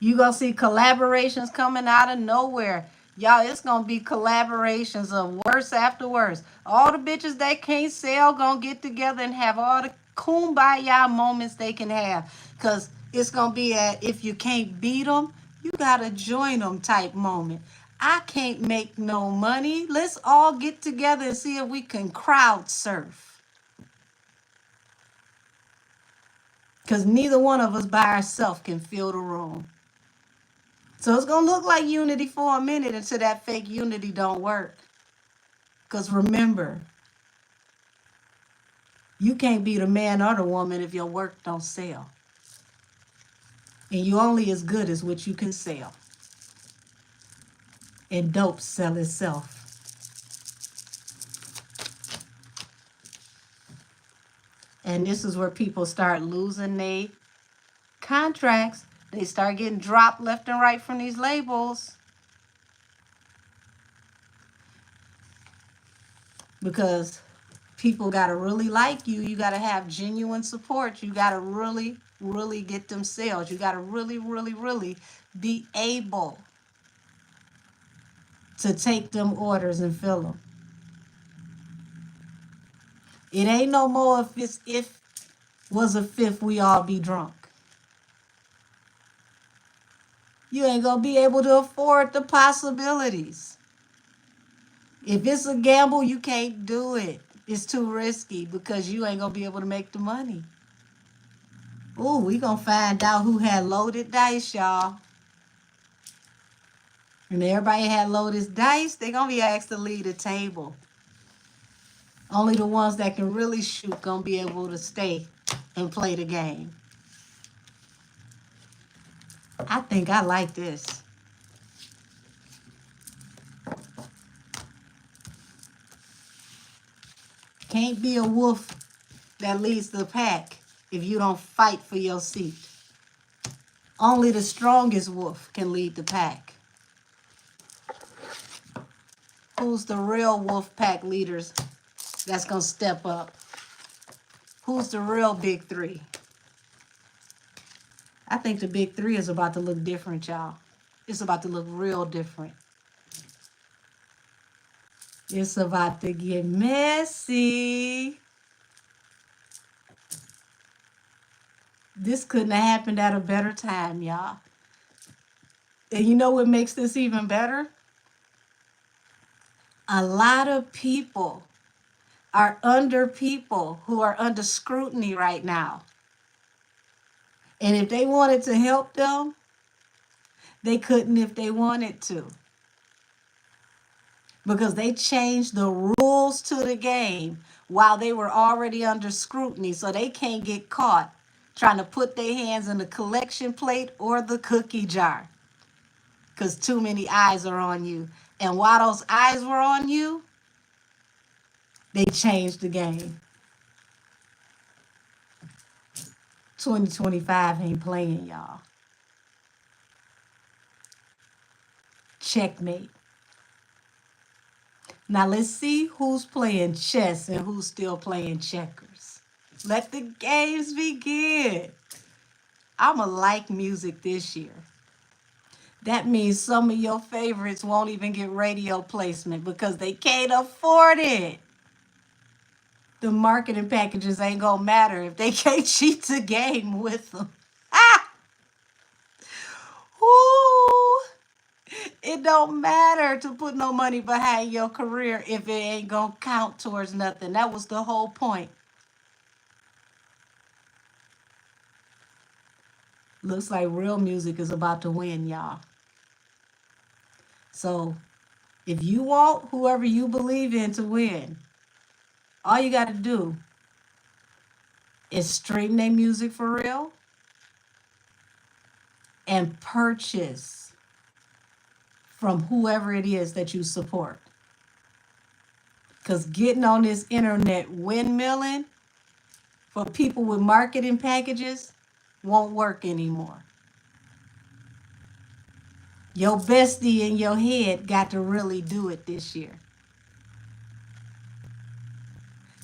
You gonna see collaborations coming out of nowhere. Y'all, it's gonna be collaborations of worse after worse. All the bitches that can't sell gonna get together and have all the kumbaya moments they can have. Cause it's gonna be a if you can't beat them, you gotta join them type moment. I can't make no money. Let's all get together and see if we can crowd surf. Cause neither one of us by ourselves can fill the room. So it's going to look like unity for a minute until that fake unity don't work. Because remember, you can't be the man or the woman if your work don't sell. And you only as good as what you can sell. And dope sell itself. And this is where people start losing their contracts. They start getting dropped left and right from these labels. Because people got to really like you. You got to have genuine support. You got to really, really get them sales. You got to really, really, really be able to take them orders and fill them. It ain't no more if was a fifth, we all be drunk. You ain't going to be able to afford the possibilities. If it's a gamble, you can't do it. It's too risky because you ain't going to be able to make the money. Ooh, we going to find out who had loaded dice, y'all. And everybody had loaded dice, they going to be asked to leave the table. Only the ones that can really shoot going to be able to stay and play the game. I think I like this. Can't be a wolf that leads the pack if you don't fight for your seat. Only the strongest wolf can lead the pack. Who's the real wolf pack leaders that's going to step up? Who's the real big three? I think the big three is about to look different, y'all. It's about to look real different. It's about to get messy. This couldn't have happened at a better time, y'all. And you know what makes this even better? A lot of people are under people who are under scrutiny right now. And if they wanted to help them, they couldn't if they wanted to. Because they changed the rules to the game while they were already under scrutiny. So they can't get caught trying to put their hands in the collection plate or the cookie jar. Because too many eyes are on you. And while those eyes were on you, they changed the game. 2025 ain't playing, y'all. Checkmate. Now let's see who's playing chess and who's still playing checkers. Let the games begin. I'ma like music this year. That means some of your favorites won't even get radio placement because they can't afford it. The marketing packages ain't gonna matter if they can't cheat the game with them. Ah! Ooh! It don't matter to put no money behind your career if it ain't gonna count towards nothing. That was the whole point. Looks like real music is about to win, y'all. So if you want whoever you believe in to win, all you got to do is stream their music for real and purchase from whoever it is that you support. Because getting on this internet windmilling for people with marketing packages won't work anymore. Your bestie in your head got to really do it this year.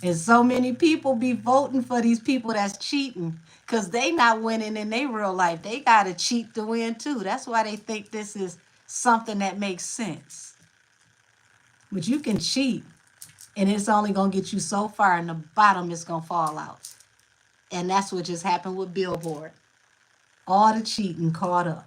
And so many people be voting for these people that's cheating because they not winning in their real life. They got to cheat to win too. That's why they think this is something that makes sense. But you can cheat and it's only going to get you so far and the bottom is going to fall out. And that's what just happened with Billboard. All the cheating caught up.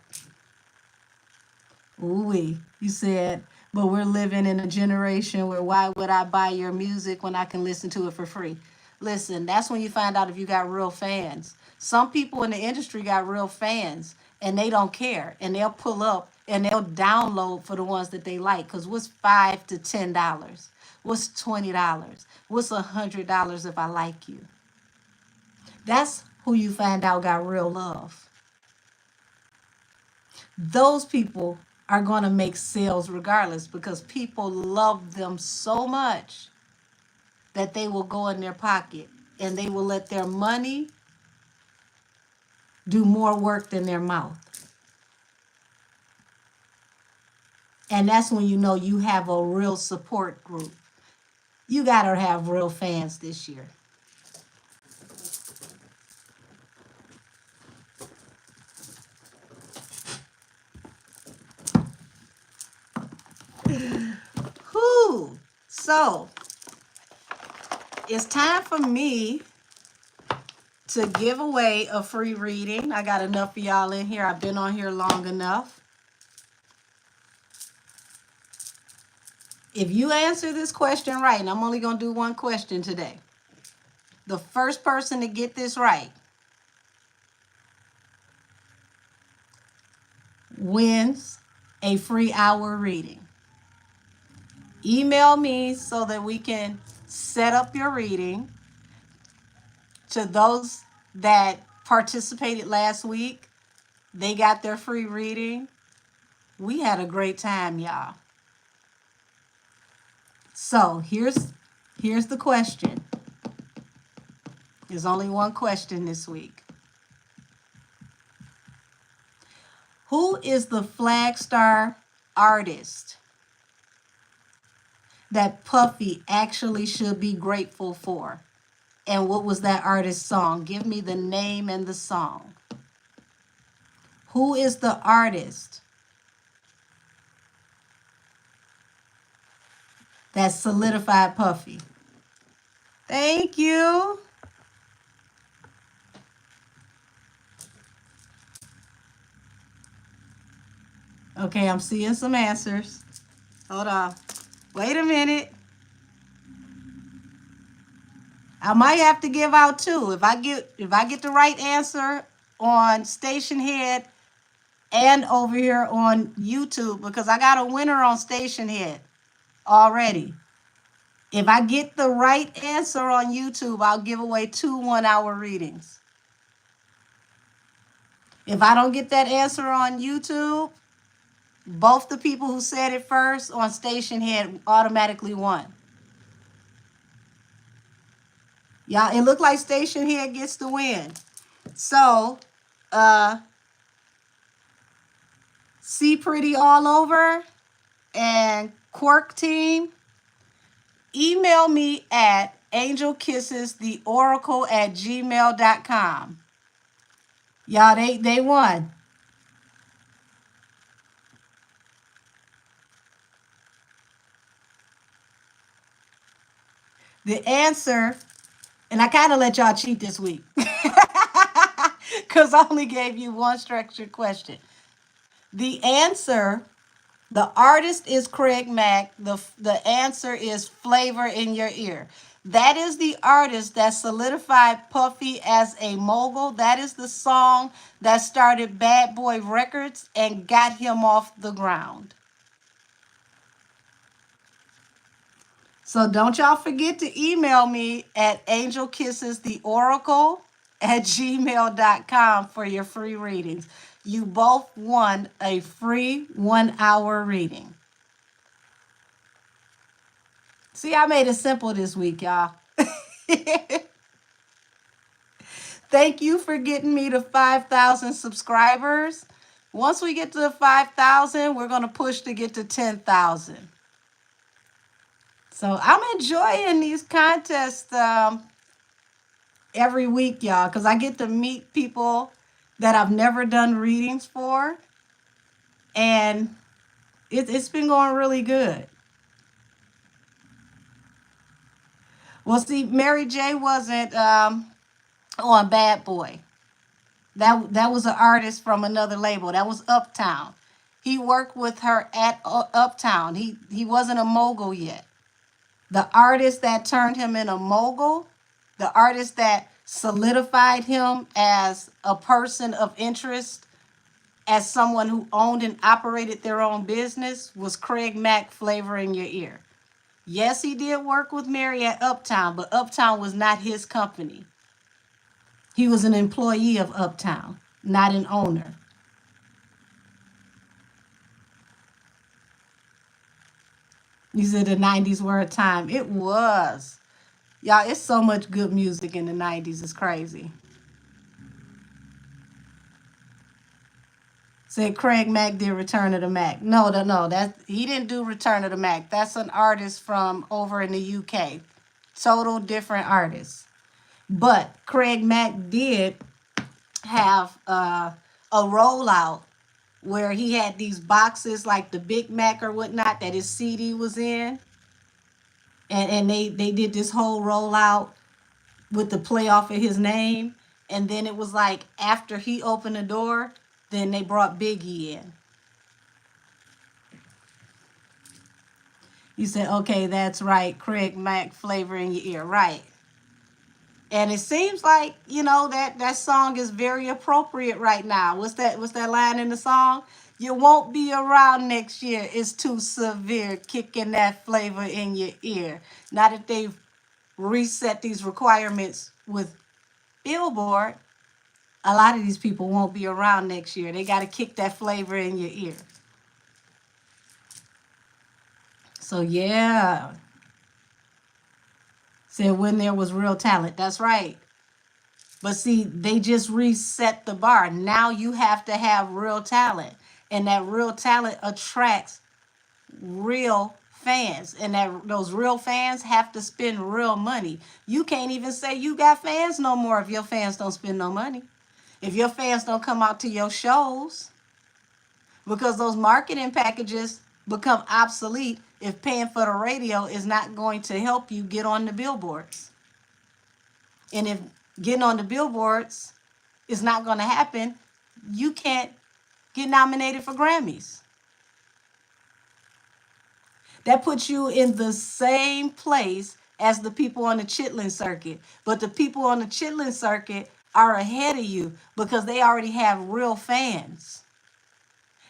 Ooh-wee. You said, but we're living in a generation where why would I buy your music when I can listen to it for free? Listen, that's when you find out if you got real fans. Some people in the industry got real fans and they don't care. And they'll pull up and they'll download for the ones that they like. Because what's $5 to $10? What's $20? What's $100 if I like you? That's who you find out got real love. Those people are going to make sales regardless because people love them so much that they will go in their pocket and they will let their money do more work than their mouth. And that's when you know you have a real support group. You got to have real fans this year. Whew. So it's time for me to give away a free reading. I got enough of y'all in here. I've been on here long enough. If you answer this question right, and I'm only going to do one question today, the first person to get this right wins a free hour reading. Email me so that we can set up your reading. To those that participated last week, they got their free reading. We had a great time, y'all. So here's the question. There's only one question this week. Who is the flag star artist that Puffy actually should be grateful for? And what was that artist's song? Give me the name and the song. Who is the artist that solidified Puffy? Thank you. Okay, I'm seeing some answers. Hold on. Wait a minute. I might have to give out two. If I get the right answer on Stationhead and over here on YouTube, because I got a winner on Stationhead already. If I get the right answer on YouTube, I'll give away 2 1-hour readings. If I don't get that answer on YouTube, both the people who said it first on Stationhead automatically won. Y'all, it looked like Stationhead gets the win. So, See Pretty All Over and Quirk Team, email me at angelkissestheoracle@gmail.com. Y'all, they won. The answer, and I kind of let y'all cheat this week because I only gave you one structured question. The answer, the artist is Craig Mack. The answer is Flavor in Your Ear. That is the artist that solidified Puffy as a mogul. That is the song that started Bad Boy Records and got him off the ground. So don't y'all forget to email me at angelkissestheoracle at gmail.com for your free readings. You both won a free 1 hour reading. See, I made it simple this week, y'all. Thank you for getting me to 5,000 subscribers. Once we get to 5,000, we're going to push to get to 10,000. So I'm enjoying these contests every week, y'all, because I get to meet people that I've never done readings for. And it's been going really good. Well, see, Mary J wasn't on Bad Boy. That was an artist from another label. That was Uptown. He worked with her at Uptown. He wasn't a mogul yet. The artist that turned him in a mogul, the artist that solidified him as a person of interest, as someone who owned and operated their own business, was Craig Mack, Flavor in Your Ear. Yes, he did work with Mary at Uptown, but Uptown was not his company. He was an employee of Uptown, not an owner. You said the 90s were a time. It was. Y'all, it's so much good music in the 90s. It's crazy. Said Craig Mack did Return of the Mac. No, he didn't do Return of the Mac. That's an artist from over in the UK. Total different artist. But Craig Mack did have a rollout where he had these boxes like the Big Mac or whatnot that his CD was in. And they did this whole rollout with the play off of his name. And then it was like after he opened the door, then they brought Biggie in. You said, okay, that's right. Craig Mack, Flavor in Your Ear. Right. And it seems like, that song is very appropriate right now. What's that line in the song? You won't be around next year. It's too severe, kicking that flavor in your ear. Now that they've reset these requirements with Billboard, a lot of these people won't be around next year. They got to kick that flavor in your ear. So, yeah. Said when there was real talent. That's right. But see, they just reset the bar. Now you have to have real talent. And that real talent attracts real fans. And those real fans have to spend real money. You can't even say you got fans no more if your fans don't spend no money. If your fans don't come out to your shows. Because those marketing packages become obsolete if paying for the radio is not going to help you get on the billboards. And if getting on the billboards is not going to happen, you can't get nominated for Grammys. That puts you in the same place as the people on the Chitlin circuit. But the people on the Chitlin circuit are ahead of you because they already have real fans.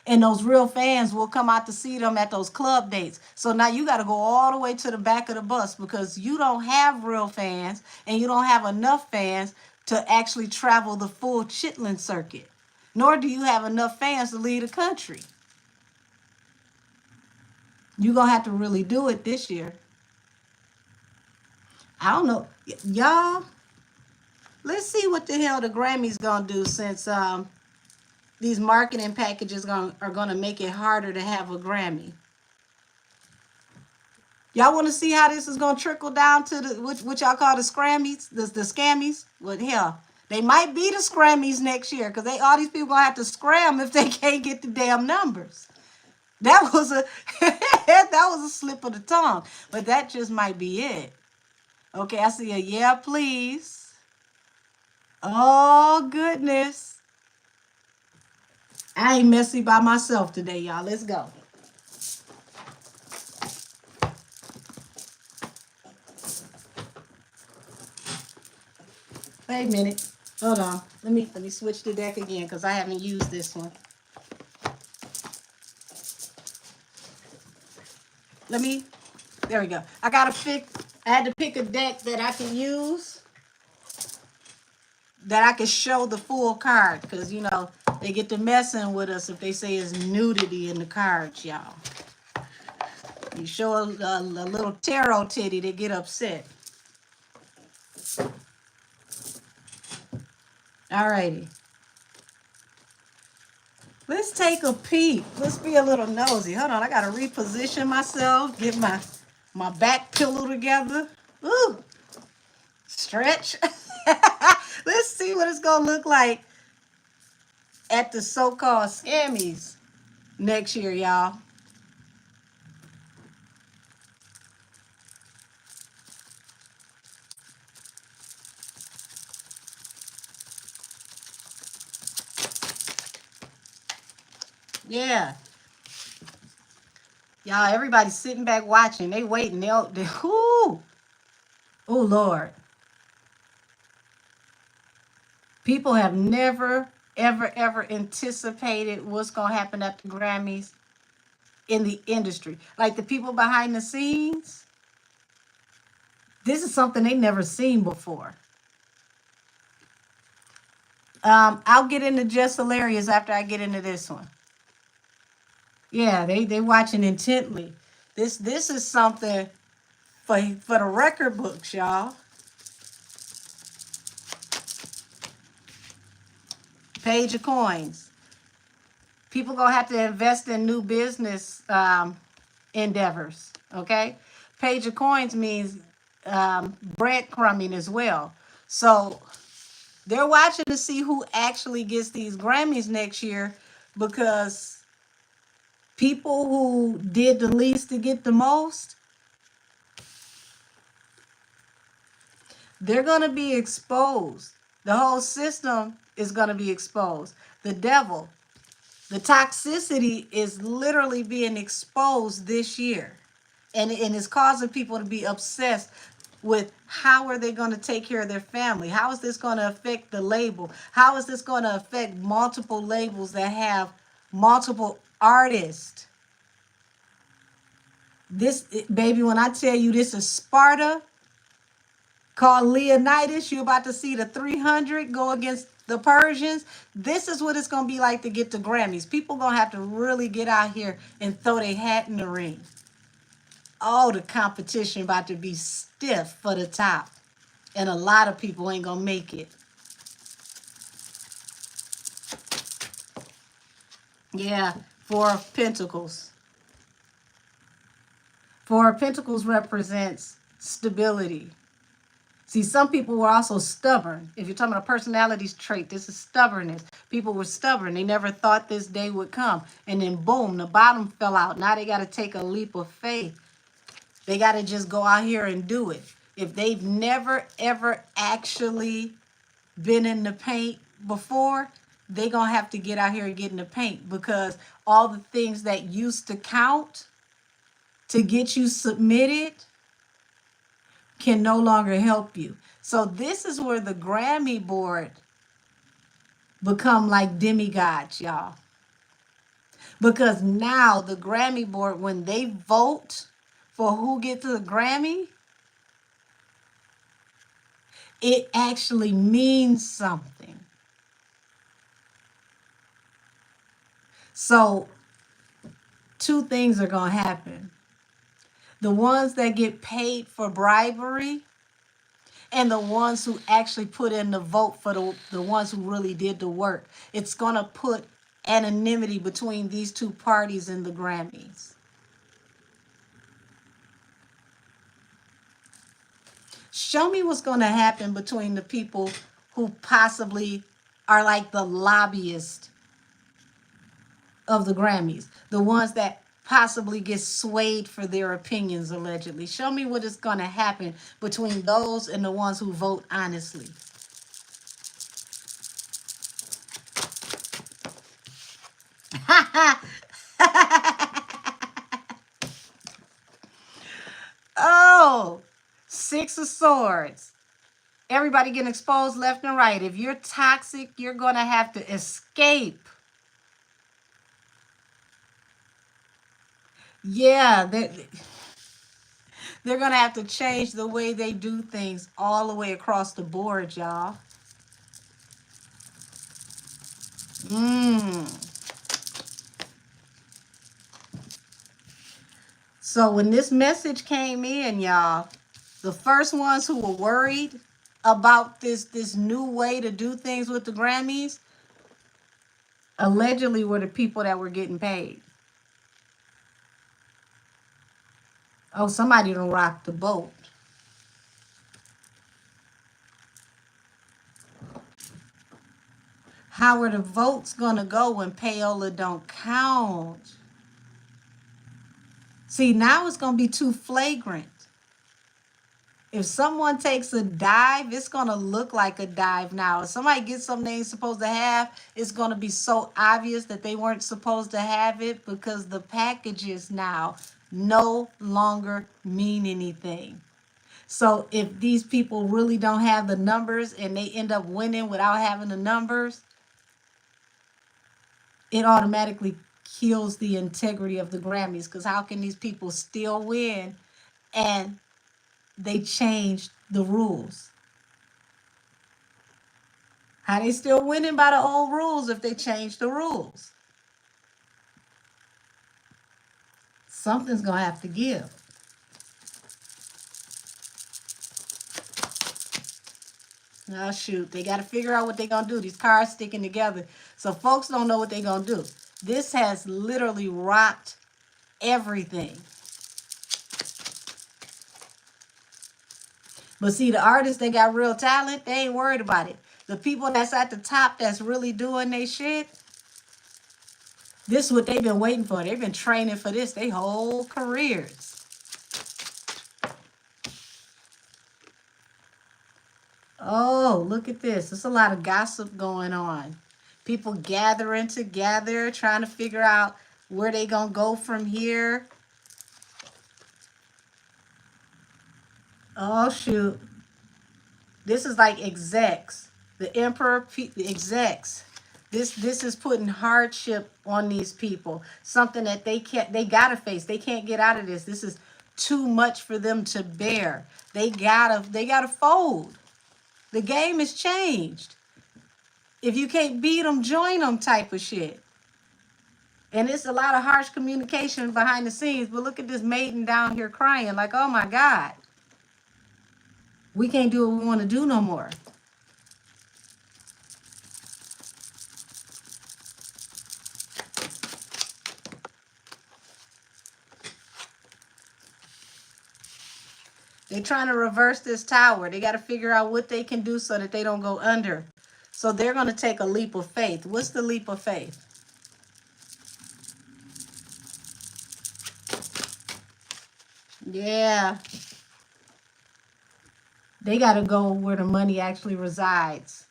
And those real fans will come out to see them at those club dates. So now you got to go all the way to the back of the bus because you don't have real fans and you don't have enough fans to actually travel the full Chitlin circuit. Nor do you have enough fans to lead a country. You're going to have to really do it this year. I don't know. Y'all, let's see what the hell the Grammys going to do since these marketing packages are going to make it harder to have a Grammy. Y'all want to see how this is going to trickle down to what y'all call the scrammies, the scammies? Well, hell, they might be the scrammies next year because all these people going to have to scram if they can't get the damn numbers. That was a slip of the tongue, but that just might be it. Okay, I see a yeah, please. Oh, goodness. I ain't messy by myself today, y'all. Let's go. Wait a minute. Hold on. Let me switch the deck again because I haven't used this one. There we go. I had to pick a deck that I can use. that I can show the full card, because you know they get to messing with us if they say it's nudity in the cards, y'all. You show a little tarot titty, they get upset. Alrighty. Let's take a peek. Let's be a little nosy. Hold on, I gotta reposition myself, get my back pillow together. Ooh, stretch. Let's see what it's gonna look like at the so-called scammies next year, y'all. Yeah. Y'all, everybody's sitting back watching. They waiting. Ooh. Oh, Lord. People have never, ever, ever anticipated what's going to happen at the Grammys in the industry. Like the people behind the scenes, this is something they never seen before. I'll get into Just Hilarious after I get into this one. Yeah, they watching intently. This is something for the record books, y'all. Page of Coins. People gonna have to invest in new business endeavors. Okay, Page of Coins means breadcrumbing as well. So they're watching to see who actually gets these Grammys next year, because people who did the least to get the most, they're going to be exposed. The whole system is going to be exposed. The devil, the toxicity is literally being exposed this year. And it's causing people to be obsessed with how are they going to take care of their family? How is this going to affect the label? How is this going to affect multiple labels that have multiple artists? This, baby, when I tell you this is Sparta, called Leonidas, you're about to see the 300 go against the Persians. This is what it's going to be like to get the Grammys. People going to have to really get out here and throw their hat in the ring. Oh, the competition about to be stiff for the top. And a lot of people ain't going to make it. Yeah, Four of Pentacles. Four of Pentacles represents stability. See, some people were also stubborn. If you're talking about a personality trait, this is stubbornness. People were stubborn. They never thought this day would come. And then boom, the bottom fell out. Now they got to take a leap of faith. They got to just go out here and do it. If they've never, ever actually been in the paint before, they're going to have to get out here and get in the paint, because all the things that used to count to get you submitted can no longer help you. So this is where the Grammy board become like demigods, y'all. Because now the Grammy board, when they vote for who gets the Grammy, it actually means something. So two things are going to happen. The ones that get paid for bribery, and the ones who actually put in the vote for the ones who really did the work. It's going to put anonymity between these two parties in the Grammys. Show me what's going to happen between the people who possibly are like the lobbyists of the Grammys, the ones that possibly get swayed for their opinions, allegedly. Show me what is going to happen between those and the ones who vote honestly. Oh, Six of Swords. Everybody getting exposed left and right. If you're toxic, you're going to have to escape. Yeah, they're going to have to change the way they do things all the way across the board, y'all. So when this message came in, y'all, the first ones who were worried about this new way to do things with the Grammys allegedly were the people that were getting paid. Oh, somebody done rocked the boat. How are the votes gonna go when payola don't count? See, now it's gonna be too flagrant. If someone takes a dive, it's gonna look like a dive now. If somebody gets something they ain't supposed to have, it's gonna be so obvious that they weren't supposed to have it because the packages now no longer mean anything. So if these people really don't have the numbers and they end up winning without having the numbers, it automatically kills the integrity of the Grammys. Because how can these people still win and they changed the rules? How they still winning by the old rules if they change the rules? Something's gonna have to give. Oh shoot, they gotta figure out what they're gonna do. These cars sticking together. So folks don't know what they're gonna do. This has literally rocked everything. But see, the artists, they got real talent, they ain't worried about it. The people that's at the top that's really doing their shit, this is what they've been waiting for. They've been training for this their whole careers. Oh, look at this. There's a lot of gossip going on. People gathering together, trying to figure out where they gonna go from here. Oh shoot. This is like execs. The emperor, the execs. This is putting hardship on these people. Something that they gotta face. They can't get out of this. This is too much for them to bear. They gotta fold. The game has changed. If you can't beat them, join them type of shit. And it's a lot of harsh communication behind the scenes. But look at this maiden down here crying like, oh my God. We can't do what we want to do no more. They're trying to reverse this tower. They got to figure out what they can do so that they don't go under. So they're going to take a leap of faith. What's the leap of faith? Yeah. They got to go where the money actually resides.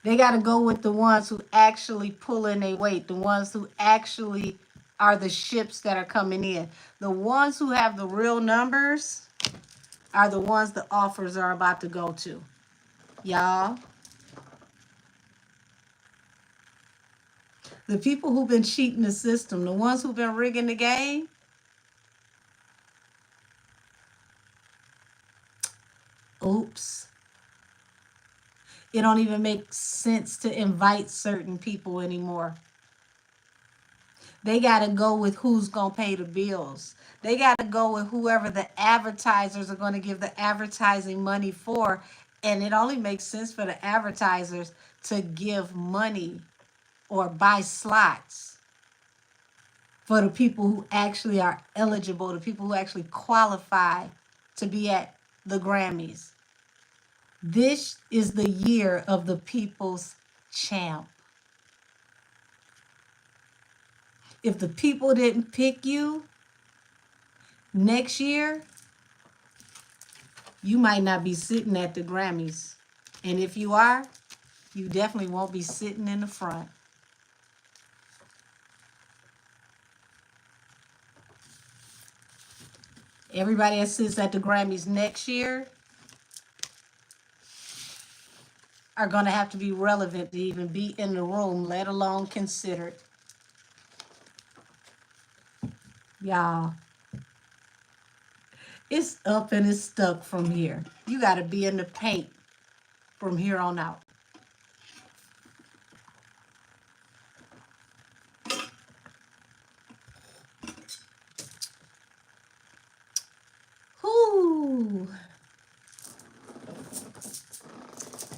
They got to go with the ones who actually pull in their weight, the ones who actually are the ships that are coming in. The ones who have the real numbers are the ones the offers are about to go to. Y'all. The people who've been cheating the system, the ones who've been rigging the game, oops. It don't even make sense to invite certain people anymore. They got to go with who's going to pay the bills. They got to go with whoever the advertisers are going to give the advertising money for. And it only makes sense for the advertisers to give money or buy slots for the people who actually are eligible, the people who actually qualify to be at the Grammys. This is the year of the people's champ. If the people didn't pick you next year, you might not be sitting at the Grammys. And if you are, you definitely won't be sitting in the front. Everybody that sits at the Grammys next year are going to have to be relevant to even be in the room, let alone considered. Y'all, it's up and it's stuck from here. You got to be in the paint from here on out.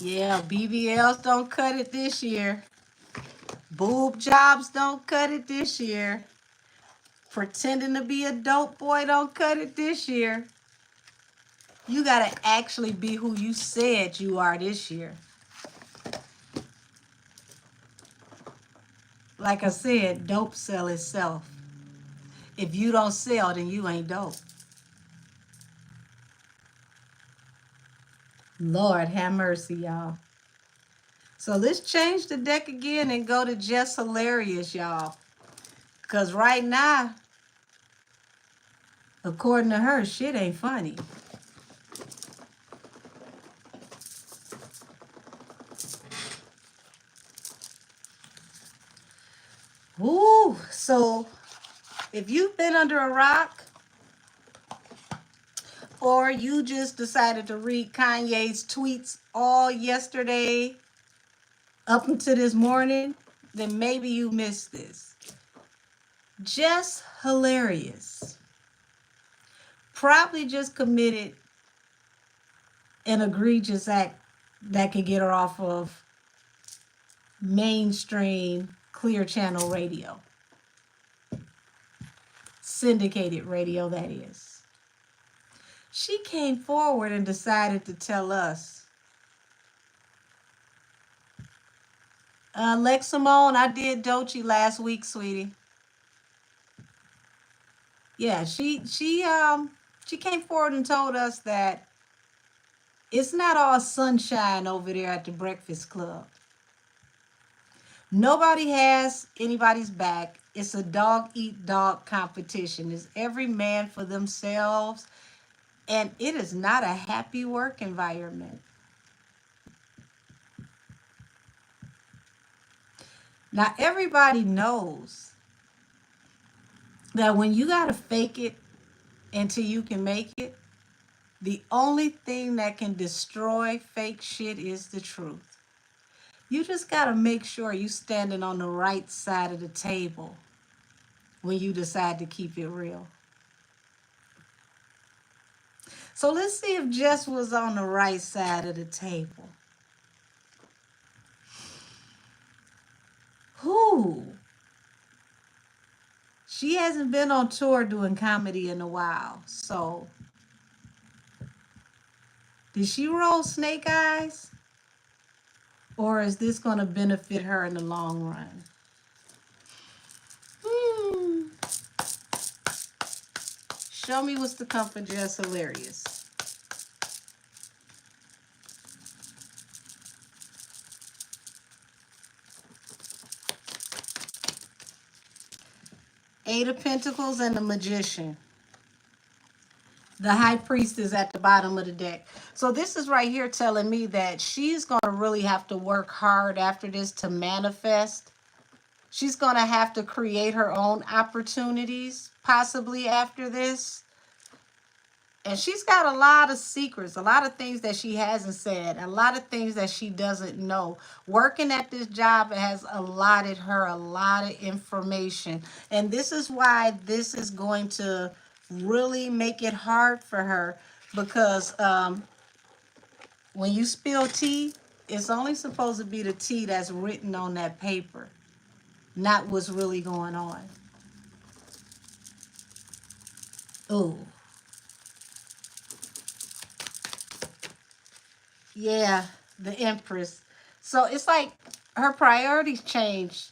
Yeah, BBLs don't cut it this year. Boob jobs don't cut it this year. Pretending to be a dope boy don't cut it this year. You gotta actually be who you said you are this year. Like I said, dope sell itself. If you don't sell, then you ain't dope. Lord have mercy, y'all. So let's change the deck again and go to Just Hilarious, y'all. Because right now, according to her, shit ain't funny. Ooh, so if you've been under a rock or you just decided to read Kanye's tweets all yesterday up until this morning, then maybe you missed this. Just Hilarious probably just committed an egregious act that could get her off of mainstream Clear Channel radio. Syndicated radio, that is. She came forward and decided to tell us, Lex Simone, I did Doechii last week, sweetie. Yeah, she came forward and told us that it's not all sunshine over there at the Breakfast Club. Nobody has anybody's back. It's a dog eat dog competition. It's every man for themselves. And it is not a happy work environment. Now, everybody knows that when you got to fake it until you can make it, the only thing that can destroy fake shit is the truth. You just got to make sure you standing on the right side of the table when you decide to keep it real. So let's see if Jess was on the right side of the table. Who? She hasn't been on tour doing comedy in a while. So, did she roll snake eyes? Or is this going to benefit her in the long run? Show me what's to come for Just Hilarious. Eight of Pentacles and the Magician. The High Priest is at the bottom of the deck. So this is right here telling me that she's going to really have to work hard after this to manifest. She's going to have to create her own opportunities, possibly after this. And she's got a lot of secrets, a lot of things that she hasn't said, a lot of things that she doesn't know. Working at this job has allotted her a lot of information. And this is why this is going to really make it hard for her, because when you spill tea, it's only supposed to be the tea that's written on that paper, not what's really going on. Ooh. Yeah, the Empress. So it's like her priorities changed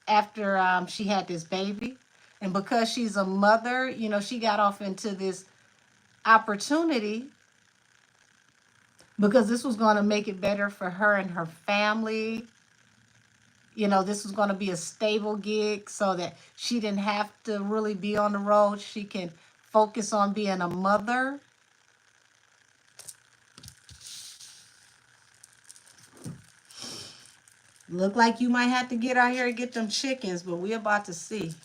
after she had this baby. And because she's a mother, you know, she got off into this opportunity because this was going to make it better for her and her family. You know, this was going to be a stable gig so that she didn't have to really be on the road. She can focus on being a mother. Look like you might have to get out here and get them chickens, but we're about to see.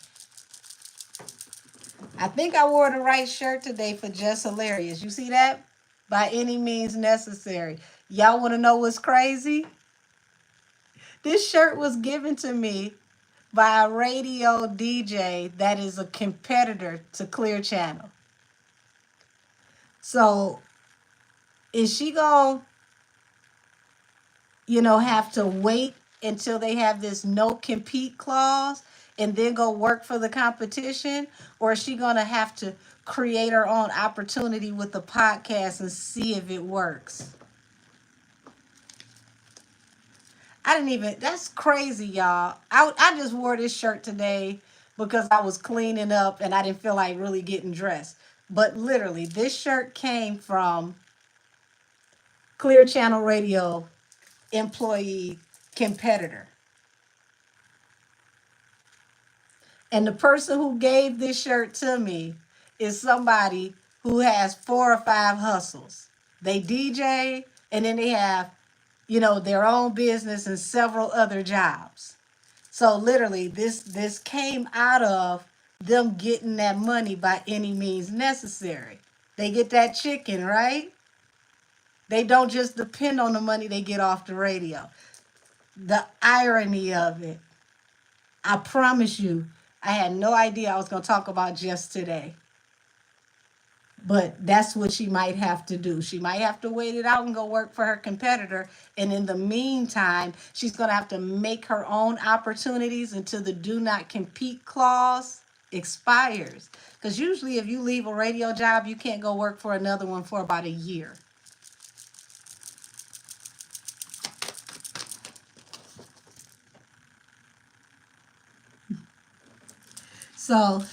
I think I wore the right shirt today for Just Hilarious. You see that? By any means necessary. Y'all want to know what's crazy? This shirt was given to me by a radio DJ that is a competitor to Clear Channel. So, is she going to have to wait until they have this no compete clause and then go work for the competition? Or is she going to have to create her own opportunity with the podcast and see if it works? I didn't even, that's crazy, y'all. I just wore this shirt today because I was cleaning up and I didn't feel like really getting dressed. But literally, this shirt came from Clear Channel Radio employee competitor. And the person who gave this shirt to me is somebody who has 4 or 5 hustles. They DJ and then they have, their own business and several other jobs. So literally this came out of them getting that money by any means necessary. They get that chicken, right? They don't just depend on the money they get off the radio. The irony of it. I promise you, I had no idea I was going to talk about just today. But that's what she might have to do. She might have to wait it out and go work for her competitor. And in the meantime, she's going to have to make her own opportunities until the do not compete clause expires. Because usually if you leave a radio job, you can't go work for another one for about a year. So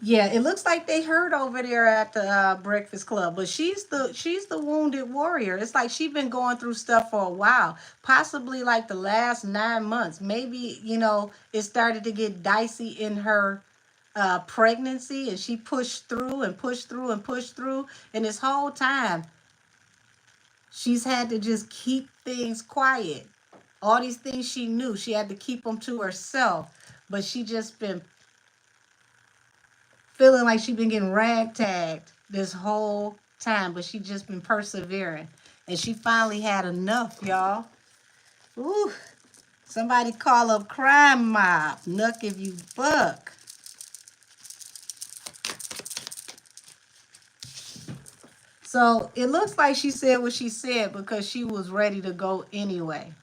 yeah, it looks like they heard over there at the Breakfast Club, but she's the wounded warrior. It's like she's been going through stuff for a while, possibly like the last 9 months. Maybe it started to get dicey in her pregnancy, and she pushed through and pushed through and pushed through, and this whole time she's had to just keep things quiet. All these things she knew, she had to keep them to herself, but she just been feeling like she's been getting ragtagged this whole time, but she just been persevering. And she finally had enough, y'all. Ooh, somebody call up Crime Mob. Nuck if you buck. So it looks like she said what she said because she was ready to go anyway.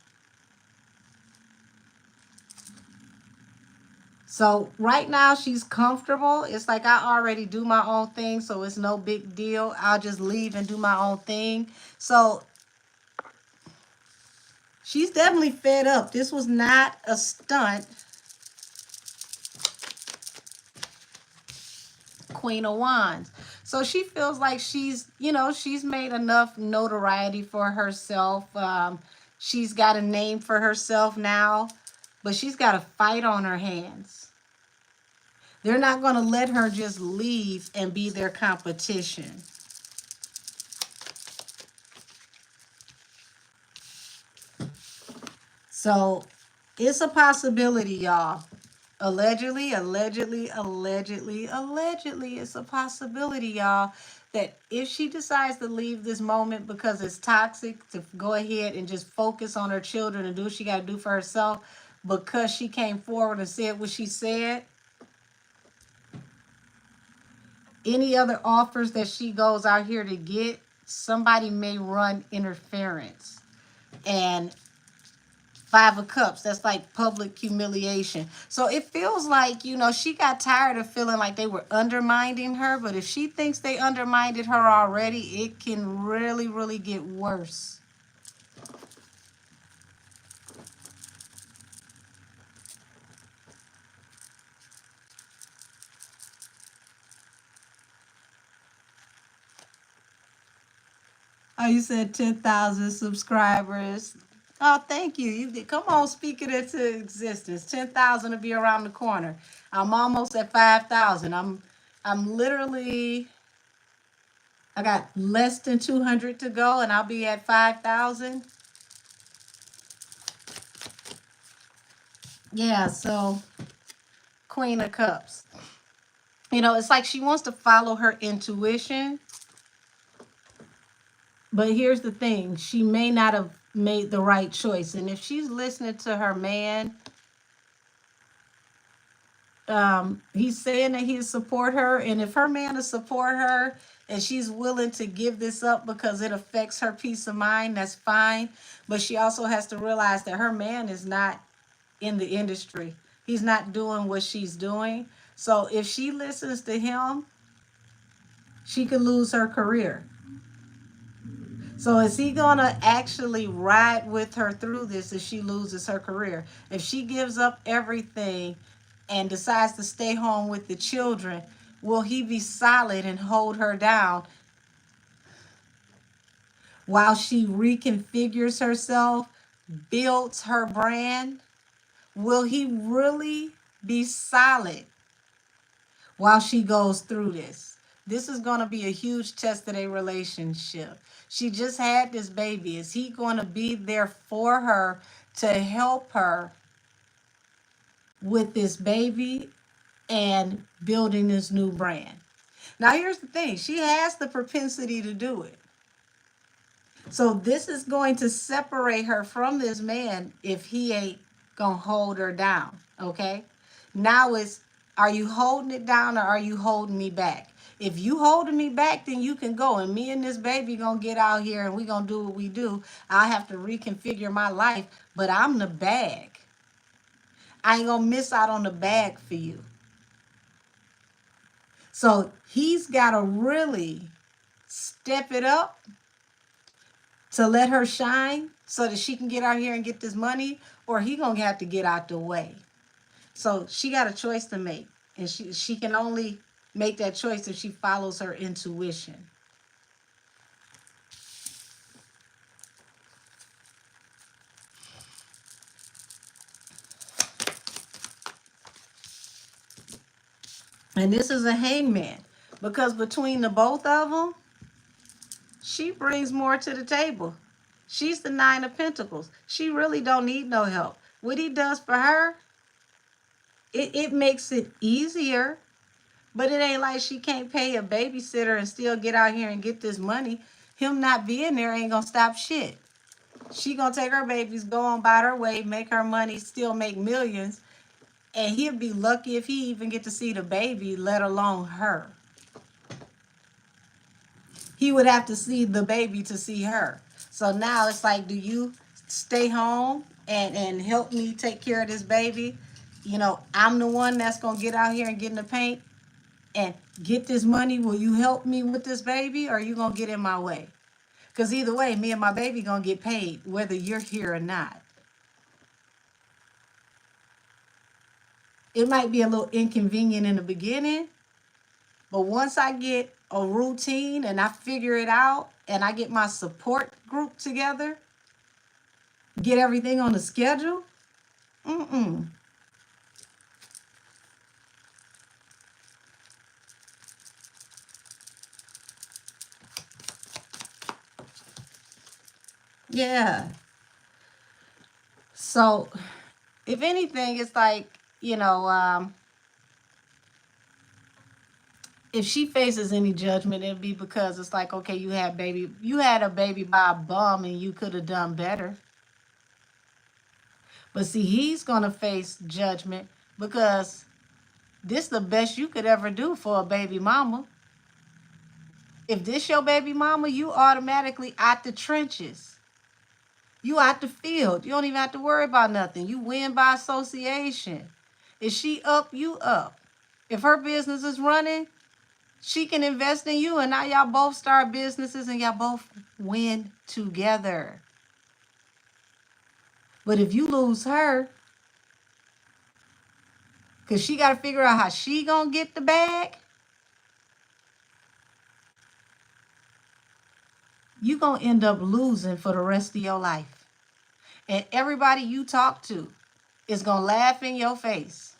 So right now she's comfortable. It's like I already do my own thing, so it's no big deal. I'll just leave and do my own thing. So she's definitely fed up. This was not a stunt. Queen of Wands. So she feels like she's made enough notoriety for herself. She's got a name for herself now, but she's got a fight on her hands. They're not going to let her just leave and be their competition. So it's a possibility, y'all. Allegedly, it's a possibility, y'all, that if she decides to leave this moment because it's toxic, to go ahead and just focus on her children and do what she got to do for herself because she came forward and said what she said, any other offers that she goes out here to get, somebody may run interference. And 5 of Cups, that's like public humiliation. So it feels like, she got tired of feeling like they were undermining her. But if she thinks they undermined her already, it can really, really get worse. Oh, you said 10,000 subscribers. Oh, thank you. You did. Come on, speak it into existence. 10,000 to be around the corner. I'm almost at 5,000. I'm literally, I got less than 200 to go and I'll be at 5,000. Yeah, so Queen of Cups. It's like she wants to follow her intuition. But here's the thing, she may not have made the right choice. And if she's listening to her man, He's saying that he'll support her, and if her man will support her and she's willing to give this up because it affects her peace of mind, that's fine. But she also has to realize that her man is not in the industry. He's not doing what she's doing. So if she listens to him, she could lose her career. So is he gonna actually ride with her through this if she loses her career? If she gives up everything and decides to stay home with the children, will he be solid and hold her down while she reconfigures herself, builds her brand? Will he really be solid while she goes through this? This is going to be a huge test of their relationship. She just had this baby. Is he going to be there for her to help her with this baby and building this new brand? Now, here's the thing. She has the propensity to do it. So this is going to separate her from this man if he ain't going to hold her down, okay? Now it's, are you holding it down or are you holding me back? If you holding me back, then you can go. And me and this baby going to get out here and we going to do what we do. I have to reconfigure my life, but I'm the bag. I ain't going to miss out on the bag for you. So he's got to really step it up to let her shine so that she can get out here and get this money, or he gonna have to get out the way. So she got a choice to make, and she can only make that choice if she follows her intuition. And this is a hangman, because between the both of them, she brings more to the table. She's the 9 of Pentacles. She really don't need no help. What he does for her, it makes it easier. But it ain't like she can't pay a babysitter and still get out here and get this money. Him not being there ain't gonna stop shit. She gonna take her babies, go on by her way, make her money, still make millions. And he'll be lucky if he even get to see the baby, let alone her. He would have to see the baby to see her. So now it's like, do you stay home and help me take care of this baby? You know, I'm the one that's gonna get out here and get in the paint and get this money. Will you help me with this baby, or are you gonna get in my way? Because either way, me and my baby gonna get paid whether you're here or not. It might be a little inconvenient in the beginning, but once I get a routine and I figure it out and I get my support group together, get everything on the schedule, yeah. So if anything, it's like, you know, if she faces any judgment, it'd be because it's like, okay, you had a baby by a bum and you could have done better. But see, he's gonna face judgment because this is the best you could ever do for a baby mama. If this your baby mama, you automatically out the trenches. You out the field. You don't even have to worry about nothing. You win by association. If she up, you up. If her business is running, she can invest in you, and now y'all both start businesses and y'all both win together. But if you lose her, because she got to figure out how she going to get the bag, you going to end up losing for the rest of your life. And everybody you talk to is going to laugh in your face.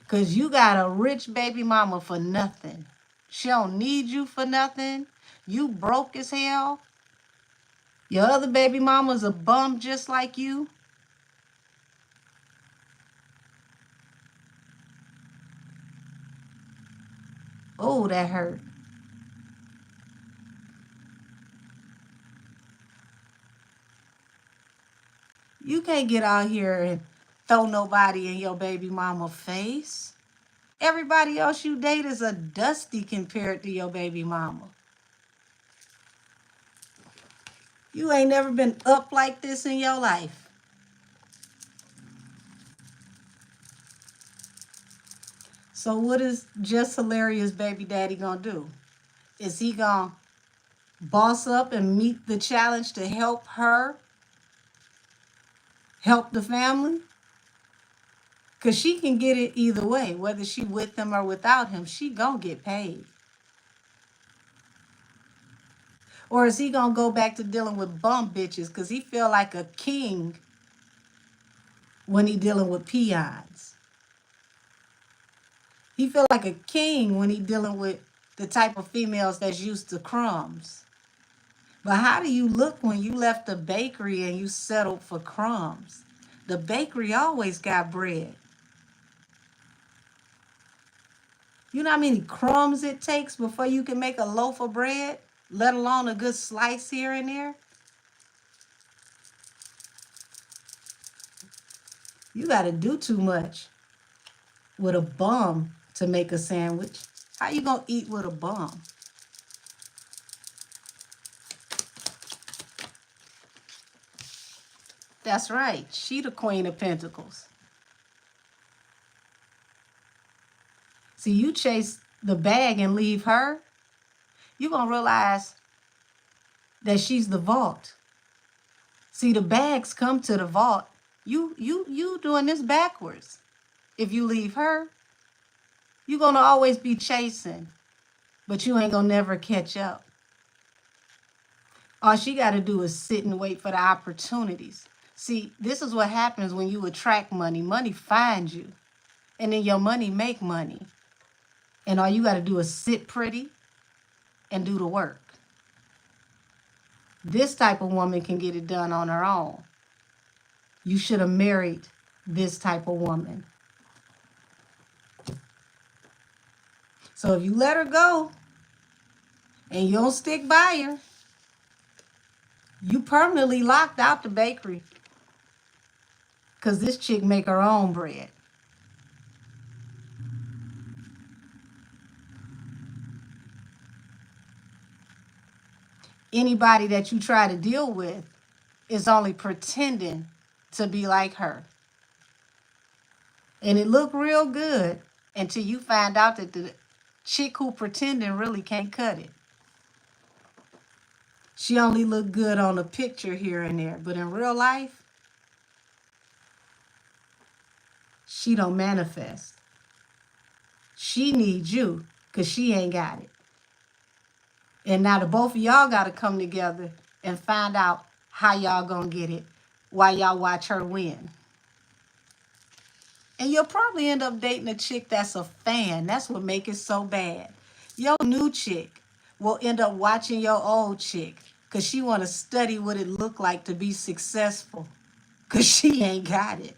Because you got a rich baby mama for nothing. She don't need you for nothing. You broke as hell. Your other baby mama's a bum just like you. Oh, that hurt. You can't get out here and throw nobody in your baby mama face. Everybody else you date is a dusty compared to your baby mama. You ain't never been up like this in your life. So what is Just Hilarious baby daddy gonna do? Is he gonna boss up and meet the challenge to help her, help the family? Because she can get it either way, whether she with him or without him, she gonna get paid. Or is he gonna go back to dealing with bum bitches because he feel like a king when he dealing with peons? He feel like a king when he dealing with the type of females that's used to crumbs. But how do you look when you left the bakery and you settled for crumbs? The bakery always got bread. You know how many crumbs it takes before you can make a loaf of bread, let alone a good slice here and there? You got to do too much with a bum to make a sandwich. How you going to eat with a bum? That's right. She the Queen of Pentacles. See, you chase the bag and leave her, you're going to realize that she's the vault. See, the bags come to the vault. You doing this backwards. If you leave her, you're going to always be chasing, but you ain't going to never catch up. All she got to do is sit and wait for the opportunities. See, this is what happens when you attract money. Money finds you, and then your money make money. And all you got to do is sit pretty and do the work. This type of woman can get it done on her own. You should have married this type of woman. So if you let her go and you don't stick by her, you permanently locked out the bakery because this chick make her own bread. Anybody that you try to deal with is only pretending to be like her. And it looked real good until you find out that the chick who pretending really can't cut it. She only looked good on a picture here and there, but in real life, she don't manifest. She needs you because she ain't got it. And now the both of y'all got to come together and find out how y'all going to get it while y'all watch her win. And you'll probably end up dating a chick that's a fan. That's what makes it so bad. Your new chick will end up watching your old chick because she want to study what it look like to be successful because she ain't got it.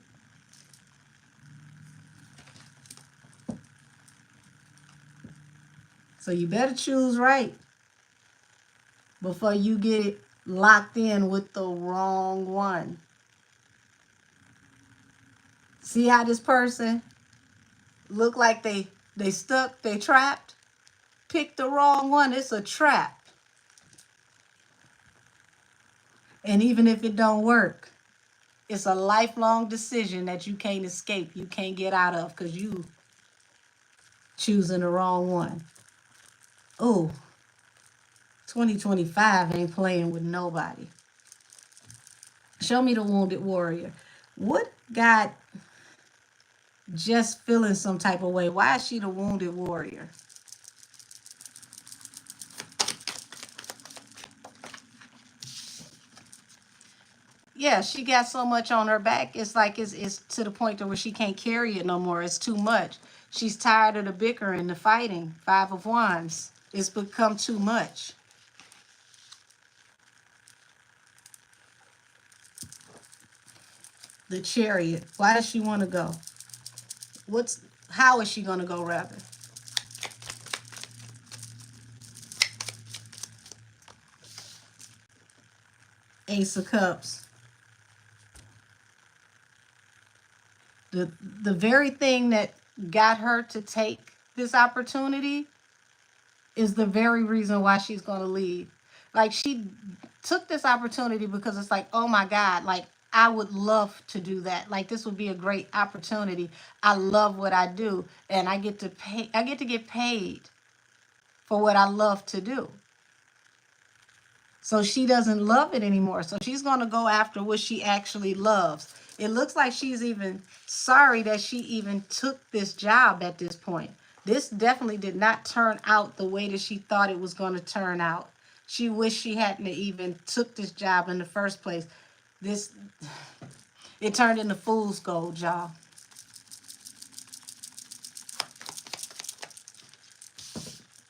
So you better choose right before you get locked in with the wrong one. See how this person look like they stuck, they trapped? Pick the wrong one, it's a trap. And even if it don't work, it's a lifelong decision that you can't escape, you can't get out of because you choosing the wrong one. Oh, 2025 ain't playing with nobody. Show me the wounded warrior. What got Just feeling some type of way? Why is she the wounded warrior? Yeah, she got so much on her back. It's like it's to the point to where she can't carry it no more. It's too much. She's tired of the bickering, the fighting. 5 of Wands. It's become too much. The Chariot. Why does she want to go? How is she going to go, rather? Ace of Cups. The very thing that got her to take this opportunity is the very reason why she's going to leave. Like, she took this opportunity because it's like, oh my God, like, I would love to do that. Like, this would be a great opportunity. I love what I do, and I get to get paid for what I love to do. So she doesn't love it anymore. So she's going to go after what she actually loves. It looks like she's even sorry that she even took this job at this point. This definitely did not turn out the way that she thought it was going to turn out. She wished she hadn't even took this job in the first place. This, it turned into fool's gold, y'all.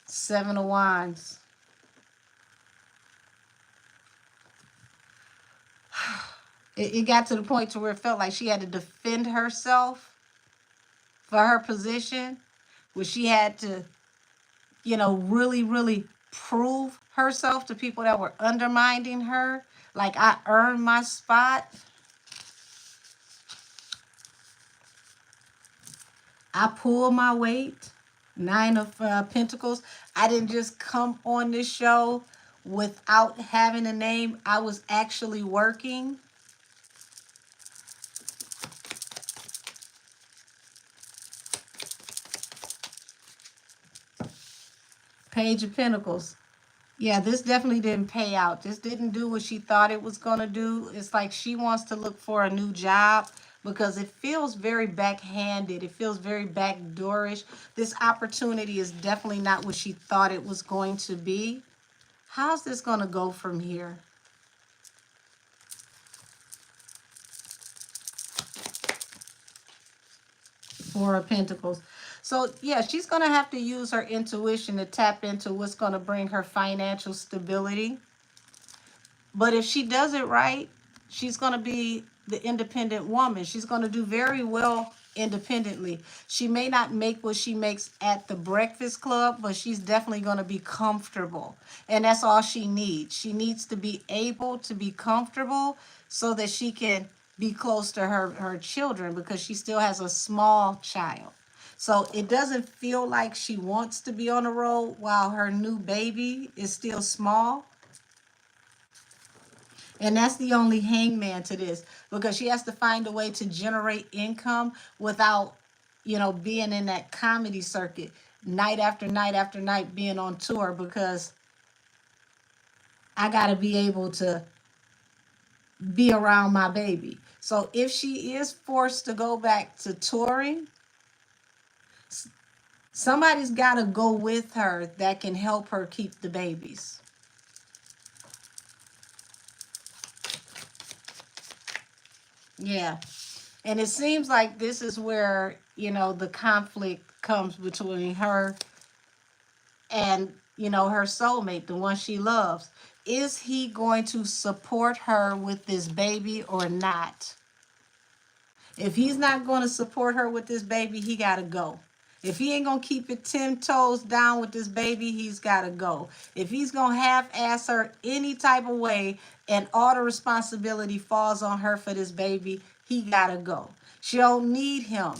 Seven of Wands. It got to the point to where it felt like she had to defend herself for her position, where she had to, you know, really, really prove herself to people that were undermining her. Like, I earned my spot. I pulled my weight. Nine of Pentacles. I didn't just come on this show without having a name. I was actually working. Page of Pentacles. Yeah, this definitely didn't pay out. This didn't do what she thought it was going to do. It's like she wants to look for a new job because it feels very backhanded. It feels very backdoorish. This opportunity is definitely not what she thought it was going to be. How's this going to go from here? Four of Pentacles. So, yeah, she's going to have to use her intuition to tap into what's going to bring her financial stability. But if she does it right, she's going to be the independent woman. She's going to do very well independently. She may not make what she makes at the Breakfast Club, but she's definitely going to be comfortable. And that's all she needs. She needs to be able to be comfortable so that she can be close to her children, because she still has a small child. So it doesn't feel like she wants to be on the road while her new baby is still small. And that's the only hangman to this, because she has to find a way to generate income without, you know, being in that comedy circuit night after night after night, being on tour, because I got to be able to be around my baby. So if she is forced to go back to touring, somebody's got to go with her that can help her keep the babies. Yeah. And it seems like this is where, you know, the conflict comes between her and, you know, her soulmate, the one she loves. Is he going to support her with this baby or not? If he's not going to support her with this baby, he got to go. If he ain't going to keep it 10 toes down with this baby, he's got to go. If he's going to half-ass her any type of way and all the responsibility falls on her for this baby, he got to go. She don't need him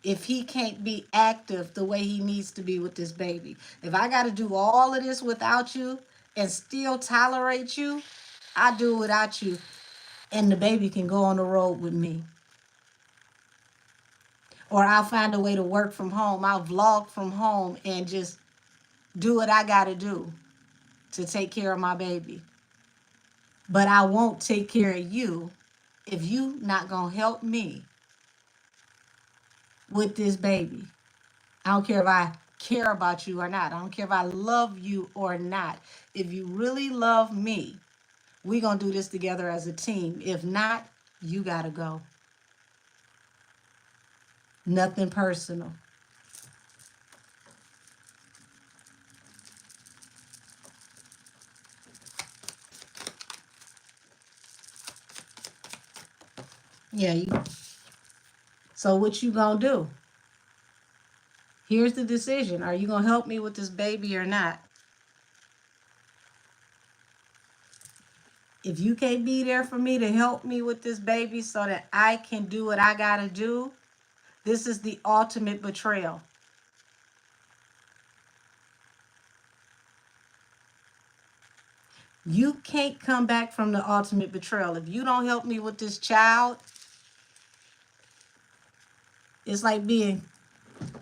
if he can't be active the way he needs to be with this baby. If I got to do all of this without you and still tolerate you, I do it without you, and the baby can go on the road with me. Or I'll find a way to work from home. I'll vlog from home and just do what I got to do to take care of my baby. But I won't take care of you if you not going to help me with this baby. I don't care if I care about you or not. I don't care if I love you or not. If you really love me, we're going to do this together as a team. If not, you got to go. Nothing personal. Yeah. So what you going to do? Here's the decision. Are you going to help me with this baby or not? If you can't be there for me to help me with this baby so that I can do what I gotta do, this is the ultimate betrayal. You can't come back from the ultimate betrayal. If you don't help me with this child, it's like being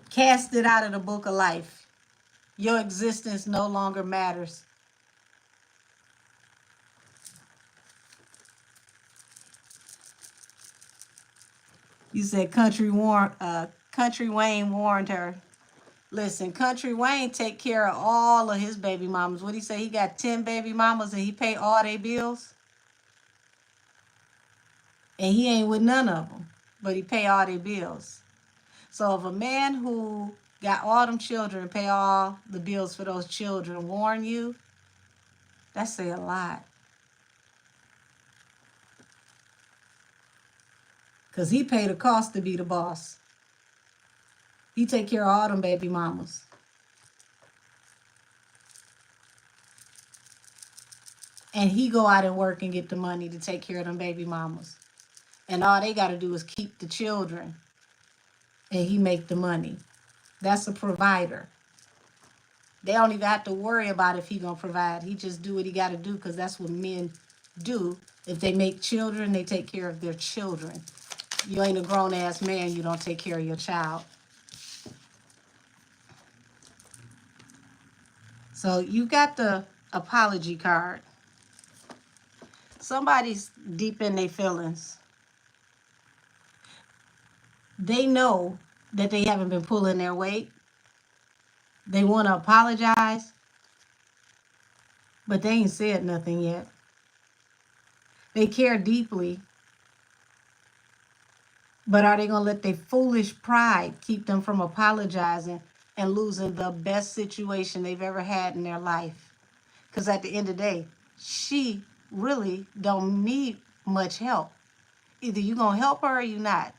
casted out of the book of life. Your existence no longer matters. You said Country Wayne warned her. Listen, Country Wayne take care of all of his baby mamas. What he say? He got 10 baby mamas and he pay all their bills. And he ain't with none of them, but he pay all their bills. So if a man who got all them children, pay all the bills for those children, warn you, that say a lot. Because he pay the cost to be the boss. He take care of all them baby mamas. And he go out and work and get the money to take care of them baby mamas. And all they got to do is keep the children. And he make the money. That's a provider. They don't even have to worry about if he going to provide. He just do what he got to do because that's what men do. If they make children, they take care of their children. You ain't a grown-ass man, you don't take care of your child. So you got the apology card. Somebody's deep in their feelings. They know that they haven't been pulling their weight. They want to apologize, but they ain't said nothing yet. They care deeply, but are they going to let their foolish pride keep them from apologizing and losing the best situation they've ever had in their life? Because at the end of the day, she really don't need much help. Either you going to help her or you not.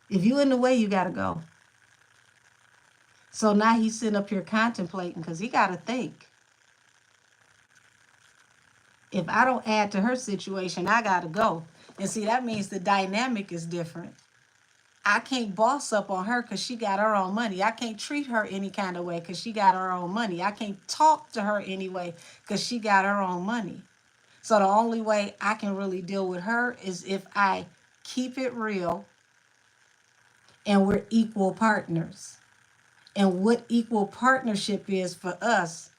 If you in the way, you got to go. So now he's sitting up here contemplating because he got to think. If I don't add to her situation, I got to go. And see, that means the dynamic is different. I can't boss up on her because she got her own money. I can't treat her any kind of way because she got her own money. I can't talk to her anyway because she got her own money. So the only way I can really deal with her is if I keep it real and we're equal partners. And what equal partnership is for us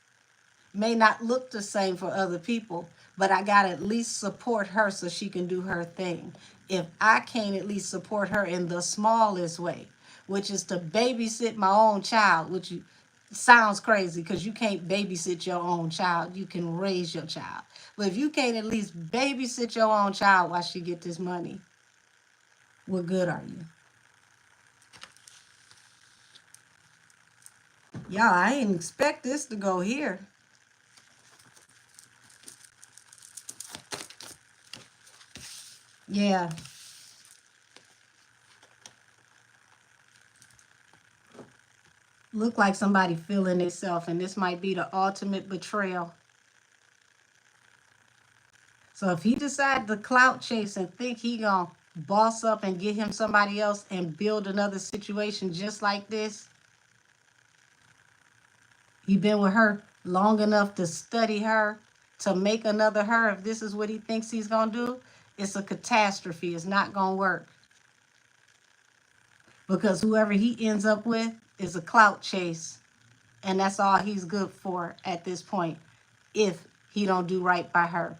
may not look the same for other people, but I got to at least support her so she can do her thing. If I can't at least support her in the smallest way, which is to babysit my own child, which sounds crazy because you can't babysit your own child. You can raise your child. But if you can't at least babysit your own child while she get this money, what good are you? Y'all, I didn't expect this to go here. Yeah. Look like somebody feeling itself, and this might be the ultimate betrayal. So if he decide to clout chase and think he gonna boss up and get him somebody else and build another situation just like this, he been with her long enough to study her, to make another her. If this is what he thinks he's gonna do, it's a catastrophe. It's not gonna work. Because whoever he ends up with is a clout chase. And that's all he's good for at this point, if he don't do right by her.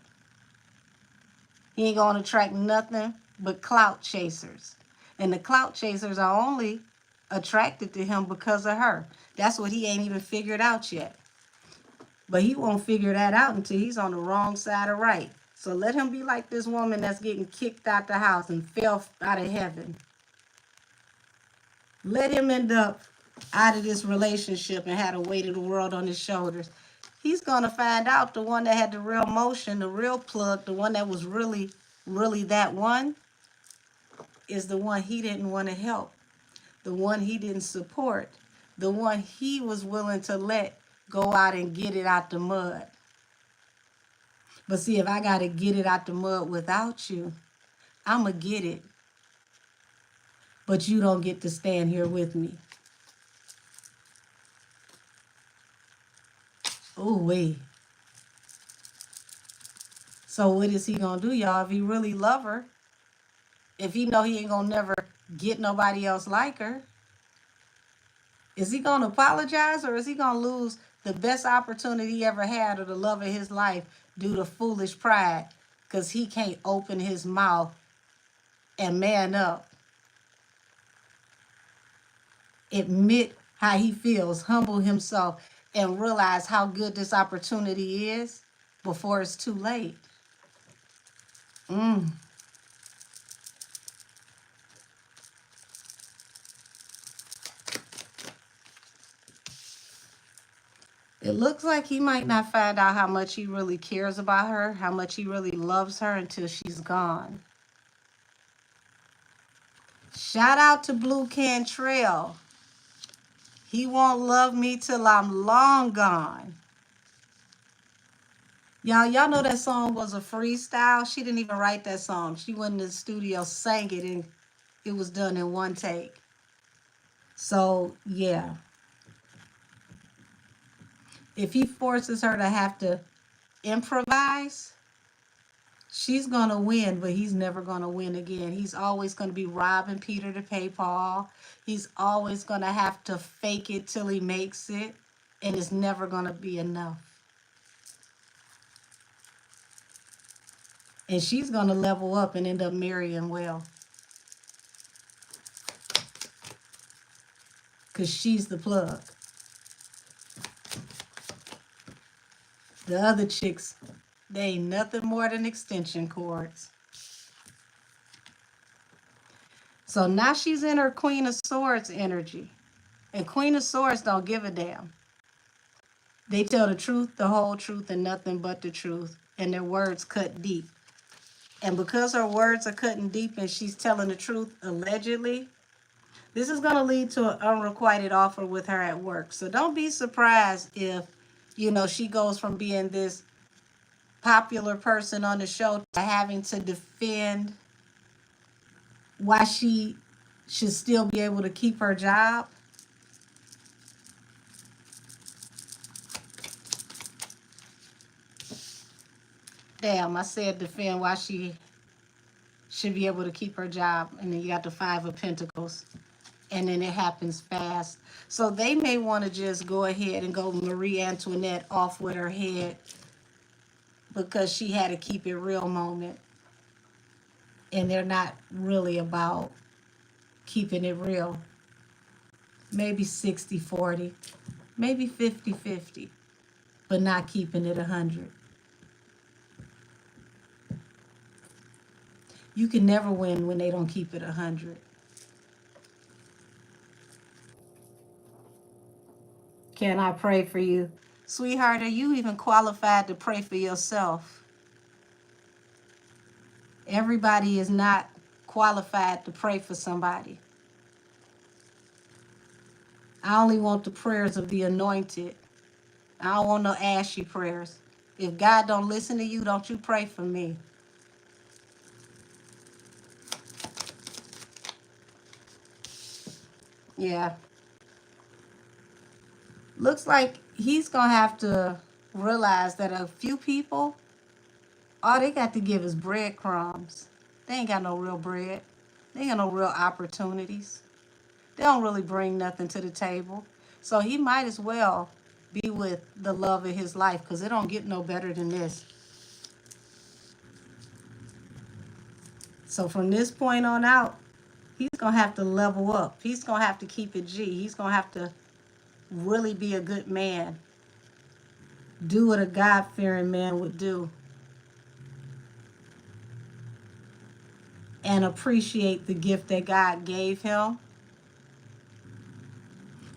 He ain't gonna attract nothing but clout chasers. And the clout chasers are only attracted to him because of her. That's what he ain't even figured out yet. But he won't figure that out until he's on the wrong side of right. So let him be like this woman that's getting kicked out the house and fell out of heaven. Let him end up out of this relationship and had a weight of the world on his shoulders. He's going to find out the one that had the real motion, the real plug, the one that was really, really that one, is the one he didn't want to help, the one he didn't support, the one he was willing to let go out and get it out the mud. But see, if I got to get it out the mud without you, I'm going to get it. But you don't get to stand here with me. Ooh, wait. So what is he going to do, y'all, if he really love her? If he know he ain't going to never get nobody else like her? Is he going to apologize, or is he going to lose the best opportunity he ever had, or the love of his life, due to foolish pride? Because he can't open his mouth and man up. Admit how he feels, humble himself, and realize how good this opportunity is before it's too late. It looks like he might not find out how much he really cares about her, how much he really loves her until she's gone. Shout out to Blue Cantrell. He won't love me till I'm long gone. Y'all know that song was a freestyle. She didn't even write that song. She went in the studio, sang it, and it was done in one take. So, yeah. If he forces her to have to improvise, she's going to win, but he's never going to win again. He's always going to be robbing Peter to pay Paul. He's always going to have to fake it till he makes it, and it's never going to be enough. And she's going to level up and end up marrying well, because she's the plug. The other chicks, they ain't nothing more than extension cords. So now she's in her Queen of Swords energy. And Queen of Swords don't give a damn. They tell the truth, the whole truth, and nothing but the truth. And their words cut deep. And because her words are cutting deep and she's telling the truth, allegedly, this is going to lead to an unrequited offer with her at work. So don't be surprised if, she goes from being this popular person on the show to having to defend why she should still be able to keep her job. Damn, I said defend why she should be able to keep her job. And then you got the Five of Pentacles. And then it happens fast. So they may want to just go ahead and go Marie Antoinette off with her head, because she had a keep it real moment. And they're not really about keeping it real. Maybe 60-40, maybe 50-50, but not keeping it 100. You can never win when they don't keep it 100. Can I pray for you? Sweetheart, are you even qualified to pray for yourself? Everybody is not qualified to pray for somebody. I only want the prayers of the anointed. I don't want no ashy prayers. If God don't listen to you, don't you pray for me. Yeah. Looks like he's going to have to realize that a few people, all they got to give is breadcrumbs. They ain't got no real bread. They ain't got no real opportunities. They don't really bring nothing to the table. So he might as well be with the love of his life, because it don't get no better than this. So from this point on out, he's going to have to level up. He's going to have to keep it G. He's going to have to really be a good man. Do what a God-fearing man would do. And appreciate the gift that God gave him.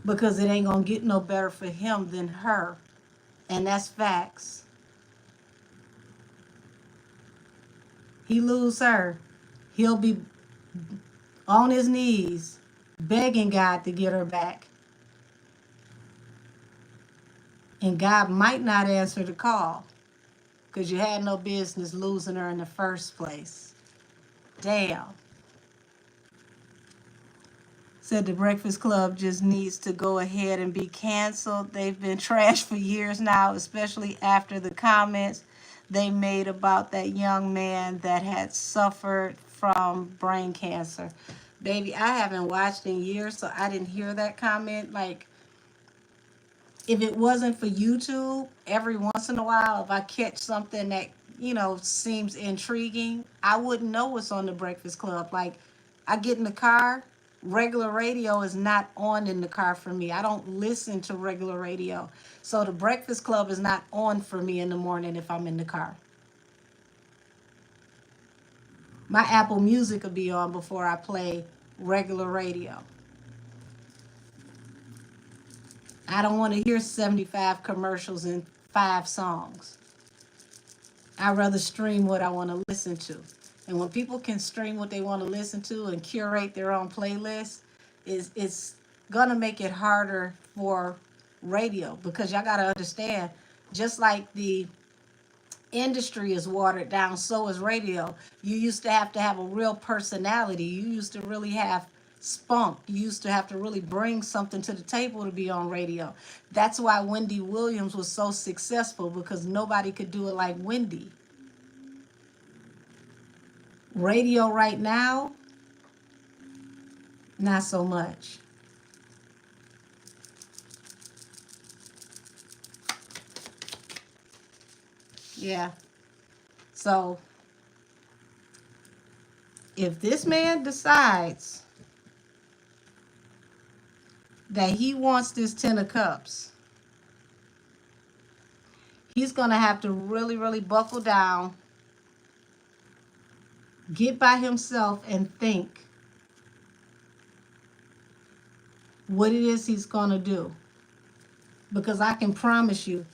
Because it ain't going to get no better for him than her. And that's facts. He lose her, he'll be on his knees begging God to get her back. And God might not answer the call because you had no business losing her in the first place. Damn. Said the Breakfast Club just needs to go ahead and be canceled. They've been trashed for years now, especially after the comments they made about that young man that had suffered from brain cancer. Baby, I haven't watched in years, so I didn't hear that comment. Like, if it wasn't for YouTube, every once in a while, if I catch something that, seems intriguing, I wouldn't know what's on the Breakfast Club. Like, I get in the car, regular radio is not on in the car for me. I don't listen to regular radio. So the Breakfast Club is not on for me in the morning if I'm in the car. My Apple Music will be on before I play regular radio. I don't want to hear 75 commercials and 5 songs. I'd rather stream what I want to listen to. And when people can stream what they want to listen to and curate their own playlist, it's going to make it harder for radio, because y'all got to understand, just like the industry is watered down, so is radio. You used to have a real personality. You used to really have spunk. You used to have to really bring something to the table to be on radio. That's why Wendy Williams was so successful, because nobody could do it like Wendy. Radio right now, not so much. Yeah. So if this man decides that he wants this 10 of cups, he's going to have to really, really buckle down, get by himself, and think what it is he's going to do. Because I can promise you,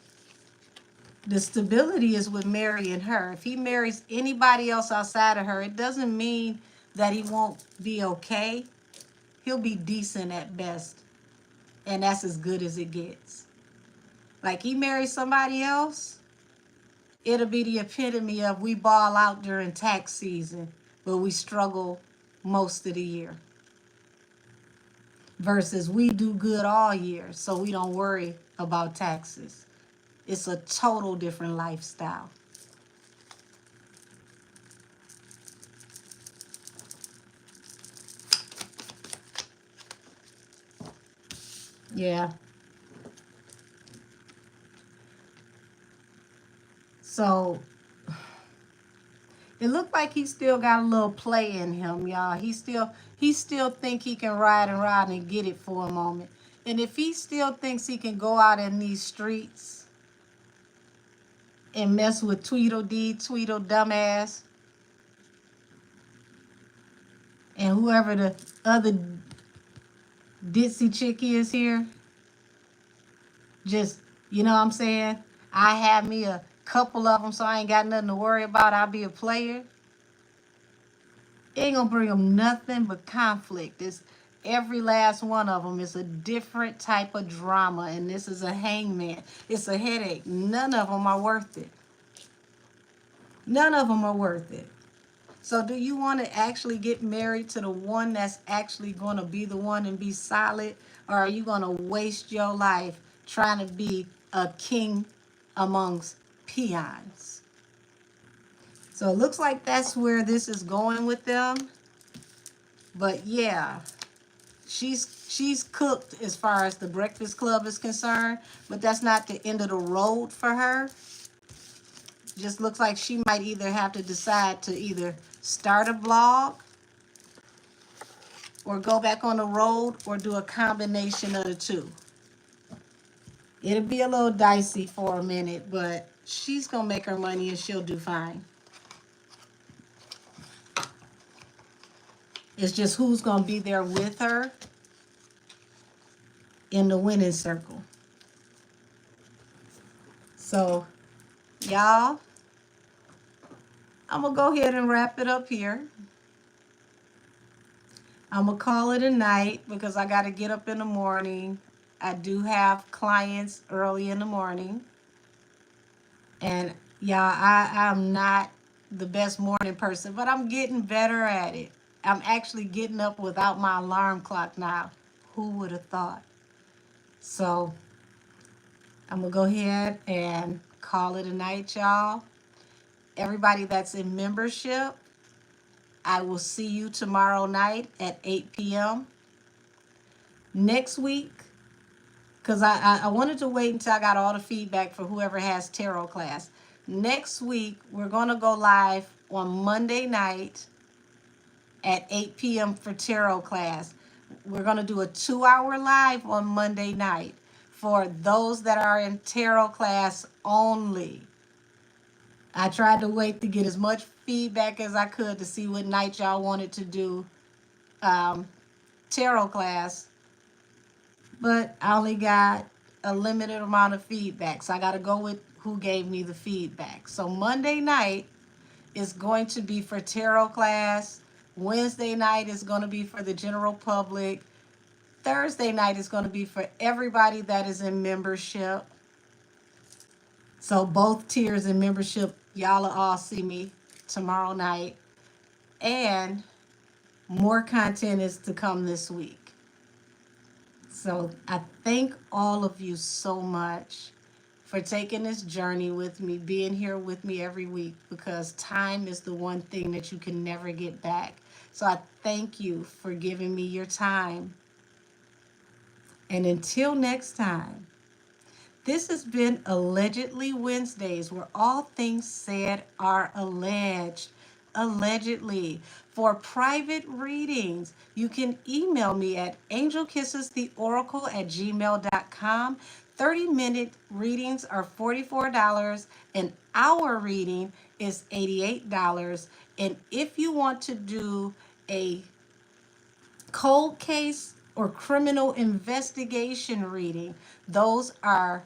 the stability is with marrying her. If he marries anybody else outside of her, it doesn't mean that he won't be okay. He'll be decent at best. And that's as good as it gets. Like, he marries somebody else, it'll be the epitome of we ball out during tax season, but we struggle most of the year. Versus we do good all year, so we don't worry about taxes. It's a total different lifestyle. Yeah. So it looked like he still got a little play in him, y'all. He still think he can ride around and get it for a moment. And if he still thinks he can go out in these streets and mess with Tweedledee, Tweedle dumbass, and whoever the other ditzy chick is here, just, you know what I'm saying? I have me a couple of them, so I ain't got nothing to worry about. I'll be a player. It ain't gonna bring them nothing but conflict. Every last one of them is a different type of drama, and this is a hangman. It's a headache. None of them are worth it. None of them are worth it. So do you want to actually get married to the one that's actually going to be the one and be solid? Or are you going to waste your life trying to be a king amongst peons? So it looks like that's where this is going with them. But yeah, she's cooked as far as the Breakfast Club is concerned. But that's not the end of the road for her. Just looks like she might either have to decide to either start a blog or go back on the road or do a combination of the two. It'll be a little dicey for a minute, but she's going to make her money and she'll do fine. It's just who's going to be there with her in the winning circle. So, y'all, I'm going to go ahead and wrap it up here. I'm going to call it a night because I got to get up in the morning. I do have clients early in the morning. And y'all, I'm not the best morning person, but I'm getting better at it. I'm actually getting up without my alarm clock now. Who would have thought? So I'm going to go ahead and call it a night, y'all. Everybody that's in membership, I will see you tomorrow night at 8 p.m. Next week, because I wanted to wait until I got all the feedback for whoever has tarot class. Next week, we're going to go live on Monday night at 8 p.m. for tarot class. We're going to do a 2-hour live on Monday night for those that are in tarot class only. I tried to wait to get as much feedback as I could to see what night y'all wanted to do tarot class, but I only got a limited amount of feedback, so I got to go with who gave me the feedback. So Monday night is going to be for tarot class. Wednesday night is going to be for the general public. Thursday night is going to be for everybody that is in membership. So both tiers in membership, y'all will all see me tomorrow night. And more content is to come this week. So I thank all of you so much for taking this journey with me, being here with me every week, because time is the one thing that you can never get back. So I thank you for giving me your time. And until next time, this has been Allegedly Wednesdays, where all things said are alleged. Allegedly. For private readings, you can email me at angelkissestheoracle@gmail.com. 30-minute readings are $44. An hour reading is $88. And if you want to do a cold case or criminal investigation reading, those are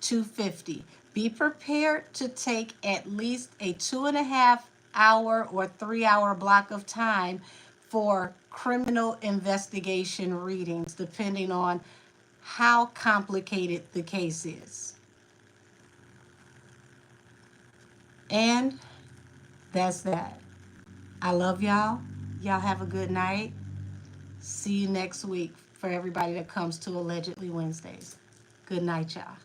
$250. Be prepared to take at least a 2.5-hour or 3-hour block of time for criminal investigation readings, depending on how complicated the case is. And that's that. I love y'all. Y'all have a good night. See you next week for everybody that comes to Allegedly Wednesdays. Good night, y'all.